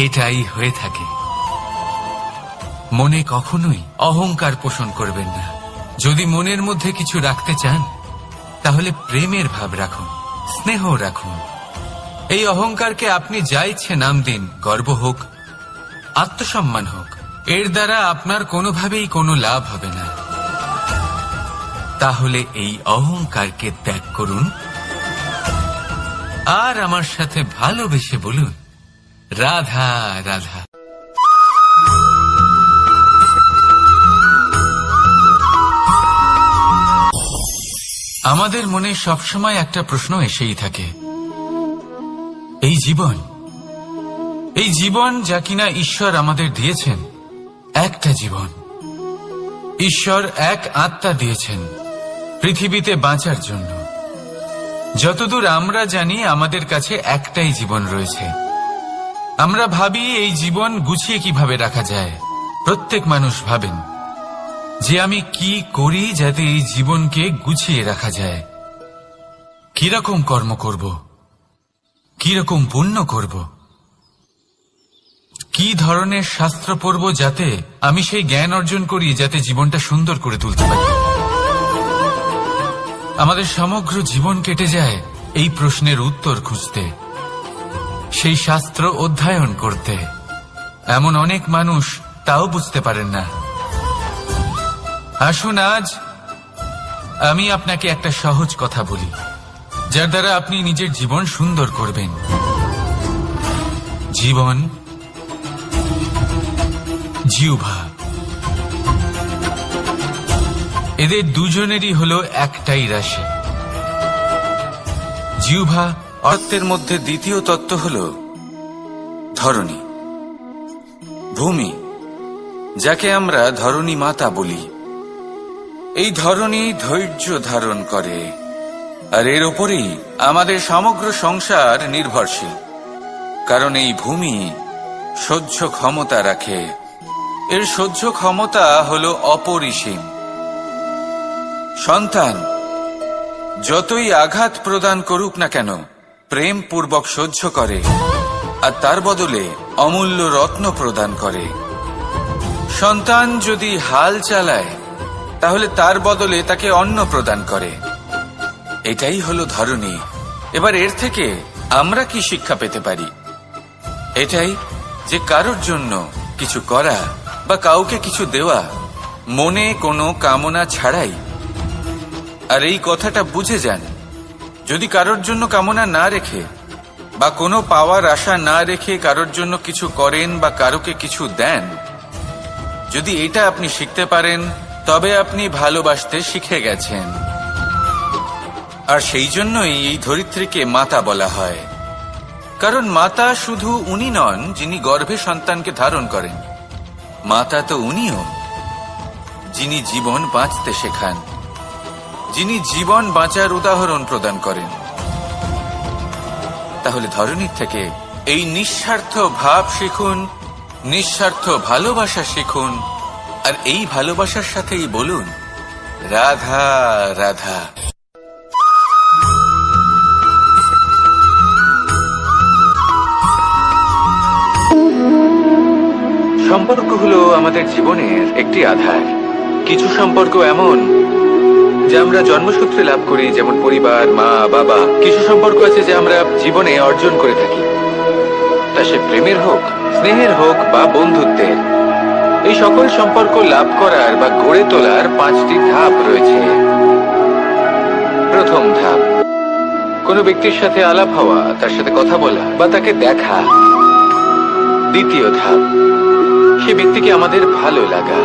এটাই হয়ে থাকে। মনে কখনোই অহংকার পোষণ করবেন না। যদি মনের মধ্যে কিছু রাখতে চান তাহলে প্রেমের ভাব রাখুন, স্নেহ রাখুন। এই অহংকারকে আপনি যা ইচ্ছে নাম দিন, গর্ব হোক, আত্মসম্মান হোক, এর দ্বারা আপনার কোনোভাবেই কোনো লাভ হবে না। তাহলে এই অহংকারকে ত্যাগ করুন আর আমার সাথে ভালোবেসে বলুন, রাধা রাধা। আমাদের মনে সবসময় একটা প্রশ্ন এসেই থাকে, এই জীবন যা কিনা ঈশ্বর আমাদের দিয়েছেন, একটা জীবন। ঈশ্বর এক আত্মা দিয়েছেন পৃথিবীতে বাঁচার জন্য। যতদূর আমরা জানি আমাদের কাছে একটাই জীবন রয়েছে। আমরা ভাবি এই জীবন গুছিয়ে কিভাবে রাখা যায়, প্রত্যেক মানুষ ভাবেন যে আমি কি করি যাতে এই জীবনকে গুছিয়ে রাখা যায়, কিরকম কর্ম করব, কিরকম পুণ্য করব, কি ধরনের শাস্ত্র পড়ব যাতে আমি সেই জ্ঞান অর্জন করি যাতে জীবনটা সুন্দর করে তুলতে পারি। আমাদের সমগ্র জীবন কেটে যায় এই প্রশ্নের উত্তর খুঁজতে, সেই শাস্ত্র অধ্যয়ন করতে। এমন অনেক মানুষ তাও বুঝতে পারেন না। আসুন আজ আমি আপনাকে একটা সহজ কথা বলি, যার দ্বারা আপনি নিজের জীবন সুন্দর করবেন। জীবন, জিহ্বা, এদের দুজনেরই হলো একটাই রাশি। জিহ্বা অর্থের মধ্যে দ্বিতীয় তত্ত্ব হল ধরণী, ভূমি, যাকে আমরা ধরণী মাতা বলি। এই ধরণী ধৈর্য ধারণ করে, আর এর ওপরেই আমাদের সমগ্র সংসার নির্ভরশীল। কারণ এই ভূমি সহ্য ক্ষমতা রাখে, এর সহ্য ক্ষমতা হল অপরিসীম। সন্তান যতই আঘাত প্রদান করুক না কেন, প্রেম পূর্বক সহ্য করে, আর তার বদলে অমূল্য রত্ন প্রদান করে। সন্তান যদি হাল চালায়, তাহলে তার বদলে তাকে অন্ন প্রদান করে। এটাই হলো ধরণী। এবার এর থেকে আমরা কি শিক্ষা পেতে পারি? এটাই যে কারোর জন্য কিছু করা বা কাউকে কিছু দেওয়া মনে কোনো কামনা ছাড়াই। আর এই কথাটা বুঝে যান, যদি কারোর জন্য কামনা না রেখে বা কোনো পাওয়ার আশা না রেখে কারোর জন্য কিছু করেন বা কারোকে কিছু দেন, যদি এটা আপনি শিখতে পারেন, তবে আপনি ভালোবাসতে শিখে গেছেন। আর সেই জন্যই এই ধরিত্রীকে মাতা বলা হয়। কারণ মাতা শুধু উনি নন যিনি গর্ভে সন্তানকে ধারণ করেন, মাতা তো উনিও যিনি জীবন বাঁচতে শেখান, যিনি জীবন বাঁচার উদাহরণ প্রদান করেন। তাহলে ধরণীর থেকে এই নিঃস্বার্থ ভাব শিখুন, নিঃস্বার্থ ভালোবাসা শিখুন, আর এই ভালোবাসার সাথেই বলুন রাধা রাধা। সম্পর্ক হলো আমাদের জীবনের একটি আধার। কিছু সম্পর্ক এমন যা আমরা জন্মসূত্রে লাভ করি, যেমন পরিবার, মা, বাবা। কিছু সম্পর্ক আছে যা আমরা জীবনে অর্জন করে থাকি, তা সে প্রেমের হোক, স্নেহের হোক বা বন্ধুত্বের। এই সকল সম্পর্ক লাভ করার বা গড়ে তোলার 5টি ধাপ রয়েছে। প্রথম ধাপ, কোনো ব্যক্তির সাথে আলাপ হওয়া, তার সাথে কথা বলা বা তাকে দেখা। দ্বিতীয় ধাপ, সে ব্যক্তিকে আমাদের ভালো লাগা।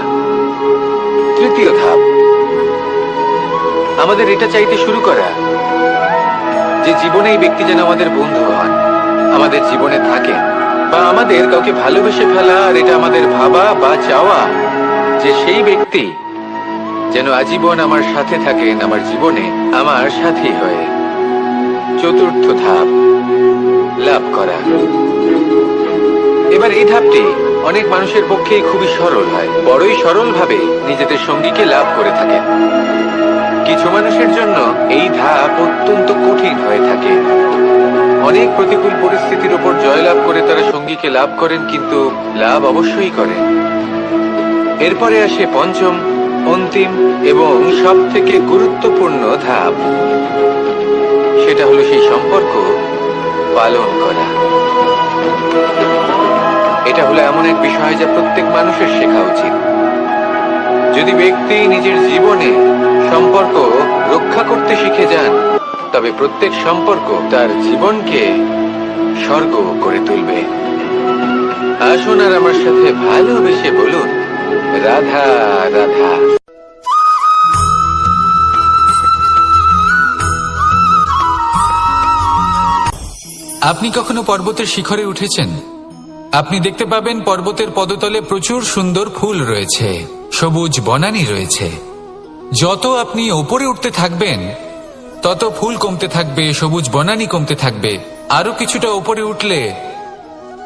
তৃতীয় ধাপ, আমাদের এটা চাইতে শুরু করা যে জীবনে এই ব্যক্তি যেন আমাদের বন্ধু হন, আমাদের জীবনে থাকেন, বা আমাদের কাউকে ভালোবেসে ফেলা। আর এটা আমাদের ভাবা বা চাওয়া যে সেই ব্যক্তি যেন আজীবন আমার সাথে থাকেন, আমার জীবনে আমার সাথী হয়ে। চতুর্থ ধাপ, লাভ করা। এবার এই ধাপটি অনেক মানুষের পক্ষেই খুবই সরল হয়, বড়ই সরল ভাবে নিজেদের সঙ্গীকে লাভ করে থাকে। কিছু মানুষের জন্য এই ধাপ অত্যন্ত কঠিন হয়ে থাকে। অনেক প্রতিকূল পরিস্থিতির উপর জয়লাভ করে তারা সঙ্গীকে লাভ করেন, কিন্তু লাভ অবশ্যই করেন। এরপরে আসে পঞ্চম, অন্তিম এবং সব থেকে গুরুত্বপূর্ণ ধাপ। সেটা হলো সেই সম্পর্ক পালন করা। এটা হলো এমন এক বিষয় যা প্রত্যেক মানুষের শেখা উচিত। যদি ব্যক্তি নিজের জীবনে সম্পর্ক রক্ষা করতে শিখে যান, তবে প্রত্যেক সম্পর্ক তার জীবনকে স্বর্গ করে তুলবে। আসুন আর আমার সাথে ভালোবেসে বলুন রাধা রাধা। আপনি কখনো পর্বতের শিখরে উঠেছেন? আপনি দেখতে পাবেন পর্বতের পদতলে প্রচুর সুন্দর ফুল রয়েছে, সবুজ বনানী রয়েছে। যত আপনি ওপরে উঠতে থাকবেন, তত ফুল কমতে থাকবে, সবুজ বনানী কমতে থাকবে। আরো কিছুটা ওপরে উঠলে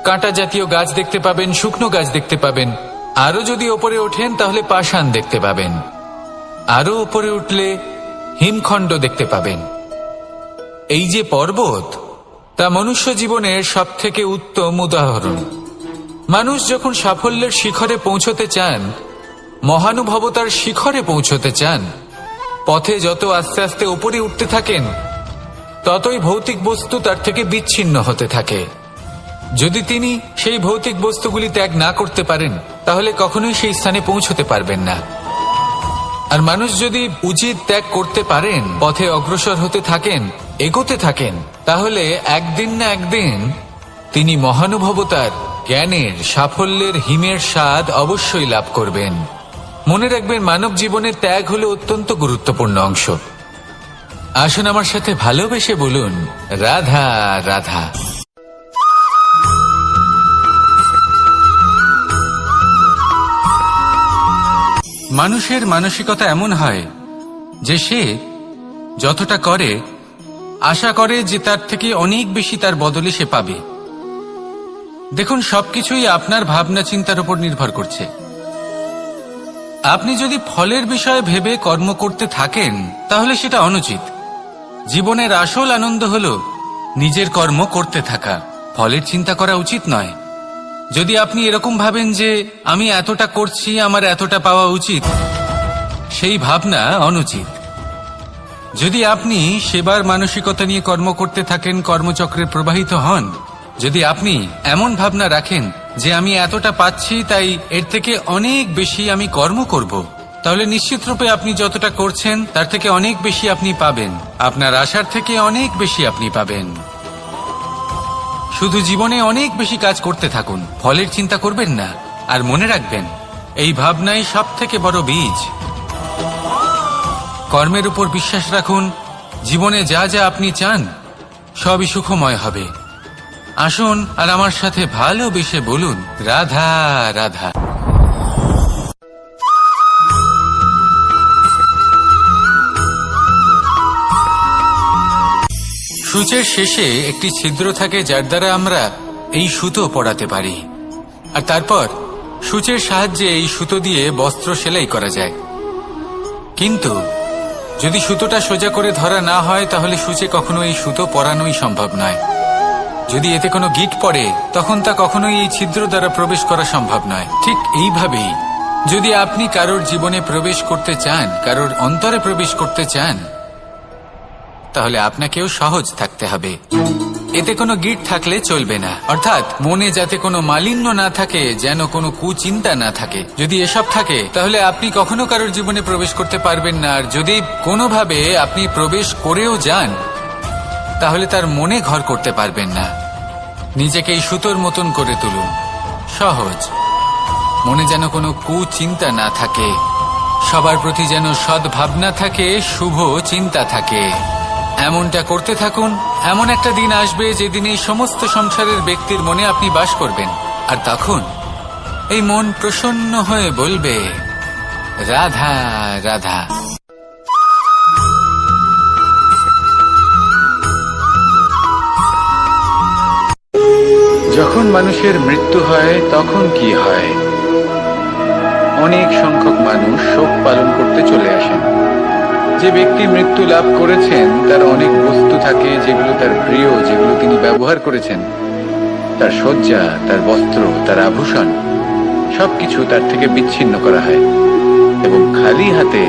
কাঁটা জাতীয় গাছ দেখতে পাবেন, শুকনো গাছ দেখতে পাবেন। আরো যদি ওপরে ওঠেন তাহলে পাষাণ দেখতে পাবেন, আরো ওপরে উঠলে হিমখণ্ড দেখতে পাবেন। এই যে পর্বত, তা মনুষ্য জীবনের সবথেকে উত্তম উদাহরণ। মানুষ যখন সাফল্যের শিখরে পৌঁছতে চান, মহানুভবতার শিখরে পৌঁছতে চান, পথে যত আস্তে আস্তে উপরে উঠতে থাকেন, ততই ভৌতিক বস্তু তার থেকে বিচ্ছিন্ন হতে থাকে। যদি তিনি সেই ভৌতিক বস্তুগুলি ত্যাগ না করতে পারেন, তাহলে কখনোই সেই স্থানে পৌঁছতে পারবেন না। আর মানুষ যদি উচিত ত্যাগ করতে পারেন, পথে অগ্রসর হতে থাকেন, এগোতে থাকেন, তাহলে একদিন না একদিন তিনি মহানুভবতার, জ্ঞানের, সাফল্যের হিমের স্বাদ অবশ্যই লাভ করবেন। মনে রাখবেন, মানব জীবনে ত্যাগ হলো অত্যন্ত গুরুত্বপূর্ণ অংশ। আসুন আমার সাথে ভালোবেসে বলুন, রাধা রাধা। মানুষের মানসিকতা এমন হয় যে সে যতটা করে আশা করে যে তার থেকে অনেক বেশি তার বদলে সে পাবে। দেখুন, সবকিছুই আপনার ভাবনা চিন্তার উপর নির্ভর করছে। আপনি যদি ফলের বিষয়ে ভেবে কর্ম করতে থাকেন, তাহলে সেটা অনুচিত। জীবনের আসল আনন্দ হলো নিজের কর্ম করতে থাকা, ফলের চিন্তা করা উচিত নয়। যদি আপনি এরকম ভাবেন যে আমি এতটা করছি, আমার এতটা পাওয়া উচিত, সেই ভাবনা অনুচিত। যদি আপনি সেবার মানসিকতা নিয়ে কর্ম করতে থাকেন, কর্মচক্রে প্রবাহিত হন, যদি আপনি এমন ভাবনা রাখেন যে আমি এতটা পাচ্ছি, তাই এর থেকে অনেক বেশি আমি কর্ম করব, তাহলে নিশ্চিতরূপে আপনি যতটা করছেন তার থেকে অনেক বেশি আপনি পাবেন। আপনার আশার থেকে অনেক বেশি আপনি পাবেন। শুধু জীবনে অনেক বেশি কাজ করতে থাকুন, ফলের চিন্তা করবেন না। আর মনে রাখবেন, এই ভাবনাই সব থেকে বড় বীজ। কর্মের উপর বিশ্বাস রাখুন। জীবনে যা যা আপনি চান সবই সুখময় হবে। আসুন আর আমার সাথে ভালোবেসে বলুন, রাধা রাধা। সূচের শেষে একটি ছিদ্র থাকে, যার দ্বারা আমরা এই সুতো পরাতে পারি। আর তারপর সূচের সাহায্যে এই সুতো দিয়ে বস্ত্র সেলাই করা যায়। কিন্তু যদি সুতোটা সোজা করে ধরা না হয়, তাহলে সূচে কখনো এই সুতো পরানোই সম্ভব নয়। যদি এতে কোনো গিঁট পড়ে, তখন তা কখনোই এই ছিদ্র দ্বারা প্রবেশ করা সম্ভব নয়। ঠিক এইভাবেই যদি আপনি কারোর জীবনে প্রবেশ করতে চান, কারোর অন্তরে প্রবেশ করতে চান, তাহলে আপনাকেও সহজ থাকতে হবে। এতে কোনো গিঁট থাকলে চলবে না, অর্থাৎ মনে যাতে কোনো মালিন্য না থাকে, যেন কোনো কুচিন্তা না থাকে। যদি এসব থাকে, তাহলে আপনি কখনো কারোর জীবনে প্রবেশ করতে পারবেন না। আর যদি কোনোভাবে আপনি প্রবেশ করেও যান, তাহলে তার মনে ঘর করতে পারবেন না। নিজেকে এই সুতোর মতন করে তুলুন, সহজ। মনে যেন কোনো কুচিন্তা না থাকে, সবার প্রতি যেন সদ্ভাবনা থাকে, শুভ চিন্তা থাকে। এমনটা করতে থাকুন। এমন একটা দিন আসবে যেদিন এই সমস্ত সংসারের ব্যক্তির মনে আপনি বাস করবেন। আর তখন এই মন প্রসন্ন হয়ে বলবে, রাধা রাধা। যখন মানুষের মৃত্যু হয়, তখন কি হয়? অনেক সংখ্যক মানুষ শোক পালন করতে চলে আসেন। যে ব্যক্তি মৃত্যু লাভ করেছেন, তার অনেক বস্তু থাকে যেগুলো তার প্রিয়, যেগুলো তিনি ব্যবহার করেছেন। তার শয্যা, তার বস্ত্র, তার আভূষণ, সবকিছু তার থেকে বিচ্ছিন্ন করা হয় এবং খালি হাতে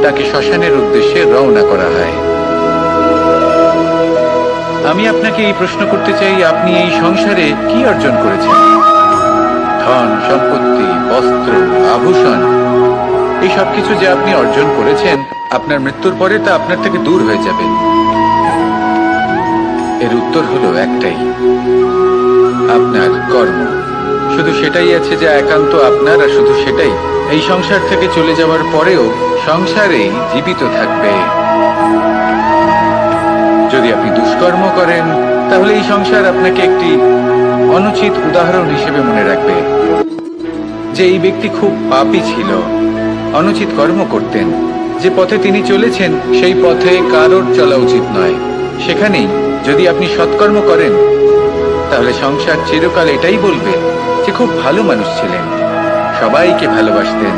তাকে শ্মশানের উদ্দেশ্যে রওনা করা হয়। আমি আপনাকে এই প্রশ্ন করতে চাই, আপনি এই সংসারে কি অর্জন করেছেন? ধন সম্পত্তি, বস্ত্র, আভূষণ, এই সবকিছু যে আপনি অর্জন করেছেন, আপনার মৃত্যুর পরে তা আপনার থেকে দূর হয়ে যাবে। এর উত্তর হলো একটাই, আপনার কর্ম। শুধু সেটাই আছে যা একান্ত আপনার, আর শুধু সেটাই এই সংসার থেকে চলে যাওয়ার পরেও সংসারেই জীবিত থাকবে। যদি আপনি দুষ্কর্ম করেন, তাহলে এই সংসার আপনাকে একটি অনুচিত উদাহরণ হিসেবে মনে রাখবে যে এই ব্যক্তি খুব পাপী ছিল, অনুচিত কর্ম করতেন। যে পথে তিনি চলেছেন, সেই পথে কারোর চলা উচিত নয়। সেখানেই যদি আপনি সৎকর্ম করেন, তাহলে সংসার চিরকাল এটাই বলবে যে খুব ভালো মানুষ ছিলেন। সবাইকে ভালোবাসতেন,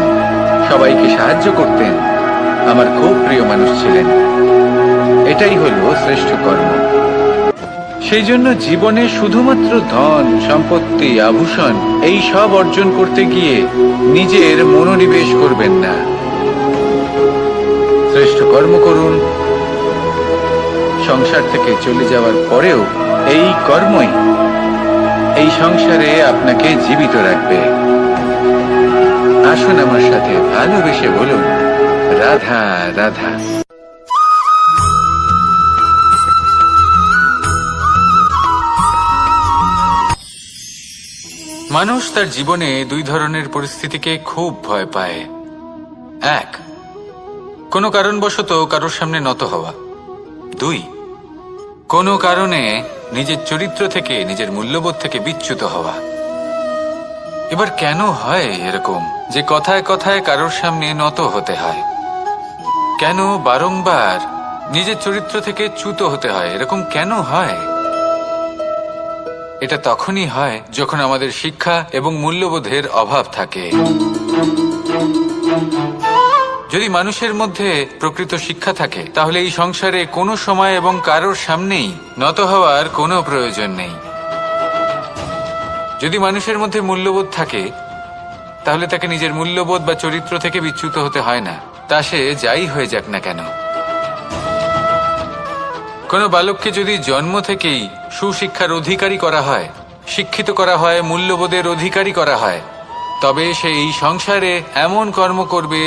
সবাইকে সাহায্য করতেন। আমার খুব প্রিয় মানুষ ছিলেন। এটাই হলো শ্রেষ্ঠ কর্ম। সেই জন্য জীবনে শুধুমাত্র ধন, সম্পত্তি, আভূষণ এই সব অর্জন করতে গিয়ে নিজের মনোনিবেশ করবেন না। শ্রেষ্ঠ কর্ম করুন। সংসার থেকে চলে যাওয়ার পরেও এই কর্মই এই সংসারে আপনাকে জীবিত রাখবে। আসুন আমার সাথে ভালোবেসে বলুন, রাধা রাধা। মানুষ তার জীবনে দুই ধরনের পরিস্থিতিকে খুব ভয় পায়। এক, কোনো কারণবশত কারোর সামনে নত হওয়া। দুই, কোনো কারণে নিজের চরিত্র থেকে, নিজের মূল্যবোধ থেকে বিচ্যুত হওয়া। এবার কেন হয় এরকম যে কথায় কথায় কারোর সামনে নত হতে হয়? কেন বারংবার নিজের চরিত্র থেকে চ্যুত হতে হয়? এরকম কেন হয়? এটা তখনই হয় যখন আমাদের শিক্ষা এবং মূল্যবোধের অভাব থাকে। যদি মানুষের মধ্যে প্রকৃত শিক্ষা থাকে, তাহলে এই সংসারে কোনো সময় এবং কারোর সামনেই নত হওয়ার কোনো প্রয়োজন নেই। যদি মানুষের মধ্যে মূল্যবোধ থাকে, তাহলে তাকে নিজের মূল্যবোধ বা চরিত্র থেকে বিচ্যুত হতে হয় না, তা সে যাই হয়ে যাক না কেন। কোনো বালককে যদি জন্ম থেকেই সুশিক্ষার অধিকারী করা হয়, শিক্ষিত করা হয়, মূল্যবোধের অধিকারী করা হয়, তবে সে এই সংসারে এমন কর্ম করবে